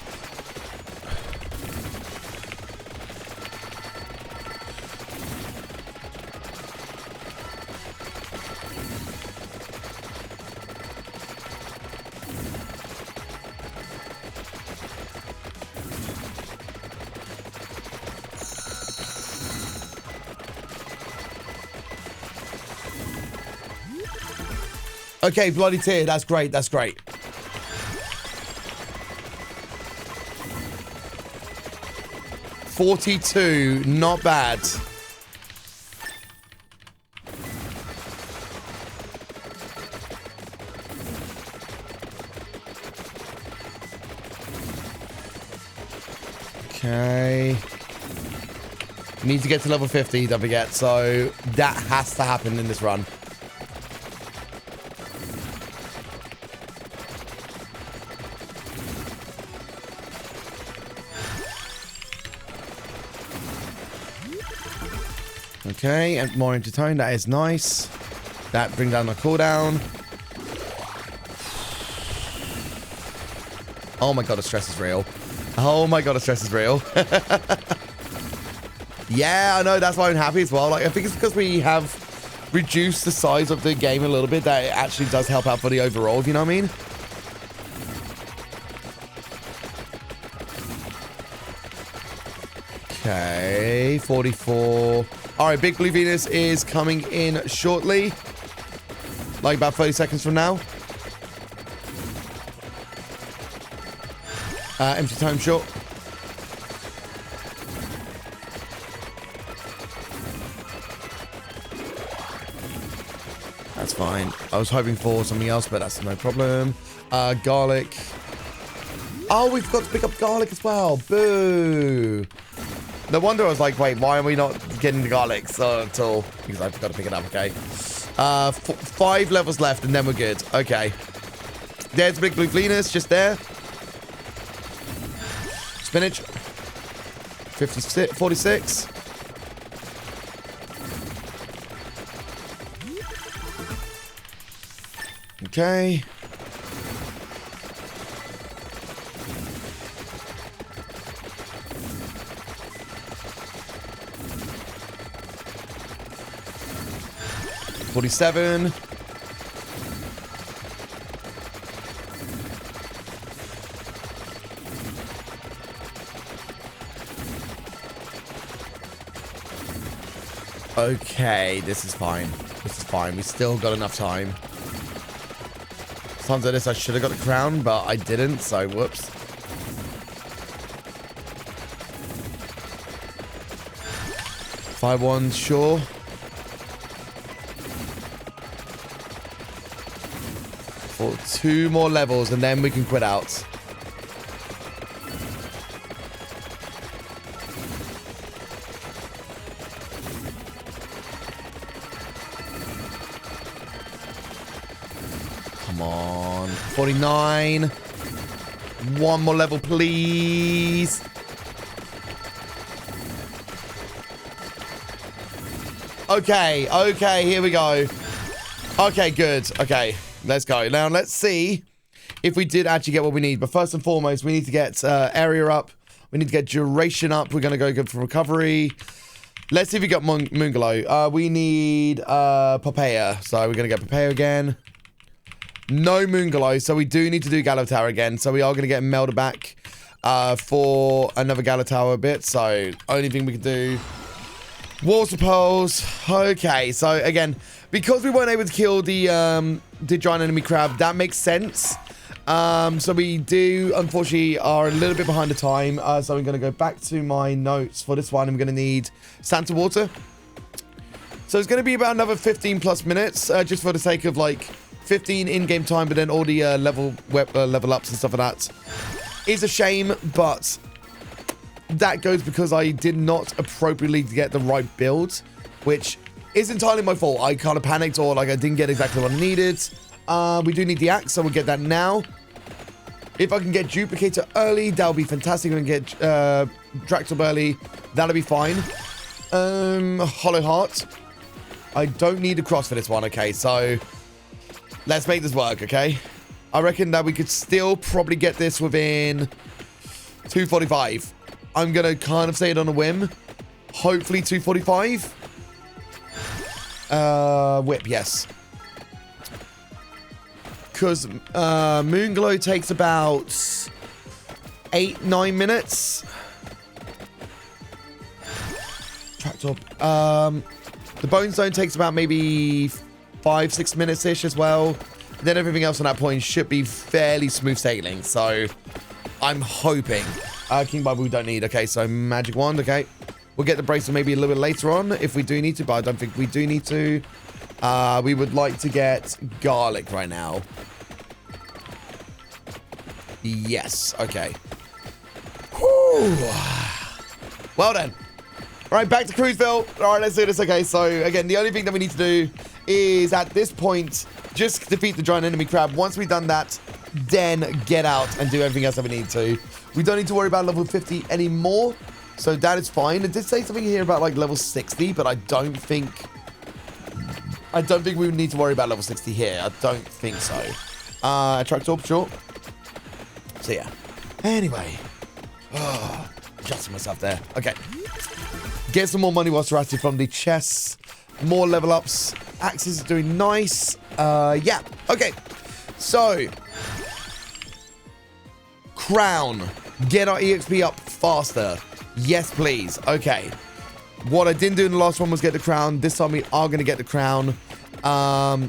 Okay, bloody tear. That's great. That's great. $42. Not bad. Okay. Need to get to level 50, don't forget. So that has to happen in this run. Okay, and more into tone. That is nice. That brings down the cooldown. Oh my god, the stress is real. Oh my god, the stress is real. Yeah, I know. That's why I'm happy as well. Like, I think it's because we have reduced the size of the game a little bit that it actually does help out for the overall, if you know what I mean? Okay, 44. All right, Big Blue Venus is coming in shortly. Like about 30 seconds from now. Empty time short. That's fine. I was hoping for something else, but that's no problem. Garlic. Oh, we forgot to pick up garlic as well. Boo. No wonder I was like, wait, why are we not getting the garlic until... Because I forgot to pick it up, okay. 5 levels left, and then we're good. Okay. There's Big Blue Venus, just there. Spinach. 46. Okay. $47. Okay, this is fine. This is fine. We still got enough time. Sometimes like this, I should have got the crown, but I didn't, so whoops. Five ones, sure. For 2 more levels, and then we can quit out. Come on. 49. 1 more level, please. Okay, okay, here we go. Okay, good. Okay, let's go. Now, let's see if we did actually get what we need. But first and foremost, we need to get area up. We need to get duration up. We're going to go good for recovery. Let's see if we got Moonglow. We need Papaya. So we're going to get Papaya again. No Moonglow. So we do need to do Gallo Tower again. So we are going to get Melda back for another Gallo Tower bit. So only thing we can do... Walls of Pearls. Okay, so again, because we weren't able to kill the giant enemy crab, that makes sense. So we do, unfortunately, are a little bit behind the time. So I'm going to go back to my notes for this one. I'm going to need Santa Water. So it's going to be about another 15 plus minutes, just for the sake of like 15 in-game time, but then all the level ups and stuff like that. Is a shame, but... that goes because I did not appropriately get the right build, which is entirely my fault. I kind of panicked, or like I didn't get exactly what I needed. We do need the axe, so we'll get that now. If I can get Duplicator early, that'll be fantastic. If I can get Dractyl early, that'll be fine. Hollow Heart. I don't need a cross for this one, okay? So let's make this work, okay? I reckon that we could still probably get this within 245. I'm going to kind of say it on a whim. Hopefully 245. Whip, yes. Because Moonglow takes about 8-9 minutes. Track top. The Bone Zone takes about maybe 5-6 minutes-ish as well. And then everything else on that point should be fairly smooth sailing. So I'm hoping... King Bible we don't need. Okay, so Magic Wand. Okay. We'll get the bracelet maybe a little bit later on if we do need to, but I don't think we do need to. We would like to get garlic right now. Yes. Okay. Whew. Well done. All right, back to Cruiseville. All right, let's do this. Okay, so again, the only thing that we need to do is at this point, just defeat the giant enemy crab. Once we've done that, then get out and do everything else that we need to. We don't need to worry about level 50 anymore. So that is fine. It did say something here about like level 60, but I don't think we would need to worry about level 60 here. I don't think so. Attract orb, sure. So yeah. Anyway. Adjusting myself there. Okay. Get some more money whilst we're at it from the chests. More level ups. Axes is doing nice. Yeah. Okay. So. Crown. Get our EXP up faster. Yes, please. Okay. What I didn't do in the last one was get the crown. This time we are going to get the crown. God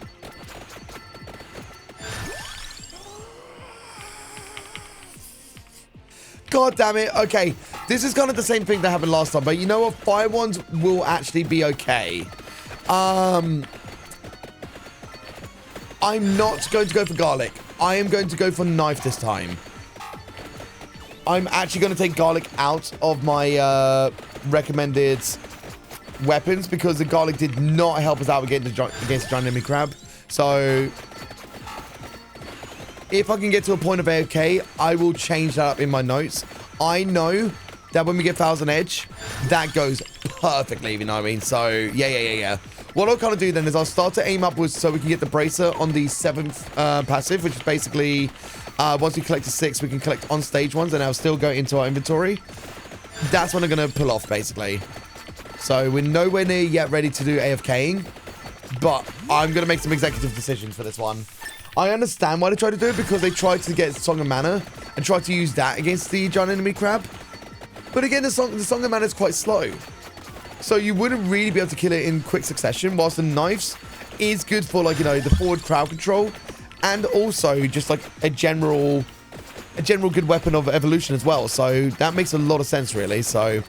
damn it. Okay. This is kind of the same thing that happened last time. But you know what? Fire ones will actually be okay. I'm not going to go for garlic. I am going to go for knife this time. I'm actually going to take garlic out of my recommended weapons because the garlic did not help us out against the giant enemy crab. So if I can get to a point of AFK, I will change that up in my notes. I know that when we get 1000 edge, that goes perfectly, you know what I mean? So yeah. What I'll kind of do then is I'll start to aim upwards so we can get the bracer on the 7th passive, which is basically once we collect a 6, we can collect on stage ones and I'll still go into our inventory. That's when I'm going to pull off, basically. So we're nowhere near yet ready to do AFKing, but I'm going to make some executive decisions for this one. I understand why they tried to do it because they tried to get Song of Mana and tried to use that against the giant enemy crab. But again, the Song of Mana is quite slow. So you wouldn't really be able to kill it in quick succession, whilst the knives is good for, like, you know, the forward crowd control and also just like a general good weapon of evolution as well. So that makes a lot of sense, really. So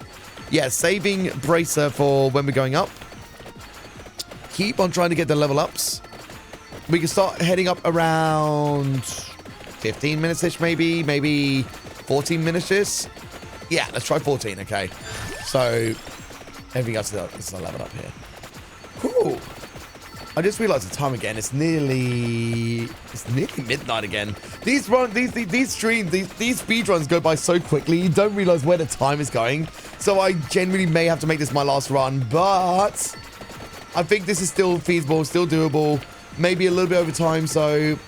yeah, saving bracer for when we're going up. Keep on trying to get the level ups. We can start heading up around 15 minutes-ish, maybe 14 minutes-ish. Yeah, let's try 14, okay. So everything else is leveled up here. Cool. I just realized the time again. It's nearly midnight again. These speed runs go by so quickly. You don't realize where the time is going. So I genuinely may have to make this my last run, but I think this is still feasible, still doable. Maybe a little bit over time, so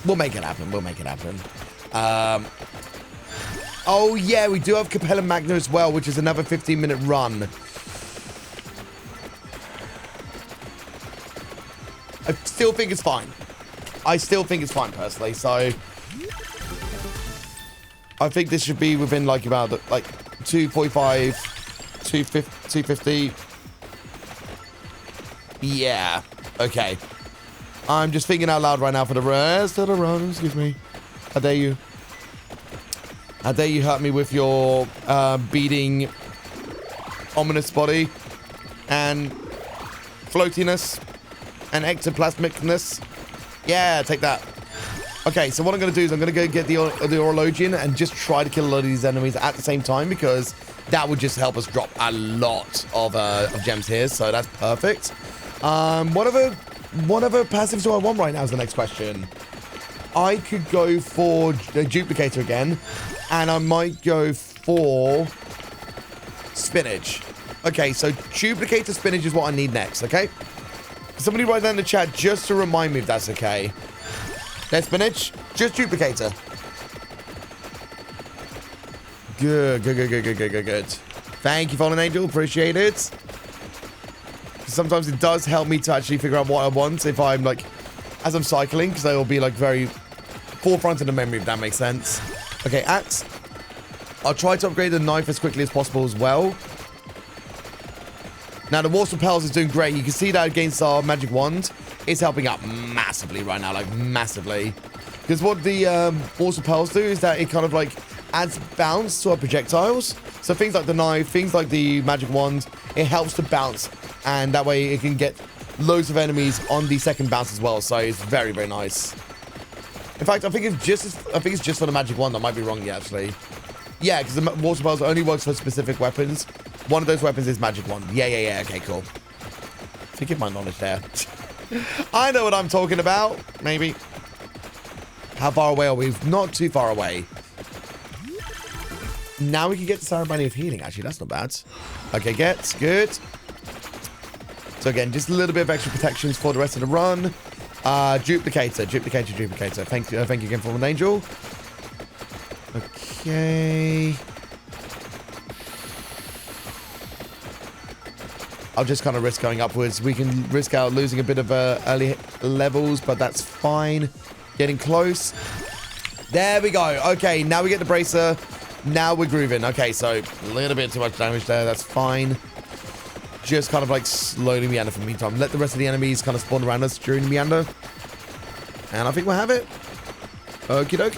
we'll make it happen. Oh yeah, we do have Capella Magna as well, which is another 15-minute run. I still think it's fine. Personally. So I think this should be within like about like 245, 250. Yeah. Okay. I'm just thinking out loud right now for the rest of the run. Excuse me. How dare you? How dare you hurt me with your beating ominous body and floatiness and ectoplasmicness. Yeah, take that. Okay, so what I'm going to do is I'm going to go get the Orologian and just try to kill a lot of these enemies at the same time because that would just help us drop a lot of gems here. So that's perfect. What other passives do I want right now is the next question. I could go for a duplicator again, and I might go for spinach. Okay, so duplicator spinach is what I need next, okay? Somebody write that in the chat just to remind me if that's okay. There's spinach, just duplicator. Good. Thank you, Fallen Angel, appreciate it. Sometimes it does help me to actually figure out what I want if I'm like, as I'm cycling, because they will be like very forefront in the memory, if that makes sense. Okay, axe. I'll try to upgrade the knife as quickly as possible as well. Now, the Warsaw Pals is doing great. You can see that against our magic wand. It's helping out massively right now, like massively. Because what the Warsaw Pals do is that it kind of like adds bounce to our projectiles. So things like the knife, things like the magic wand, it helps to bounce. And that way it can get loads of enemies on the second bounce as well. So it's very, very nice. In fact, I think it's just for the magic wand. I might be wrong, yeah, actually. Yeah, because the Warsaw Pals only works for specific weapons. One of those weapons is magic wand. Yeah. Okay, cool. Forgive my knowledge there. I know what I'm talking about. Maybe. How far away are we? Not too far away. Now we can get the ceremony of healing. Actually, that's not bad. Okay, get good. So again, just a little bit of extra protections for the rest of the run. Duplicator. Thank you again, Fallen Angel. Okay. I'll just kind of risk going upwards. We can risk out losing a bit of early levels, but that's fine. Getting close. There we go. Okay, now we get the bracer. Now we're grooving. Okay, so a little bit too much damage there. That's fine. Just kind of like slowly meander for the meantime. Let the rest of the enemies kind of spawn around us during the meander. And I think we'll have it. Okie dokie.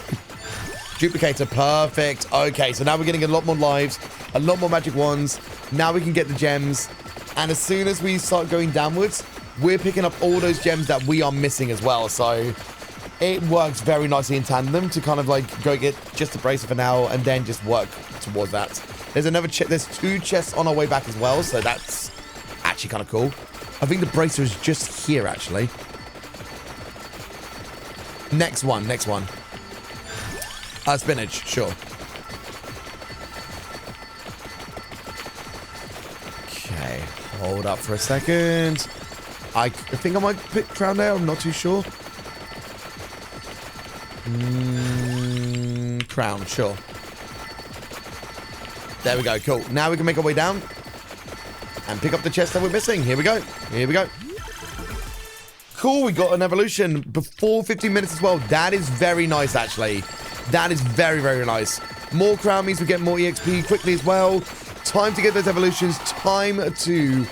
Duplicator. Perfect. Okay, so now we're getting a lot more lives. A lot more magic wands. Now we can get the gems. And as soon as we start going downwards, we're picking up all those gems that we are missing as well. So it works very nicely in tandem to kind of like go get just a bracer for now and then just work towards that. There's another there's 2 chests on our way back as well, so that's actually kind of cool. I think the bracer is just here actually. Next one. Spinach, sure. Okay, hold up for a second. I think I might pick Crown there, I'm not too sure. Crown, sure. There we go, cool. Now we can make our way down and pick up the chest that we're missing. Here we go. Cool, we got an evolution before 15 minutes as well. That is very nice, actually. That is very, very nice. More crown means we get more EXP quickly as well. Time to get those evolutions. Time to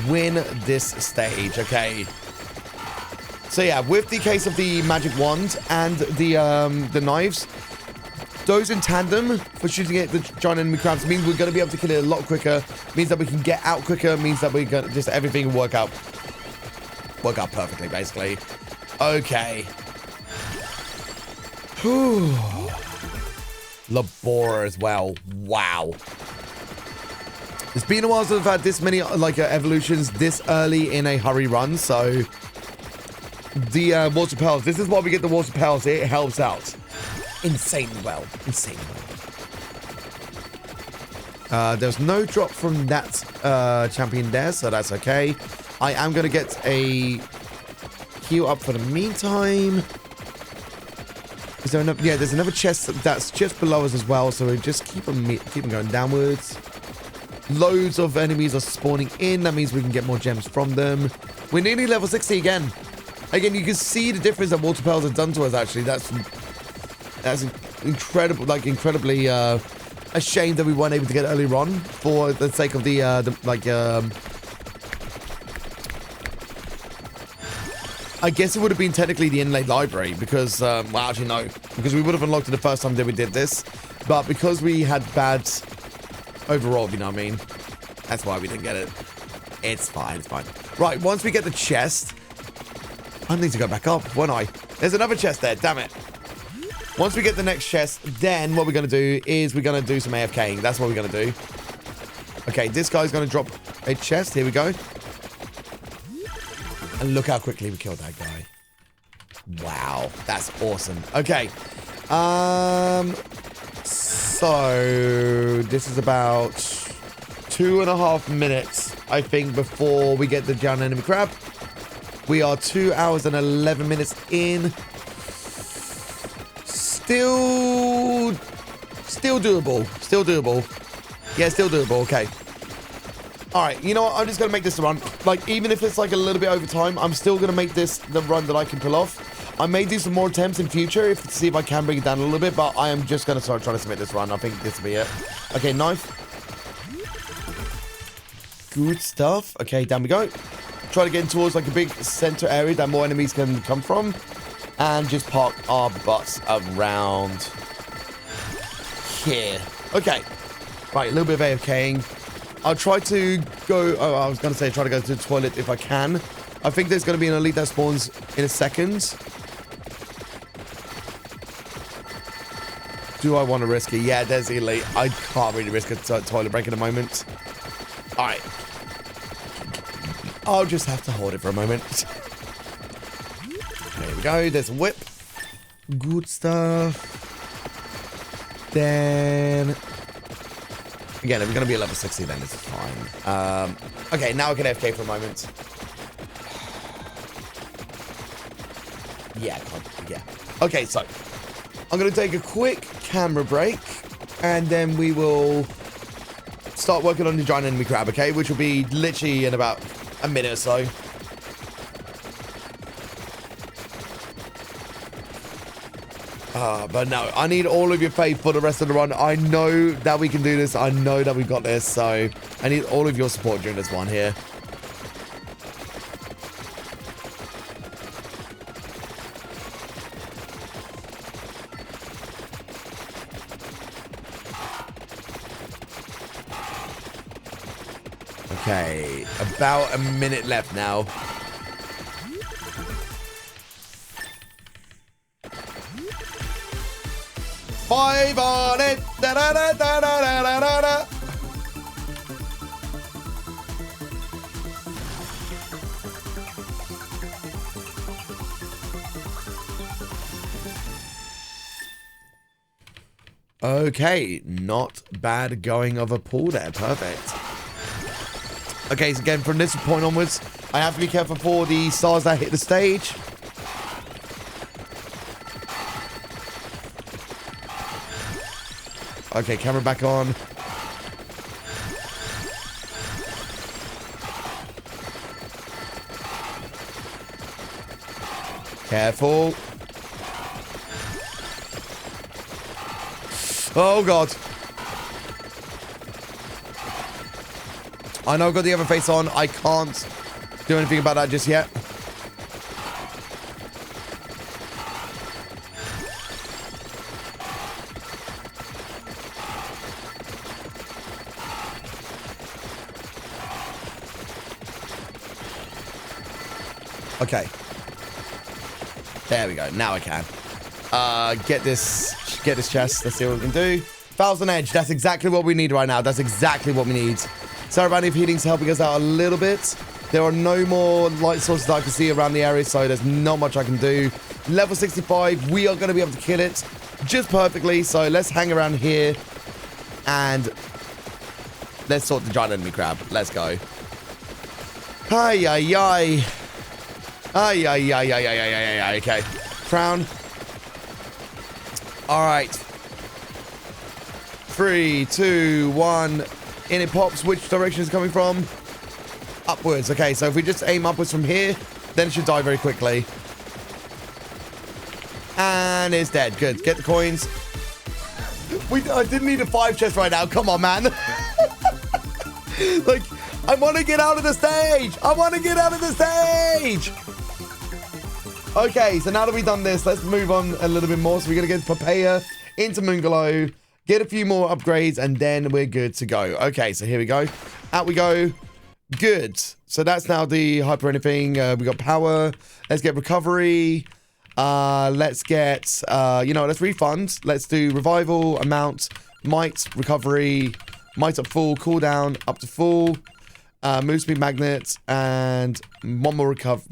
win this stage, okay. So yeah, with the case of the magic wand and the knives, those in tandem for shooting at the giant enemy crabs means we're going to be able to kill it a lot quicker. Means that we can get out quicker. Means that we're going to just everything will work out perfectly, basically. Okay. Whew. Labora as well. Wow. It's been a while since I've had this many evolutions this early in a hurry run. So the water pearls. This is why we get the water pearls. It helps out insanely well. There's no drop from that champion there, so that's okay. I am going to get a heal up for the meantime. Is there enough? Yeah, there's another chest that's just below us as well, so we just keep them going downwards. Loads of enemies are spawning in. That means we can get more gems from them. We're nearly level 60 again. Again, you can see the difference that water pearls have done to us, actually. That's incredible, incredibly a shame that we weren't able to get earlier on for the sake of I guess it would have been technically the inlaid library because, well, actually no, because we would have unlocked it the first time that we did this, but because we had bad overall, you know what I mean? That's why we didn't get it. It's fine. Right, once we get the chest, I need to go back up, won't I? There's another chest there, damn it. Once we get the next chest, then what we're going to do is we're going to do some AFKing. That's what we're going to do. Okay, this guy's going to drop a chest. Here we go. And look how quickly we killed that guy. Wow, that's awesome. Okay. So this is about 2.5 minutes, I think, before we get the giant enemy crab. We are 2 hours and 11 minutes in. Still doable. Yeah, still doable. Okay. All right, you know what? I'm just going to make this a run. Even if it's a little bit over time, I'm still going to make this the run that I can pull off. I may do some more attempts in future to see if I can bring it down a little bit, but I am just going to start trying to submit this run. I think this will be it. Okay, knife. Good stuff. Okay, down we go. Try to get in towards a big center area that more enemies can come from. And just park our butts around here. Okay. Right, a little bit of AFKing. I'll try to go... Oh, I was going to say try to go to the toilet if I can. I think there's going to be an elite that spawns in a second. Do I want to risk it? Yeah, there's the elite. I can't really risk a toilet break at the moment. All right. I'll just have to hold it for a moment. There we go. There's a whip. Good stuff. Then Again, if we're going to be a level 60, then this is fine. Okay, now I can AFK for a moment. Yeah, yeah. Okay, so I'm going to take a quick camera break, and then we will start working on the giant enemy crab, okay? Which will be literally in about a minute or so. But no, I need all of your faith for the rest of the run. I know that we can do this. I know that we've got this. So I need all of your support during this one here. Okay, about a minute left now. Five on it. Da, da, da, da, da, da, da, da. Okay, not bad going of a pull there. Perfect. Okay, so again, from this point onwards, I have to be careful for the stars that hit the stage. Okay, camera back on. Careful. Oh, God. I know I've got the other face on. I can't do anything about that just yet. Okay. There we go. Now I can. Get this chest. Let's see what we can do. 1,000 edge. That's exactly what we need right now. That's exactly what we need. Sarah Bounty of Heating's helping us out a little bit. There are no more light sources that I can see around the area, so there's not much I can do. Level 65. We are going to be able to kill it just perfectly. So let's hang around here and let's sort the giant enemy crab. Let's go. Ay, ay, ay. Ay, ay, ay, ay, ay, ay, ay, ay, okay. Crown. All right. 3, 2, 1. In it pops. Which direction is it coming from? Upwards. Okay, so if we just aim upwards from here, then it should die very quickly. And it's dead. Good. Get the coins. I didn't need a 5 chest right now. Come on, man. Like, I want to get out of the stage. I want to get out of the stage. Okay, so now that we've done this, let's move on a little bit more. So we're going to get Papaya into Moonglow, get a few more upgrades, and then we're good to go. Okay, so here we go. Out we go. Good. So that's now the hyper anything. We got power. Let's get recovery. Let's get, let's refund. Let's do revival, amount, might, recovery, might up full, cooldown up to full. Move speed magnet, and one more health,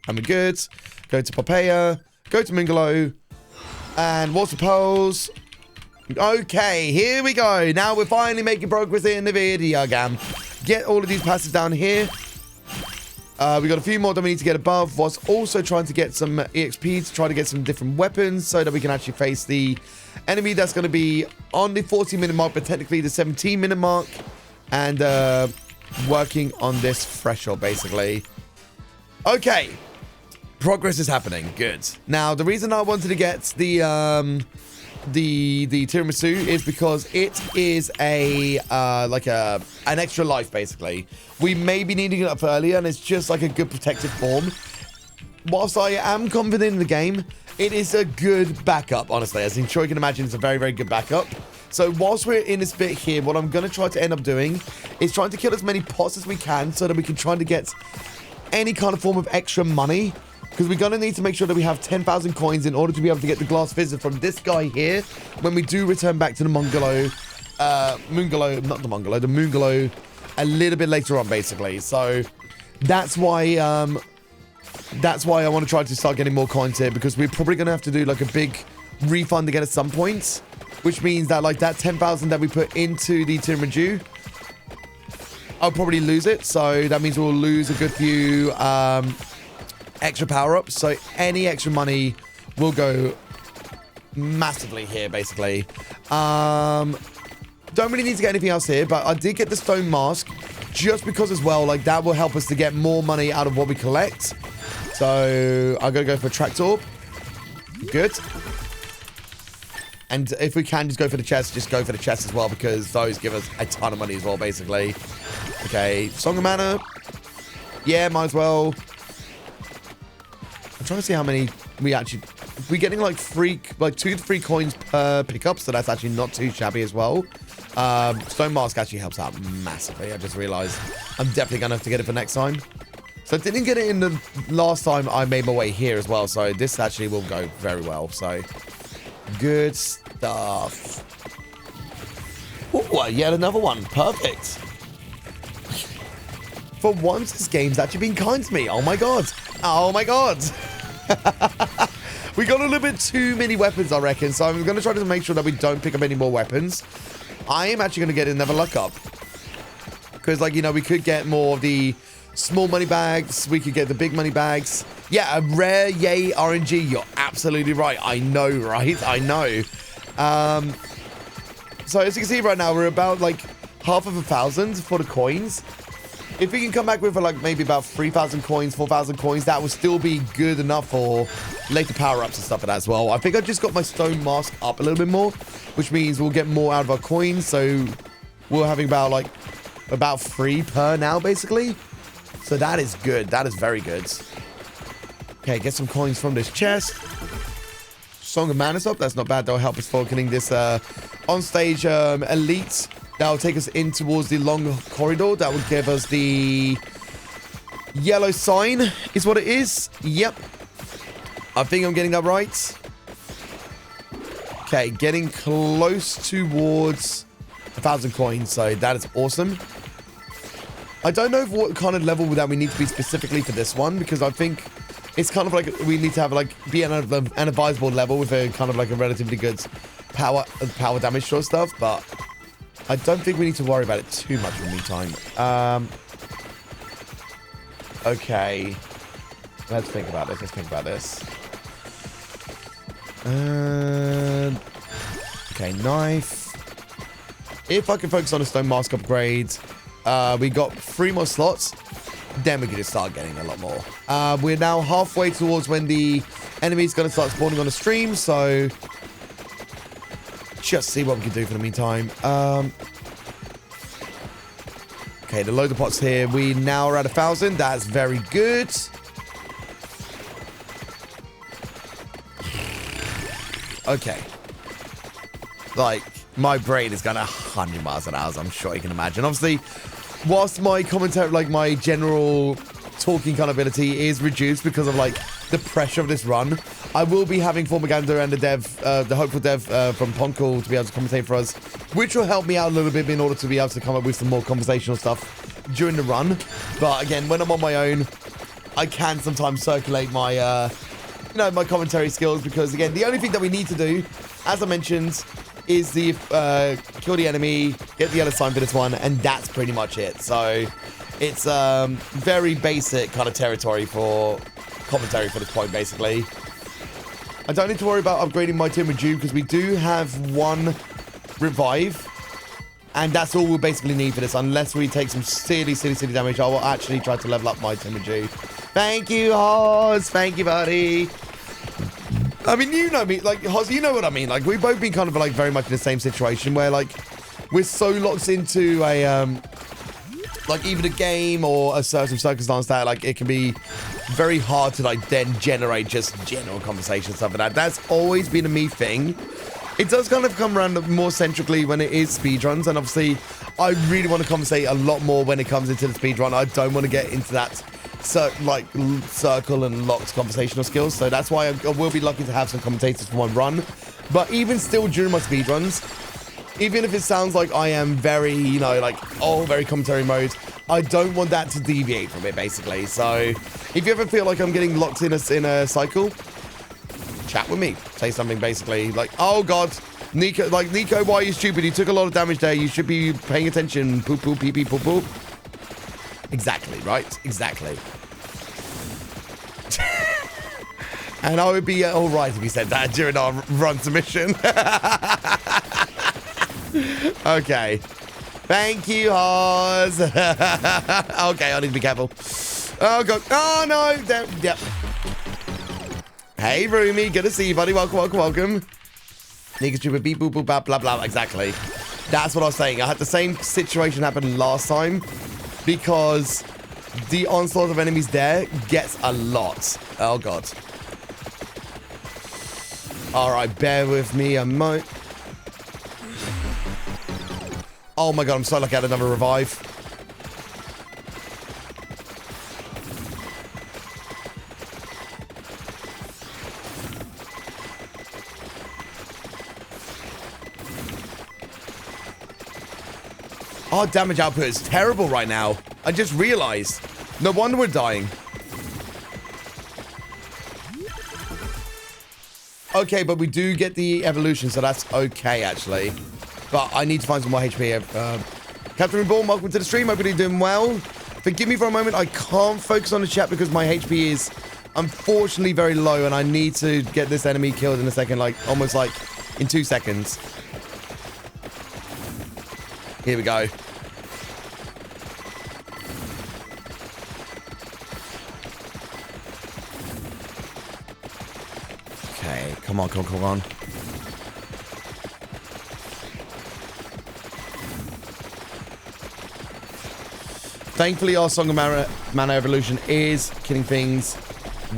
and we're good. Go to Papaya, go to Moonglow, and water pose. Okay, here we go. Now we're finally making progress in the video game. Get all of these passives down here. We got a few more that we need to get above. Was also trying to get some EXP to try to get some different weapons so that we can actually face the enemy that's going to be on the 40-minute mark, but technically the 17-minute mark. And working on this threshold, basically. Okay. Progress is happening. Good. Now, the reason I wanted to get the tiramisu is because it is an extra life, basically. We may be needing it up earlier, and it's just like a good protective form. Whilst I am confident in the game, it is a good backup, honestly. As I'm sure you can imagine, it's a very, very good backup. So whilst we're in this bit here, what I'm going to try to end up doing is trying to kill as many pots as we can so that we can try to get any kind of form of extra money. Because we're going to need to make sure that we have 10,000 coins in order to be able to get the glass fizzer from this guy here when we do return back to the Moonglow a little bit later on, basically. So that's why I want to try to start getting more coins here, because we're probably going to have to do like a big refund again at some point. which means that like that 10,000 that we put into the Tiramisu, I'll probably lose it. So that means we'll lose a good few extra power-ups. So any extra money will go massively here, basically. Don't really need to get anything else here, but I did get the stone mask just because as well, like that will help us to get more money out of what we collect. So I'm gonna go for a tractor. Good. And if we can just go for the chest, just go for the chest as well, because those give us a ton of money as well, basically. Okay, Song of Mana. Yeah, might as well. I'm trying to see how many we actually... We're getting like 2 to 3 coins per pickup, so that's actually not too shabby as well. Stone Mask actually helps out massively. I just realized I'm definitely going to have to get it for next time. So I didn't get it in the last time I made my way here as well, so this actually will go very well. So, good stuff. Ooh, yet another one. Perfect. For once, this game's actually been kind to me. Oh my god. Oh my god. We got a little bit too many weapons, I reckon. So I'm going to try to make sure that we don't pick up any more weapons. I am actually going to get another luck up. Because, like, you know, we could get more of the small money bags. We could get the big money bags. Yeah, a rare yay RNG. You're absolutely right. I know, right? I know. So as you can see right now, we're about, like, 1,500 for the coins. If we can come back with like maybe about 3,000 coins, 4,000 coins, that will still be good enough for later power-ups and stuff like that as well. I think I just got my stone mask up a little bit more, which means we'll get more out of our coins. So we're having about 3 per now, basically. So that is good. That is very good. Okay, get some coins from this chest. Song of Mana's up. That's not bad. That'll help us for getting this on-stage elite. That'll take us in towards the long corridor. That will give us the yellow sign, is what it is. Yep. I think I'm getting that right. Okay, getting close towards 1,000 coins. So that is awesome. I don't know what kind of level that we need to be specifically for this one, because I think it's kind of like we need to have like be an advisable level with a kind of like a relatively good power damage sort of stuff, but I don't think we need to worry about it too much in the meantime. Okay. Let's think about this. Okay, knife. If I can focus on a stone mask upgrade, we got 3 more slots. Then we can just start getting a lot more. We're now halfway towards when the enemy's going to start spawning on the stream, so just see what we can do for the meantime. Okay, the loader pots here. We now are at 1,000. That's very good. Okay. Like, my brain is going 100 miles an hour, as I'm sure you can imagine. Obviously, whilst my commentary, like my general talking kind of ability is reduced because of like the pressure of this run, I will be having Formagander and the hopeful dev from Ponkle to be able to commentate for us, which will help me out a little bit in order to be able to come up with some more conversational stuff during the run. But again, when I'm on my own, I can sometimes circulate my my commentary skills, because again, the only thing that we need to do, as I mentioned, is the kill the enemy, get the yellow sign for this one, and that's pretty much it. So it's very basic kind of territory for commentary for this point, basically. I don't need to worry about upgrading my Tiramisu because we do have 1 revive, and that's all we'll basically need for this, unless we take some silly damage. I will actually try to level up my Tiramisu. Thank you, Hoz. Thank you, buddy. I mean, you know me, like, Hoz, you know what I mean. Like, we've both been kind of, like, very much in the same situation where, like, we're so locked into a, like, either a game or a certain circumstance that, like, it can be very hard to, like, then generate just general conversation, stuff like that. That's always been a me thing. It does kind of come around more centrically when it is speedruns, and obviously, I really want to conversate a lot more when it comes into the speedrun. I don't want to get into that circle and locked conversational skills, so that's why I will be lucky to have some commentators for one run. But even still, during my speedruns, even if it sounds like I am very, very commentary mode, I don't want that to deviate from it, basically. So if you ever feel like I'm getting locked in a cycle, chat with me. Say something basically like, oh god, Nico, why are you stupid? You took a lot of damage there. You should be paying attention. Poop, poop, pee, pee, poop, poop. Exactly, right? Exactly. And I would be all right if you said that during our run submission. Okay. Thank you, Hawes. Okay, I need to be careful. Oh, God. Oh, no. Yep. Hey, Roomy. Good to see you, buddy. Welcome, welcome, welcome. Nigga, stupid, beep, boop, boop, blah, blah, blah. Exactly. That's what I was saying. I had the same situation happen last time because the onslaught of enemies there gets a lot. Oh, God. All right, bear with me a moment. Oh, my God. I'm so lucky I had another revive. Our damage output is terrible right now. I just realized. No wonder we're dying. Okay, but we do get the evolution, so that's okay, actually. But I need to find some more HP. Captain Reborn, welcome to the stream. Hope you're doing well. Forgive me for a moment. I can't focus on the chat because my HP is unfortunately very low, and I need to get this enemy killed in a second, like almost like in 2 seconds. Here we go. Okay, come on, come on, come on. Thankfully, our Song of Mana evolution is killing things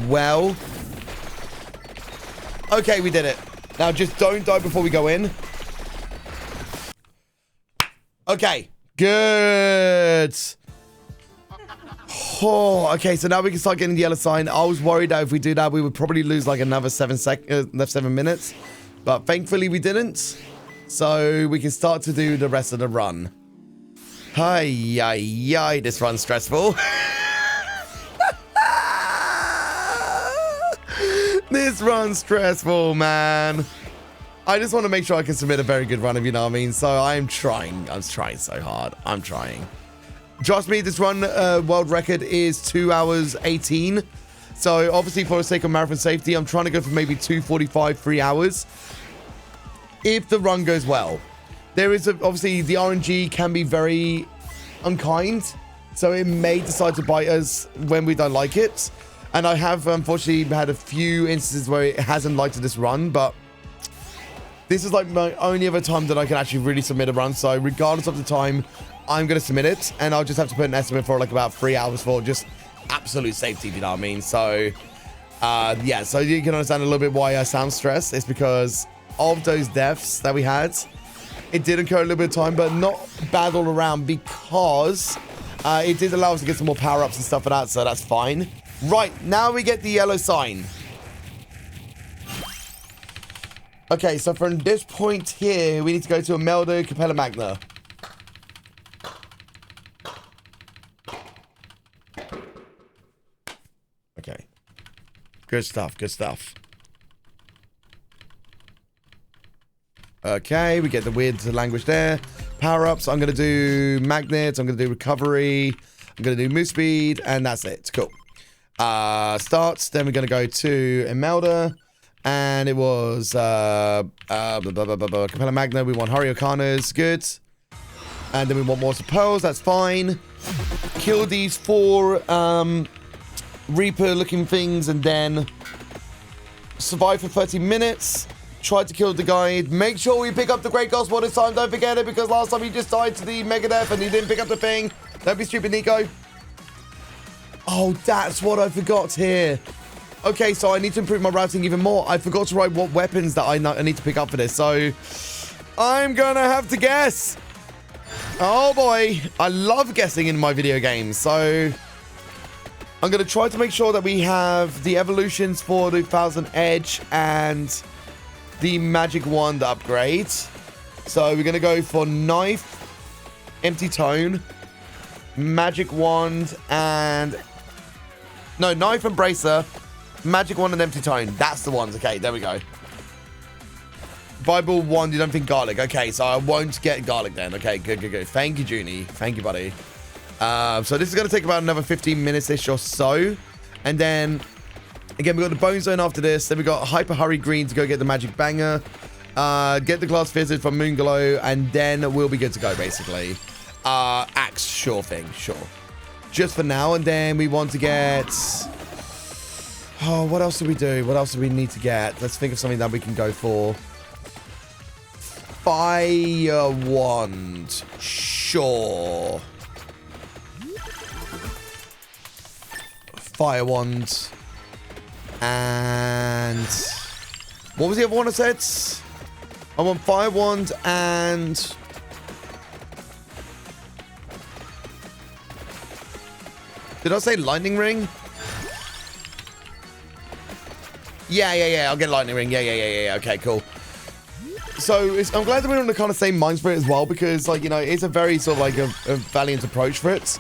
well. Okay, we did it. Now, just don't die before we go in. Okay, good. Oh, okay, so now we can start getting the yellow sign. I was worried that if we do that, we would probably lose like another 7 minutes. But thankfully, we didn't. So we can start to do the rest of the run. Hi, this run's stressful. This run's stressful, man. I just want to make sure I can submit a very good run, if you know what I mean. So I'm trying. I'm trying so hard. I'm trying. Trust me, this run world record is 2 hours 18. So obviously, for the sake of marathon safety, I'm trying to go for maybe 2:45, 3 hours. If the run goes well. There is obviously the RNG can be very unkind, so it may decide to bite us when we don't like it. And I have unfortunately had a few instances where it hasn't liked this run, but this is like my only other time that I can actually really submit a run. So regardless of the time, I'm going to submit it, and I'll just have to put an estimate for like about 3 hours for just absolute safety, if you know what I mean. So yeah, so you can understand a little bit why I sound stressed. It's because of those deaths that we had. It did incur a little bit of time, but not bad all around because it did allow us to get some more power-ups and stuff like that, so that's fine. Right, now we get the yellow sign. Okay, so from this point here, we need to go to Imelda Capella Magna. Okay. Good stuff, good stuff. Okay, we get the weird language there. Power-ups, I'm going to do magnets, I'm going to do recovery, I'm going to do move speed, and that's it. Cool. Starts, then we're going to go to Imelda, and it was Capella Magna, we want Hurry Arcanas, good. And then we want more Pearls, that's fine. Kill these 4 Reaper-looking things, and then survive for 30 minutes. Tried to kill the guide. Make sure we pick up the Great Gospel this time. Don't forget it, because last time he just died to the Megadeth and he didn't pick up the thing. Don't be stupid, Nico. Oh, that's what I forgot here. Okay, so I need to improve my routing even more. I forgot to write what weapons that I need to pick up for this. So I'm going to have to guess. Oh, boy. I love guessing in my video games. So I'm going to try to make sure that we have the evolutions for the 1000 Edge and the magic wand upgrade. So we're going to go for knife, empty tone, magic wand, and no, knife and bracer, magic wand and empty tone. That's the ones. Okay, there we go. Fireball 1, you don't think garlic. Okay, so I won't get garlic then. Okay, good, good, good. Thank you, Junie. Thank you, buddy. So this is going to take about another 15 minutes-ish or so. And then, again, we got the Bone Zone after this. Then we got Hyper Hurry Green to go get the Magic Banger. Get the Glass Fizzard from Moonglow. And then we'll be good to go, basically. Axe, sure thing, sure. Just for now. And then we want to get... Oh, what else do we do? What else do we need to get? Let's think of something that we can go for. Fire Wand. Sure. Fire Wand. And... What was the other one I said? I want Fire Wand and... Did I say Lightning Ring? Yeah. I'll get Lightning Ring. Yeah. Okay, cool. So I'm glad that we're on the kind of same minds for it as well, because, like, you know, it's a very sort of like a valiant approach for it.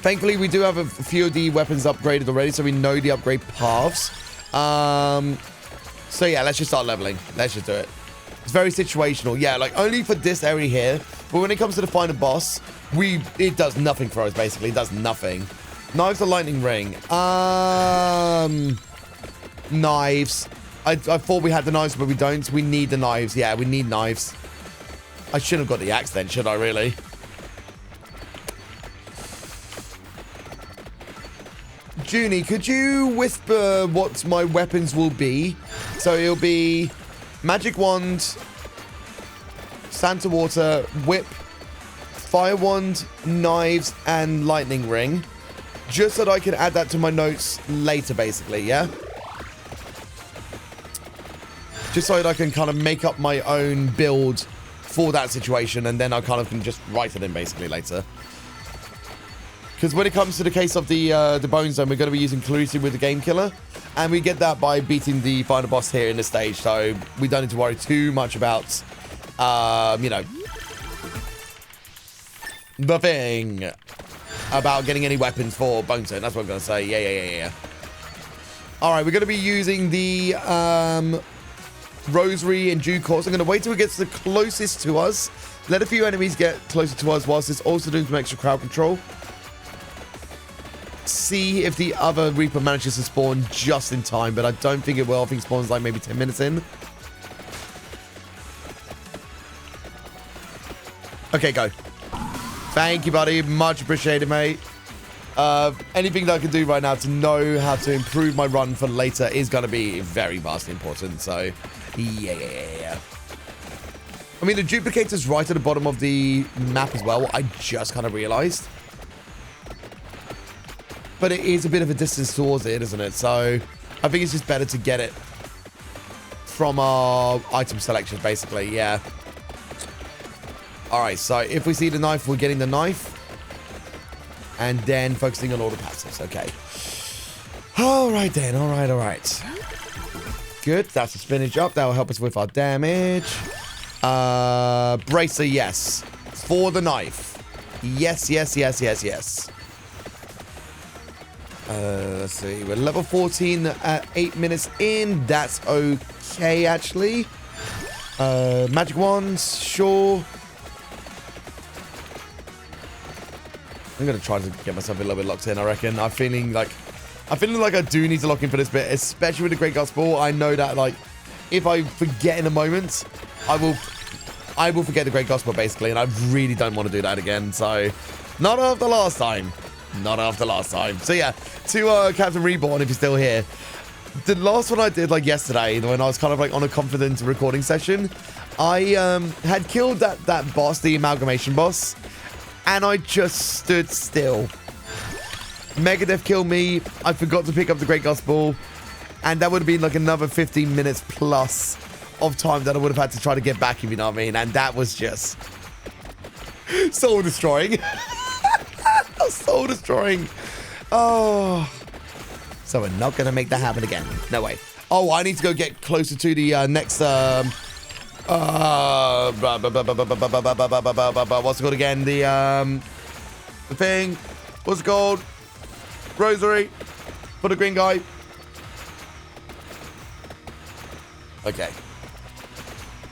Thankfully, we do have a few of the weapons upgraded already, so we know the upgrade paths. So yeah, let's just start leveling. Let's just do it. It's very situational. Yeah, like only for this area here, but when it comes to the final boss, it does nothing for us, basically. It does nothing. Knives or lightning ring? Knives. I thought we had the knives, but we don't. We need the knives. Yeah, we need knives. I shouldn't have got the axe then, should I really? Junie, could you whisper what my weapons will be? So it'll be Magic Wand, Santa Water, Whip, Fire Wand, Knives, and Lightning Ring. Just so that I can add that to my notes later, basically, yeah? Just so that I can kind of make up my own build for that situation, and then I kind of can just write it in, basically, later. Because when it comes to the case of the Bone Zone, we're going to be using Clusie with the Game Killer, and we get that by beating the final boss here in the stage, so we don't need to worry too much about, you know, the thing about getting any weapons for Bone Zone. That's what I'm going to say. Yeah. All right, we're going to be using the Rosary in due course. I'm going to wait till it gets the closest to us. Let a few enemies get closer to us whilst it's also doing some extra crowd control. See if the other Reaper manages to spawn just in time, but I don't think it will. I think it spawns like maybe 10 minutes in. Okay, go. Thank you, buddy. Much appreciated, mate. Anything that I can do right now to know how to improve my run for later is going to be very vastly important. So, yeah. I mean, the duplicator's right at the bottom of the map as well. I just kind of realized. But it is a bit of a distance towards it, isn't it? So, I think it's just better to get it from our item selections, basically. Yeah. All right, so if we see the knife, we're getting the knife. And then focusing on all the passives. Okay. All right, then. All right. Good. That's a spinach up. That will help us with our damage. Bracer, yes. For the knife. Yes. Let's see. We're level 14 at 8 minutes in. That's okay, actually. Magic wands, sure. I'm going to try to get myself a little bit locked in, I reckon. I'm feeling like I do need to lock in for this bit, especially with the Great Gospel. I know that, like, if I forget in a moment, I will forget the Great Gospel, basically, and I really don't want to do that again. So, not after last time. So, yeah, to Captain Reborn, if you're still here. The last one I did, like, yesterday, when I was kind of, like, on a confident recording session, I had killed that boss, the Amalgamation boss, and I just stood still. Megadeth killed me. I forgot to pick up the Great Gospel. And that would have been like another 15 minutes plus of time that I would have had to try to get back, if you know what I mean. And that was just soul destroying. Soul destroying. Oh. So we're not going to make that happen again. No way. Oh, I need to go get closer to the next... what's it called again? The thing. What's it called? Rosary. For the green guy. Okay.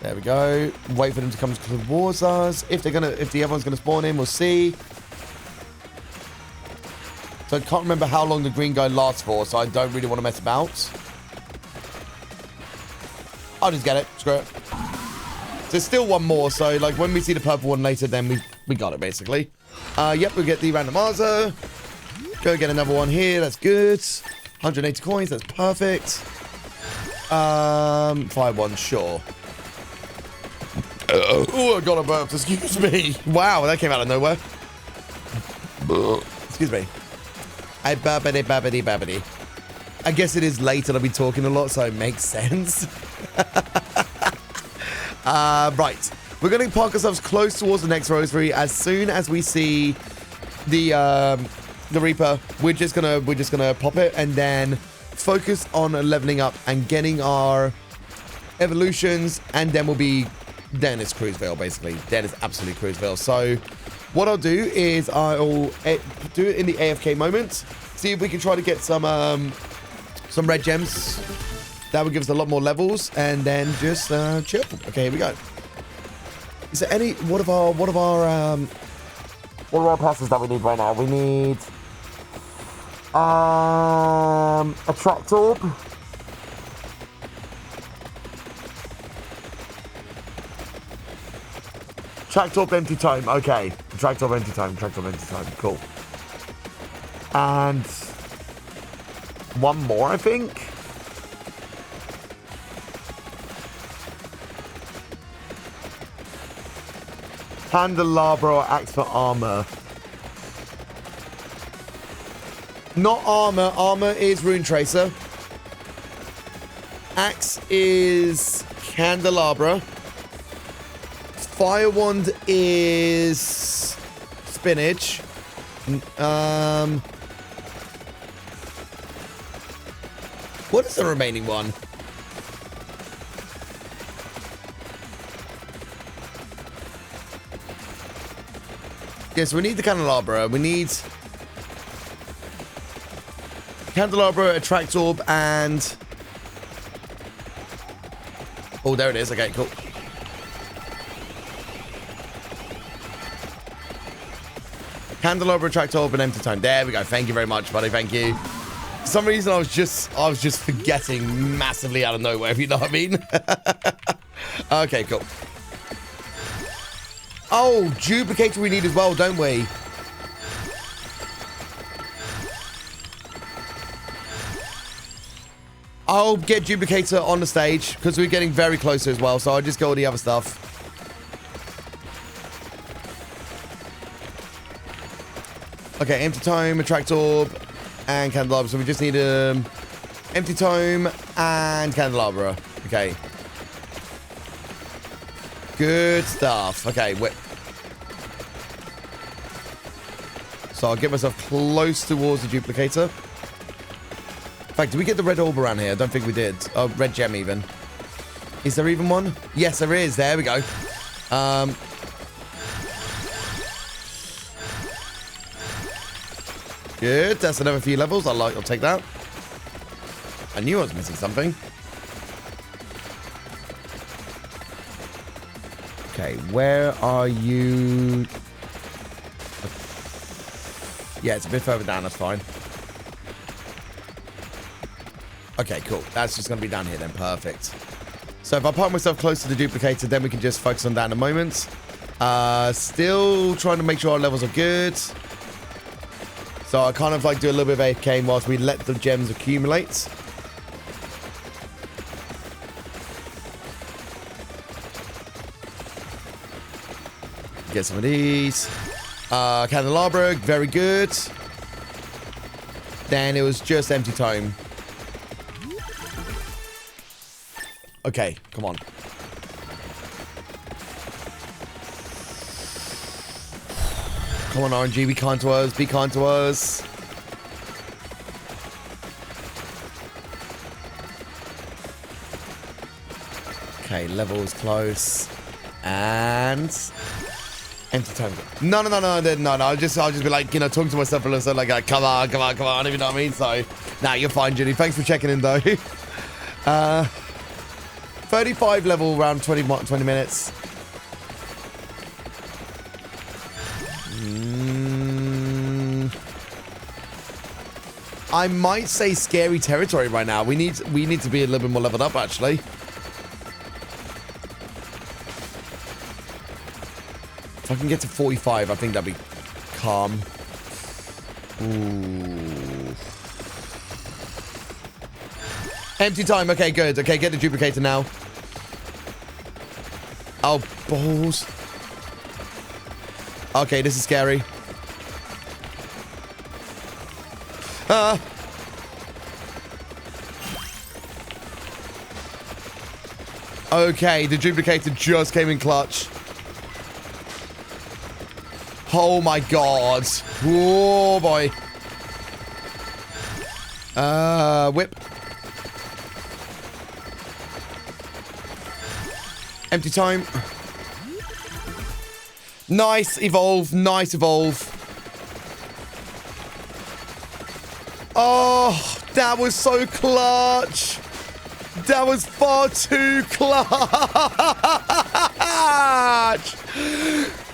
There we go. Wait for them to come towards us. If the other one's gonna spawn in, we'll see. So I can't remember how long the green guy lasts for, so I don't really want to mess about. I'll just get it. Screw it. There's still one more, so like when we see the purple one later, then we got it basically. Yep, we'll get the randomizer. Go get another one here. That's good. 180 coins. That's perfect. Fire one, sure. Oh, I got a burp. Excuse me. Wow, that came out of nowhere. Excuse me. I babbity. I guess it is late and I'll be talking a lot, so it makes sense. Right. We're going to park ourselves close towards the next rosary. As soon as we see the Reaper, we're just gonna pop it and then focus on leveling up and getting our evolutions, and then then it's Cruiseville, basically. Then it's absolutely Cruiseville. So what I'll do is I'll do it in the AFK moment. See if we can try to get some red gems. That would give us a lot more levels, and then just chill. Okay, here we go. Is there any? What of our passes that we need right now? We need a track orb. Track orb, empty time. Okay, track orb, empty time. Cool. And one more, I think. Candelabra or axe for armor. Not armor. Armor is Rune Tracer. Axe is Candelabra. Fire Wand is Spinach. What is the remaining one? Yes, we need the Candelabra. We need Candelabra, Attract Orb, and... Oh, there it is. Okay, cool. Candelabra, Attract Orb, and Empty Time. There we go. Thank you very much, buddy. Thank you. For some reason, I was just forgetting massively out of nowhere, if you know what I mean. Okay, cool. Oh, duplicator we need as well, don't we? I'll get duplicator on the stage because we're getting very close as well, so I'll just go all the other stuff. Okay, Empty Tome, Attract Orb, and Candelabra. So we just need Empty Tome and Candelabra. Okay. Good stuff. Okay, wait. So I'll get myself close towards the duplicator. In fact, did we get the red orb around here? I don't think we did. Oh, red gem even. Is there even one? Yes, there is. There we go. Good. That's another few levels. I'll take that. I knew I was missing something. Okay, where are you? Yeah, it's a bit further down. That's fine. Okay, cool. That's just going to be down here then. Perfect. So if I park myself close to the duplicator, then we can just focus on that in a moment. Still trying to make sure our levels are good. So I kind of like do a little bit of AFK whilst we let the gems accumulate. Get some of these. Candelabra, very good. Then it was just Empty Tome. Okay, come on. Come on, RNG, be kind to us, be kind to us. Okay, level is close. And... Empty Time. No. I'll just be like, you know, talking to myself a little, so like, come on, if you know what I mean. So, nah, you're fine, Judy. Thanks for checking in, though. 35 level around 20 minutes. I might say scary territory right now. We need to be a little bit more leveled up, actually. If I can get to 45, I think that'd be calm. Ooh. Empty time. Okay, good. Okay, get the duplicator now. Oh, balls. Okay, this is scary. Okay, the duplicator just came in clutch. Oh my god. Oh boy. Whip. Empty time. Nice evolve. Nice evolve. Oh, that was so clutch. That was far too clutch.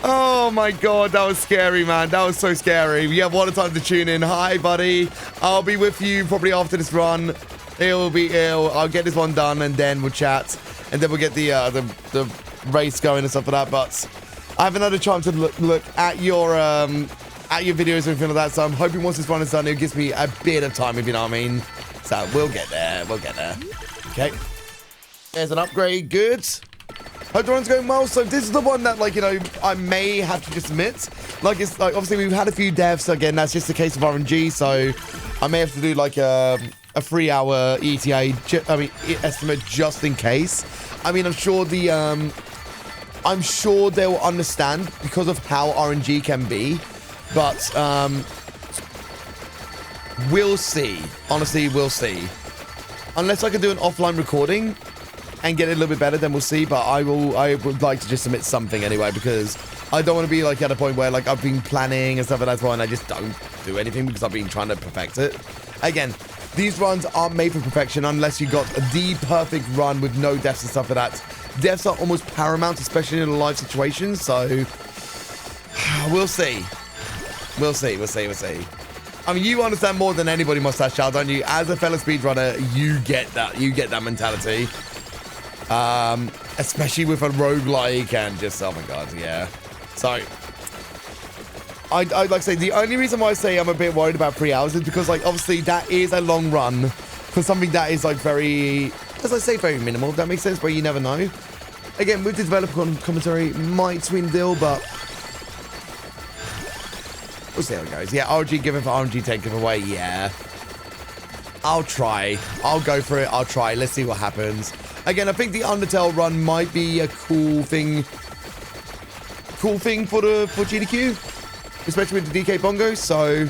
Oh my god, that was scary, man. That was so scary. We have one time to tune in. Hi, buddy. I'll be with you probably after this run. It'll be ill. I'll get this one done and then we'll chat. And then we'll get the race going and stuff like that. But I have another chance to look at your videos and everything like that. So I'm hoping once this run is done, it gives me a bit of time, if you know what I mean. So we'll get there. We'll get there. Okay. There's an upgrade. Good. Hope the run's going well. So this is the one that, like, you know, I may have to just admit. Like, it's like, obviously we've had a few deaths. Again, that's just a case of RNG. So I may have to do like a 3-hour ETA, estimate just in case. I mean, I'm sure they'll understand because of how RNG can be. But we'll see. Honestly, we'll see. Unless I can do an offline recording and get it a little bit better, then we'll see. But I would like to just submit something anyway, because I don't want to be like at a point where like I've been planning and stuff like that, and I just don't do anything because I've been trying to perfect it. Again, these runs aren't made for perfection unless you got the perfect run with no deaths and stuff like that. Deaths are almost paramount, especially in a live situation. So we'll see. We'll see. We'll see. We'll see. I mean, you understand more than anybody, Mustache Child, don't you? As a fellow speedrunner, you get that. You get that mentality. Especially with a roguelike and just, oh my god, yeah. So, I'd like to say, the only reason why I say I'm a bit worried about 3 hours is because, like, obviously that is a long run for something that is, like, very, as I say, very minimal, if that makes sense, but you never know. Again, with the developer commentary, might swing the deal, but we'll see how it goes. Yeah, RNG give it for RNG, take it away. Yeah. I'll try. I'll go for it. I'll try. Let's see what happens. Again, I think the Undertale run might be a cool thing. Cool thing for GDQ. Especially with the DK bongos. So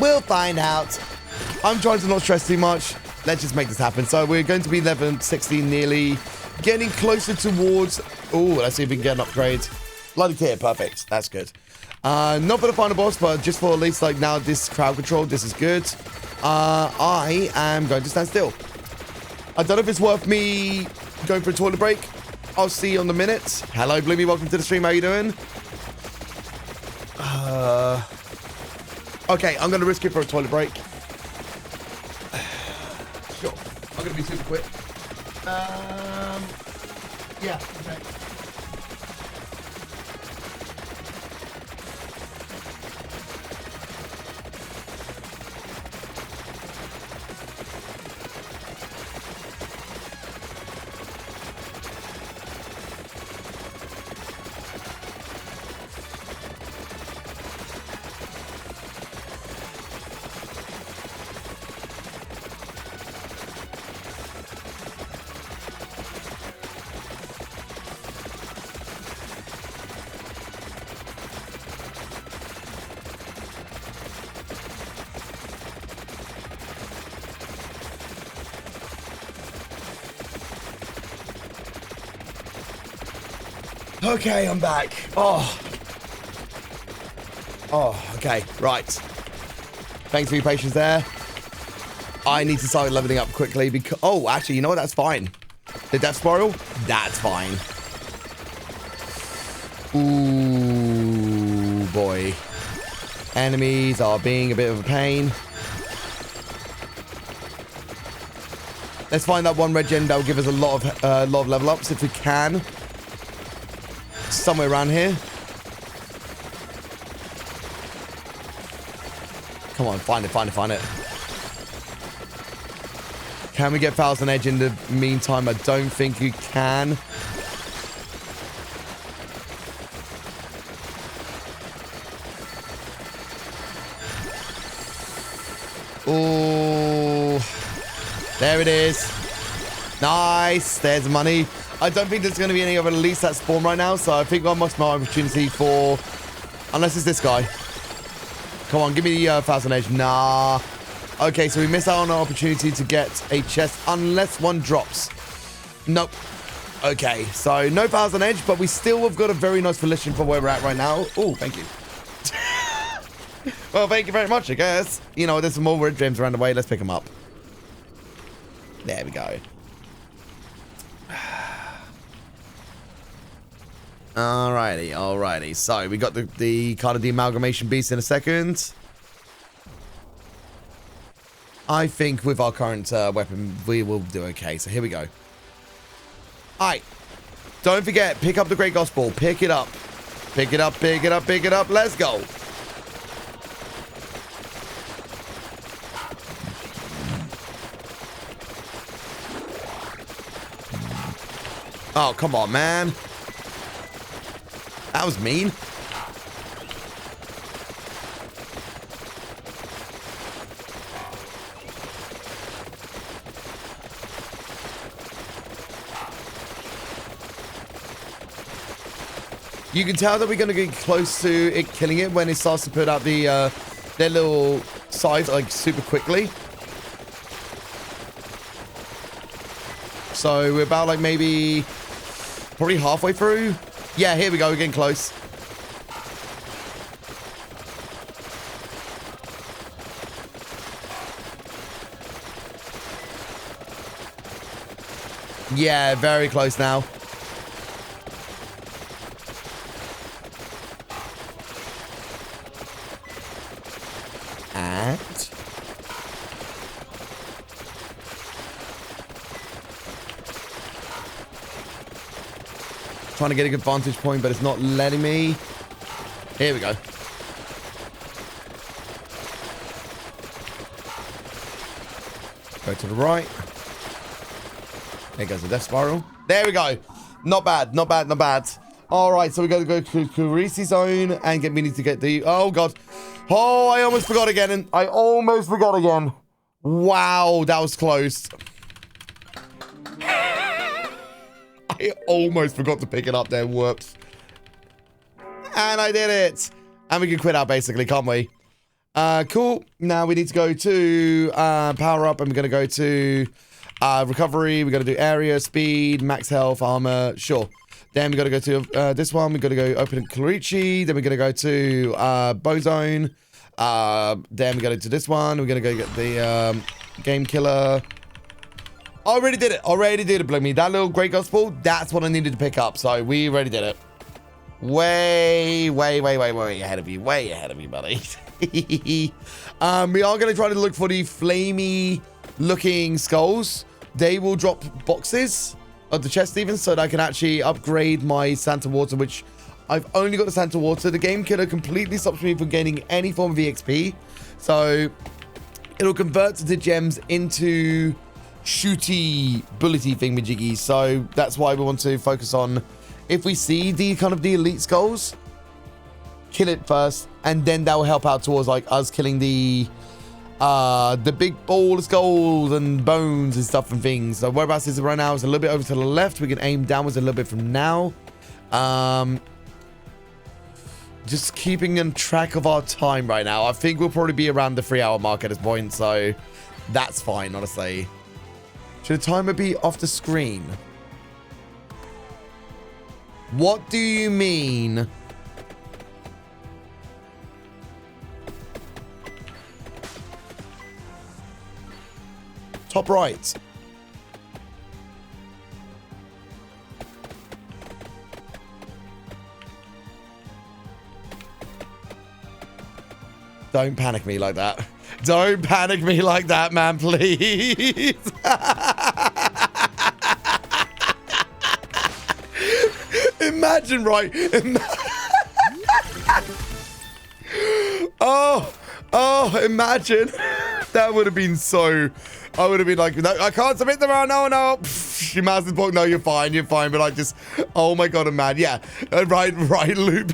we'll find out. I'm trying to not stress too much. Let's just make this happen. So we're going to be level 16 nearly. Getting closer towards... Oh, let's see if we can get an upgrade. Lighting clear. Perfect. That's good. Not for the final boss, but just for at least like now this crowd control, this is good. I am going to stand still. I don't know if it's worth me going for a toilet break. I'll see you on the minute. Hello, Bloomy. Welcome to the stream. How you doing? Okay, I'm going to risk it for a toilet break. Sure. I'm going to be super quick. Yeah, okay. Okay, I'm back. Oh, okay, right. Thanks for your patience there. I need to start leveling up quickly because... Oh, actually, you know what? That's fine. The death spiral? That's fine. Ooh, boy. Enemies are being a bit of a pain. Let's find that one red gem that will give us a lot of level ups if we can. Somewhere around here. Come on, find it, find it, find it. Can we get Thousand Edge in the meantime? I don't think we can. Oh, there it is. Nice. There's money. I don't think there's going to be any other elites that spawn right now, so I think I must my opportunity for... Unless it's this guy. Come on, give me the Thousand Edge. Nah. Okay, so we missed out on our opportunity to get a chest unless one drops. Nope. Okay, so no Thousand Edge, but we still have got a very nice volition for where we're at right now. Oh, thank you. Well, thank you very much, I guess. You know, there's some more red gems around the way. Let's pick them up. There we go. Alrighty, alrighty. So, we got the kind of the amalgamation beast in a second. I think with our current weapon, we will do okay. So, here we go. Alright. Don't forget, pick up the Great Gospel. Pick it up. Pick it up, pick it up, pick it up. Let's go. Oh, come on, man. That was mean. You can tell that we're going to get close to it killing it when it starts to put out the their little sides like super quickly. So we're about like maybe probably halfway through. Yeah, here we go. We're getting close. Yeah, very close now. And trying to get a good vantage point, but it's not letting me. Here we go. Go to the right. There goes the death spiral. There we go. Not bad, not bad, not bad. All right, so we got to go to Kurisi zone and we need to get the... Oh, God. Oh, I almost forgot again. I almost forgot again. Wow, that was close. I almost forgot to pick it up there. Whoops. And I did it. And we can quit out, basically, can't we? Cool. Now we need to go to power up, and we're going to go to recovery. We're going to do area, speed, max health, armor. Sure. Then we got to go to this one. We got to go open Clarici. Then we're going to go to Bozone. Then we got to do this one. We're going to go get the game killer. I already did it. Already did it, Bloomy. That little Great Gospel, that's what I needed to pick up. So we already did it. Way ahead of you. Way ahead of you, buddy. We are going to try to look for the flamey looking skulls. They will drop boxes of the chest even, so that I can actually upgrade my Santa Water, which I've only got the Santa Water. The game killer completely stops me from gaining any form of EXP. So it'll convert the gems into shooty, bullety thingamajiggies. So that's why we want to focus on, if we see the kind of the elite skulls, kill it first, and then that will help out towards like us killing the big ball of skulls and bones and stuff and things. So whereabouts is it right now? It's a little bit over to the left. We can aim downwards a little bit from now. Just keeping on track of our time right now. I think we'll probably be around the 3-hour mark at this point, so that's fine, honestly. Should the timer be off the screen? What do you mean? Top right. Don't panic me like that. Don't panic me like that, man, please. Imagine, right? Oh, imagine. That would have been so... I would have been like, no, I can't submit the round. No. She mouse the book. No, you're fine. But I just... Oh, my God, I'm mad. Yeah. Right, loop.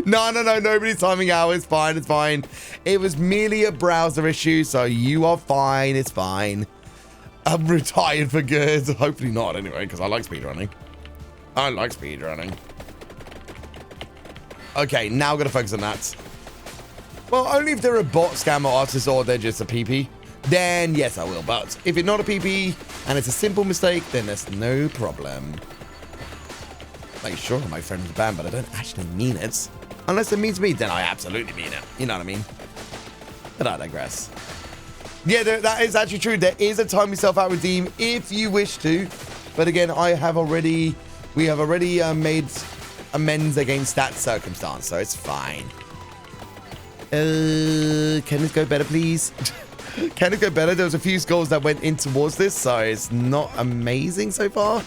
No. Nobody's timing out. It's fine. It was merely a browser issue, so you are fine. It's fine. I'm retired for good. Hopefully not, anyway, because I like speedrunning. Okay, now I'm going to focus on that. Well, only if they're a bot scammer artist or they're just a PP. Then, yes, I will. But if it's not a PP and it's a simple mistake, then there's no problem. Like, sure, I'm my friend of the band, but I don't actually mean it. Unless it means me, then I absolutely mean it. You know what I mean? But I digress. Yeah, that is actually true. There is a time yourself out redeem if you wish to. But again, we have already made amends against that circumstance, so it's fine. Can it go better, please? Can it go better? There was a few scrolls that went in towards this, so it's not amazing so far.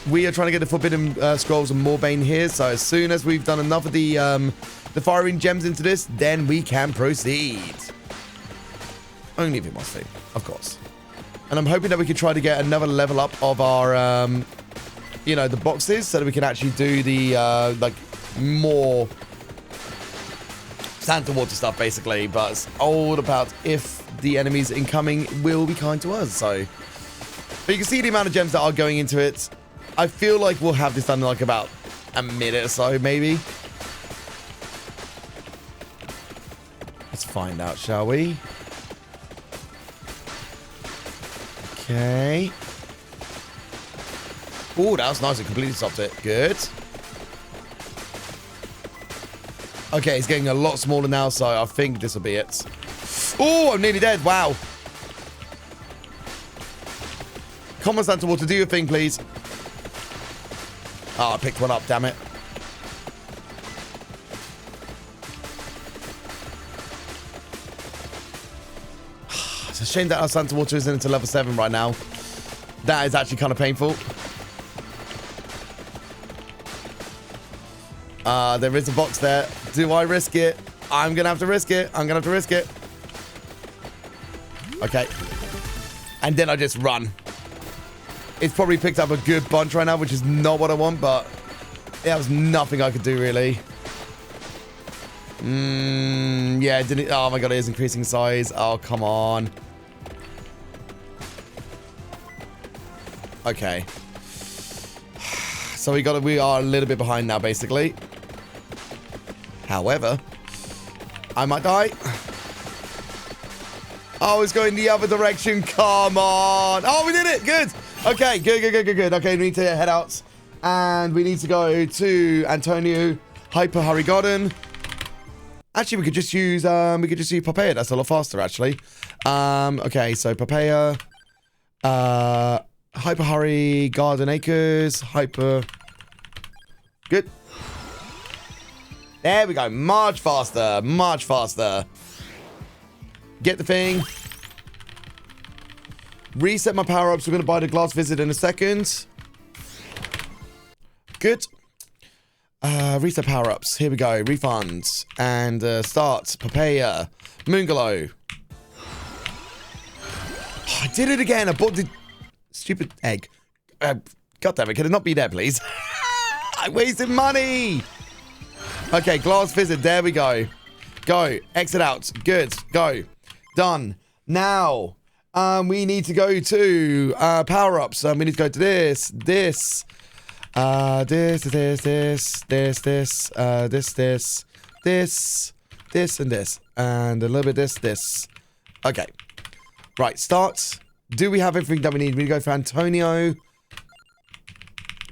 We are trying to get the Forbidden Scrolls and Morbane here, so as soon as we've done enough of the firing gems into this, then we can proceed. Only if it wants to, of course. And I'm hoping that we can try to get another level up of our, you know, the boxes, so that we can actually do the, like, more sand to water stuff, basically. But it's all about if the enemies incoming will be kind to us, so. But you can see the amount of gems that are going into it. I feel like we'll have this done in like about a minute or so, maybe. Let's find out, shall we? Okay. Oh, that was nice. It completely stopped it. Good. Okay, it's getting a lot smaller now, so I think this will be it. Oh, I'm nearly dead. Wow. Come on, Santa Water, do your thing, please. Oh, I picked one up, damn it. It's a shame that our Santa Water isn't into level 7 right now. That is actually kind of painful. There is a box there. Do I risk it? I'm going to have to risk it. Okay. And then I just run. It's probably picked up a good bunch right now, which is not what I want, but there was nothing I could do, really. Yeah, it didn't... Oh, my God, it is increasing size. Oh, come on. Okay. So we are a little bit behind now, basically. However, I might die. Oh, it's going the other direction. Come on. Oh, we did it. Good. Okay, good. Okay, we need to head out. And we need to go to Antonio Hyper Hurry Garden. Actually, we could just use Papaya. That's a lot faster, actually. Okay, so Papaya. Hyper Hurry Garden Acres. Hyper. Good. There we go. Much faster. Get the thing. Reset my power-ups. We're going to buy the glass visit in a second. Good. Reset power-ups. Here we go. Refunds. And start. Papaya. Moonglow. Oh, I did it again. I bought the stupid egg. God damn it. Can it not be there, please? I wasted money. Okay, glass visit. There we go. Go. Exit out. Good. Go. Done. Now, we need to go to power-ups. We need to go to this, and this. And a little bit this. Okay. Right, start. Do we have everything that we need? We need to go for Antonio.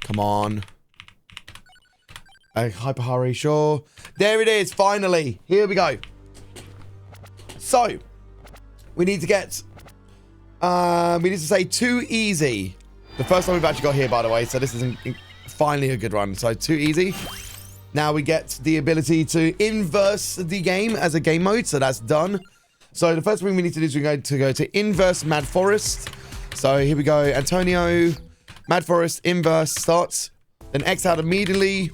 Come on. Hyper hurry, sure. There it is, finally. Here we go. So, we need to get... we need to say too easy. The first time we've actually got here, by the way. So this is finally a good run. So too easy. Now we get the ability to inverse the game as a game mode. So that's done. So the first thing we need to do is we're going to go to inverse Mad Forest. So here we go. Antonio, Mad Forest, inverse, starts. Then X out immediately.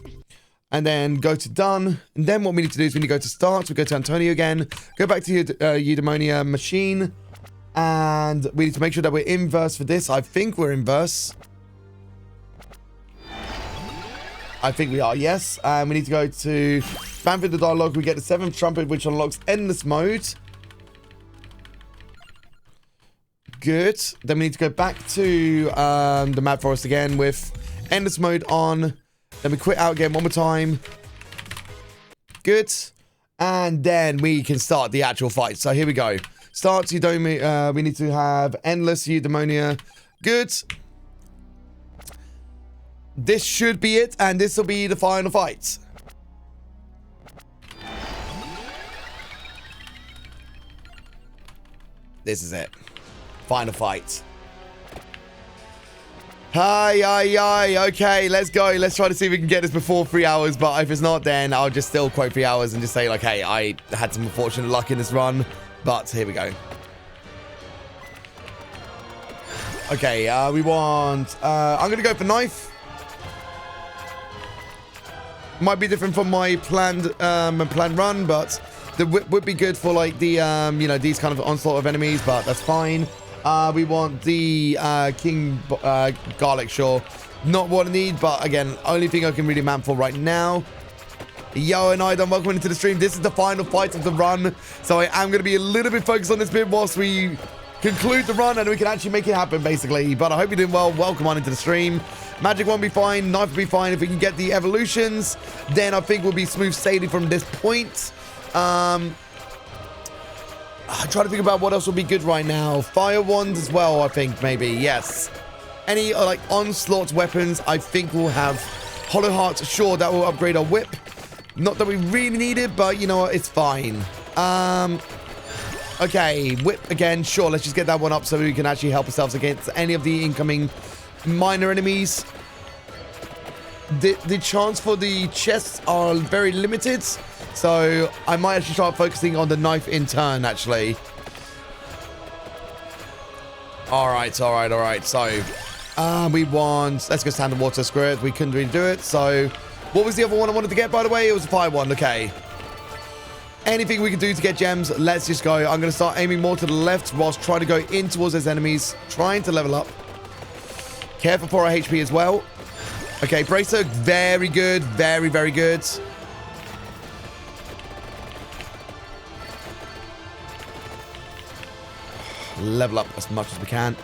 And then go to done. And then what we need to do is we need to go to start. We go to Antonio again. Go back to your eudaimonia machine. And we need to make sure that we're inverse for this. I think we're inverse. I think we are, yes. And we need to go to Banfield the dialogue. We get the 7th trumpet, which unlocks endless mode. Good. Then we need to go back to the Mad Forest again with endless mode on. Then we quit out again one more time. Good. And then we can start the actual fight. So here we go. Start eudaimonia. We need to have endless eudaimonia. Good. This should be it, and this will be the final fight. This is it. Final fight. Hi. Okay, let's go. Let's try to see if we can get this before 3 hours, but if it's not, then I'll just still quote 3 hours and just say, like, hey, I had some unfortunate luck in this run, but here we go. Okay, we want... I'm going to go for knife. Might be different from my planned run, but the whip would be good for, like, the, you know, these kind of onslaught of enemies, but that's fine. We want the King Garlic, sure. Not what I need, but again, only thing I can really man for right now. Yo, and Idon, welcome into the stream. This is the final fight of the run, so I am going to be a little bit focused on this bit whilst we conclude the run and we can actually make it happen, basically. But I hope you're doing well. Welcome on into the stream. Magic won't be fine. Knife will be fine. If we can get the evolutions, then I think we'll be smooth sailing from this point. I'm trying to think about what else would be good right now. Fire wands as well, I think, maybe. Yes. Any, like, onslaught weapons, I think we'll have. Hollow Heart, sure, that will upgrade our whip. Not that we really need it, but, you know what, it's fine. Okay, whip again, sure, let's just get that one up so we can actually help ourselves against any of the incoming minor enemies. The chance for the chests are very limited, so I might actually start focusing on the knife in turn, actually. Alright, so we want, let's go standard water, screw it, we couldn't really do it. So what was the other one I wanted to get, by the way? It was a fire one. Okay, anything we can do to get gems, let's just go. I'm going to start aiming more to the left whilst trying to go in towards those enemies, trying to level up. Careful for our HP as well. Okay, Bracer, very good. Very, very good. Level up as much as we can.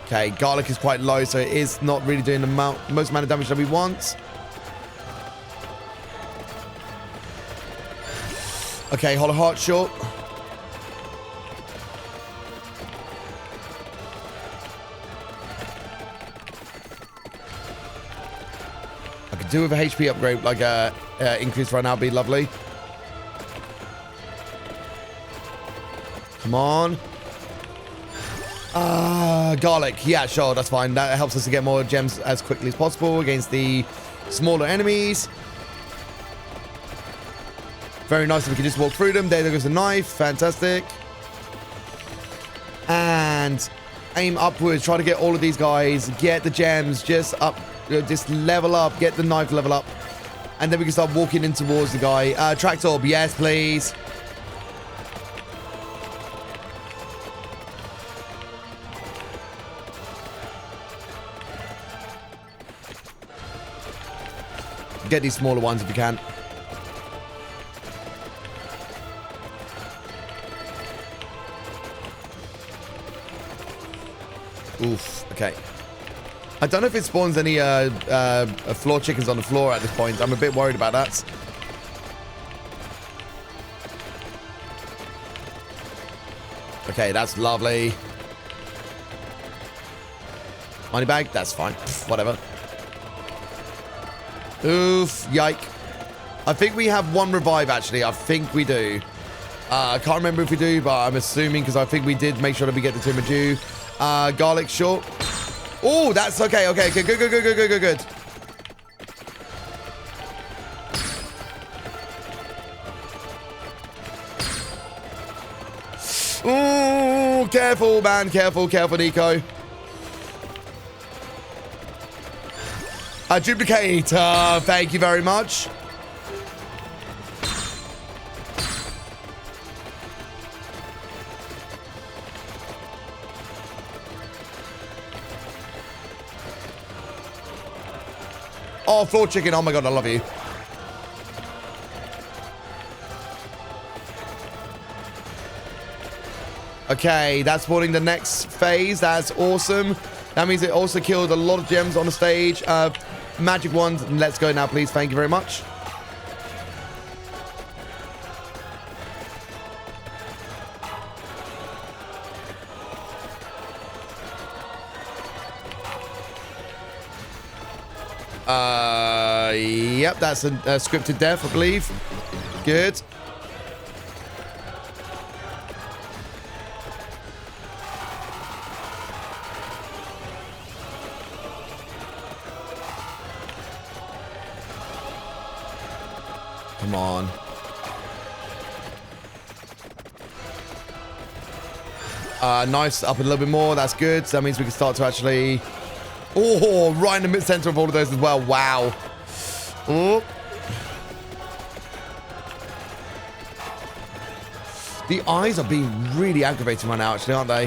Okay, Garlic is quite low, so it is not really doing the most amount of damage that we want. Okay, Hollow Heart, short. I could do with a HP upgrade, like a increase right now, would be lovely. Come on. Garlic. Yeah, sure, that's fine. That helps us to get more gems as quickly as possible against the smaller enemies. Very nice if we can just walk through them. There goes the knife. Fantastic. And aim upwards. Try to get all of these guys. Get the gems. Just up. Just level up. Get the knife level up. And then we can start walking in towards the guy. Tract orb. Yes, please. Get these smaller ones if you can. Oof. Okay. I don't know if it spawns any floor chickens on the floor at this point. I'm a bit worried about that. Okay, that's lovely. Money bag? That's fine. Pfft, whatever. Oof. Yike. I think we have one revive, actually. I think we do. I can't remember if we do, but I'm assuming because I think we did make sure that we get the Timaju. Garlic short. Oh, that's okay. Okay, good. Oh, careful, man. Careful, Nico. A duplicator. Thank you very much. Oh, floor chicken. Oh my god, I love you. Okay, that's spawning the next phase. That's awesome. That means it also killed a lot of gems on the stage. Magic wand. Let's go now, please. Thank you very much. Yep, that's a scripted death, I believe. Good. Come on. Nice, up a little bit more. That's good. So that means we can start to actually... Oh, right in the mid-center of all of those as well. Wow. Oh. The eyes are being really aggravating right now, actually, aren't they?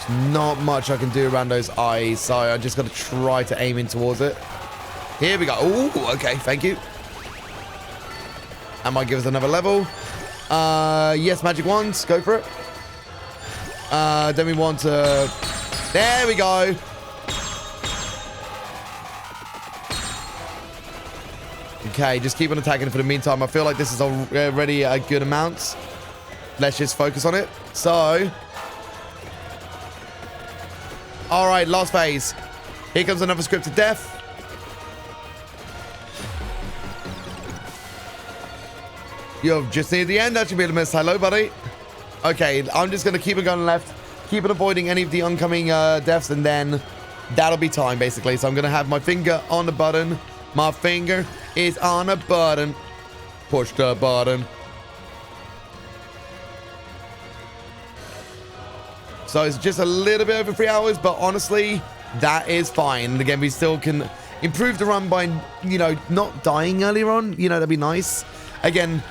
There's not much I can do around those eyes, so I just got to try to aim in towards it. Here we go. Oh, okay. Thank you. That might give us another level. Yes, magic wands. Go for it. Then we want to... There we go. Okay, just keep on attacking for the meantime. I feel like this is already a good amount. Let's just focus on it. So... Alright, last phase. Here comes another scripted death. You're just near the end. That should be able to miss. Hello, buddy. Okay, I'm just going to keep it going left. Keep on avoiding any of the oncoming deaths, and then that'll be time, basically. So I'm going to have my finger on the button. My finger is on a button. Push the button. So it's just a little bit over 3 hours, but honestly, that is fine. And again, we still can improve the run by, you know, not dying earlier on. You know, that'd be nice. Again,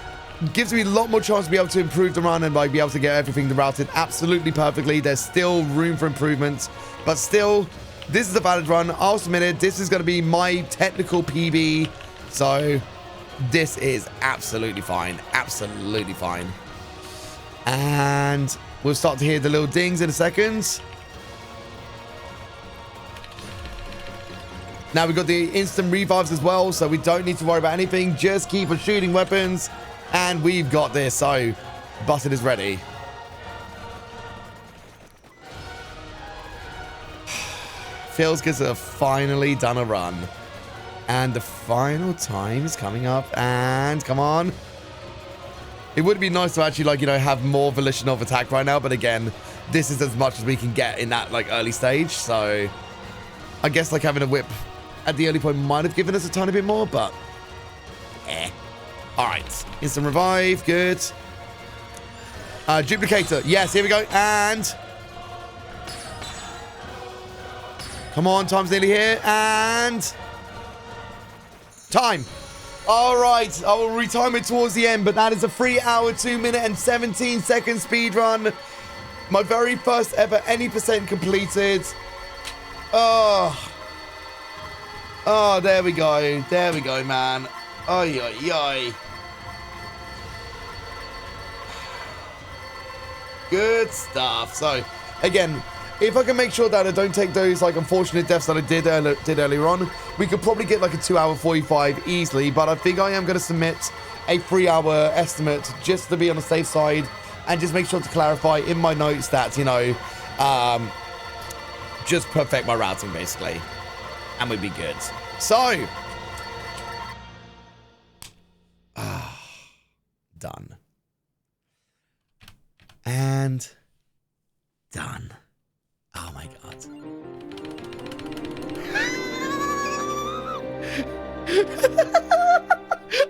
gives me a lot more chance to be able to improve the run and like be able to get everything routed absolutely perfectly. There's still room for improvements, but still, this is a valid run. I'll submit it. This is going to be my technical PB, so this is absolutely fine. Absolutely fine. And we'll start to hear the little dings in a second. Now we've got the instant revives as well, so we don't need to worry about anything. Just keep on shooting weapons. And we've got this, so Button is ready. Feels good to have finally done a run. And the final time is coming up. And come on. It would be nice to actually, like, you know, have more volition of attack right now. But again, this is as much as we can get in that, like, early stage. So I guess, like, having a whip at the early point might have given us a tiny bit more, but eh. Alright, instant revive, good. Duplicator, yes, here we go, and... Come on, time's nearly here, and... Time. Alright, I will retime it towards the end, but that is a 3 hour, 2 minute and 17 second speed run. My very first ever any percent completed. Oh. Oh, there we go. There we go, man. Oy, oy, oy. Good stuff. So, again, if I can make sure that I don't take those, like, unfortunate deaths that I did earlier on, we could probably get, like, a 2 hour 45 easily. But I think I am going to submit a 3 hour estimate just to be on the safe side and just make sure to clarify in my notes that, you know, just perfect my routing, basically. And we'd be good. So. Done. And done. Oh my god.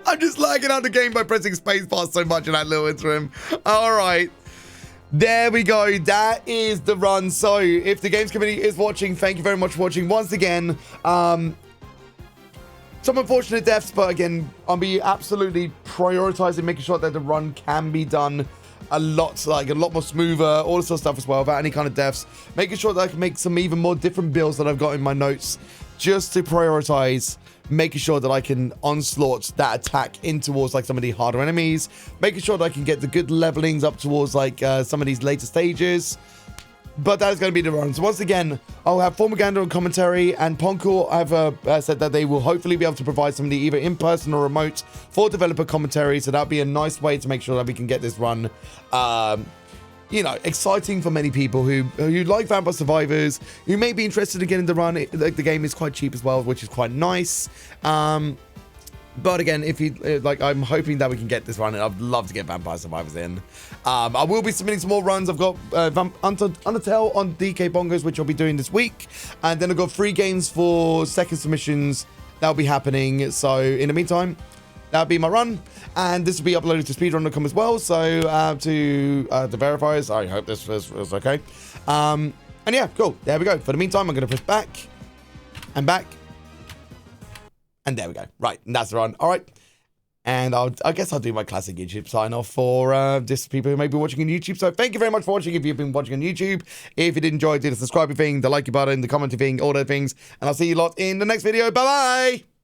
I'm just lagging out the game by pressing spacebar so much in that little interim. All right. There we go. That is the run. So if the games committee is watching, thank you very much for watching once again. Some unfortunate deaths, but again, I'll be absolutely prioritizing making sure that the run can be done a lot more smoother, all this sort of stuff as well, without any kind of deaths. Making sure that I can make some even more different builds that I've got in my notes, just to prioritize making sure that I can onslaught that attack in towards like some of the harder enemies, making sure that I can get the good levelings up towards like some of these later stages. But that is going to be the run. So once again, I'll have Formagander on commentary, and Ponko have said that they will hopefully be able to provide somebody either in person or remote for developer commentary. So that'll be a nice way to make sure that we can get this run, you know, exciting for many people who like Vampire Survivors, who may be interested in getting the run. The game is quite cheap as well, which is quite nice. But again, if you like, I'm hoping that we can get this run, and I'd love to get Vampire Survivors in. I will be submitting some more runs. I've got Undertale on DK Bongos, which I'll be doing this week, and then I've got 3 games for second submissions that'll be happening. So in the meantime, that'll be my run, and this will be uploaded to speedrun.com as well. So to the verifiers, I hope this was okay. And yeah, cool. There we go. For the meantime, I'm going to push back and back. And there we go. Right, and that's the run. All right. And I guess I'll do my classic YouTube sign off for just people who may be watching on YouTube. So thank you very much for watching if you've been watching on YouTube. If you did enjoy, do the subscribe thing, the like button, the comment thing, all those things. And I'll see you lot in the next video. Bye-bye.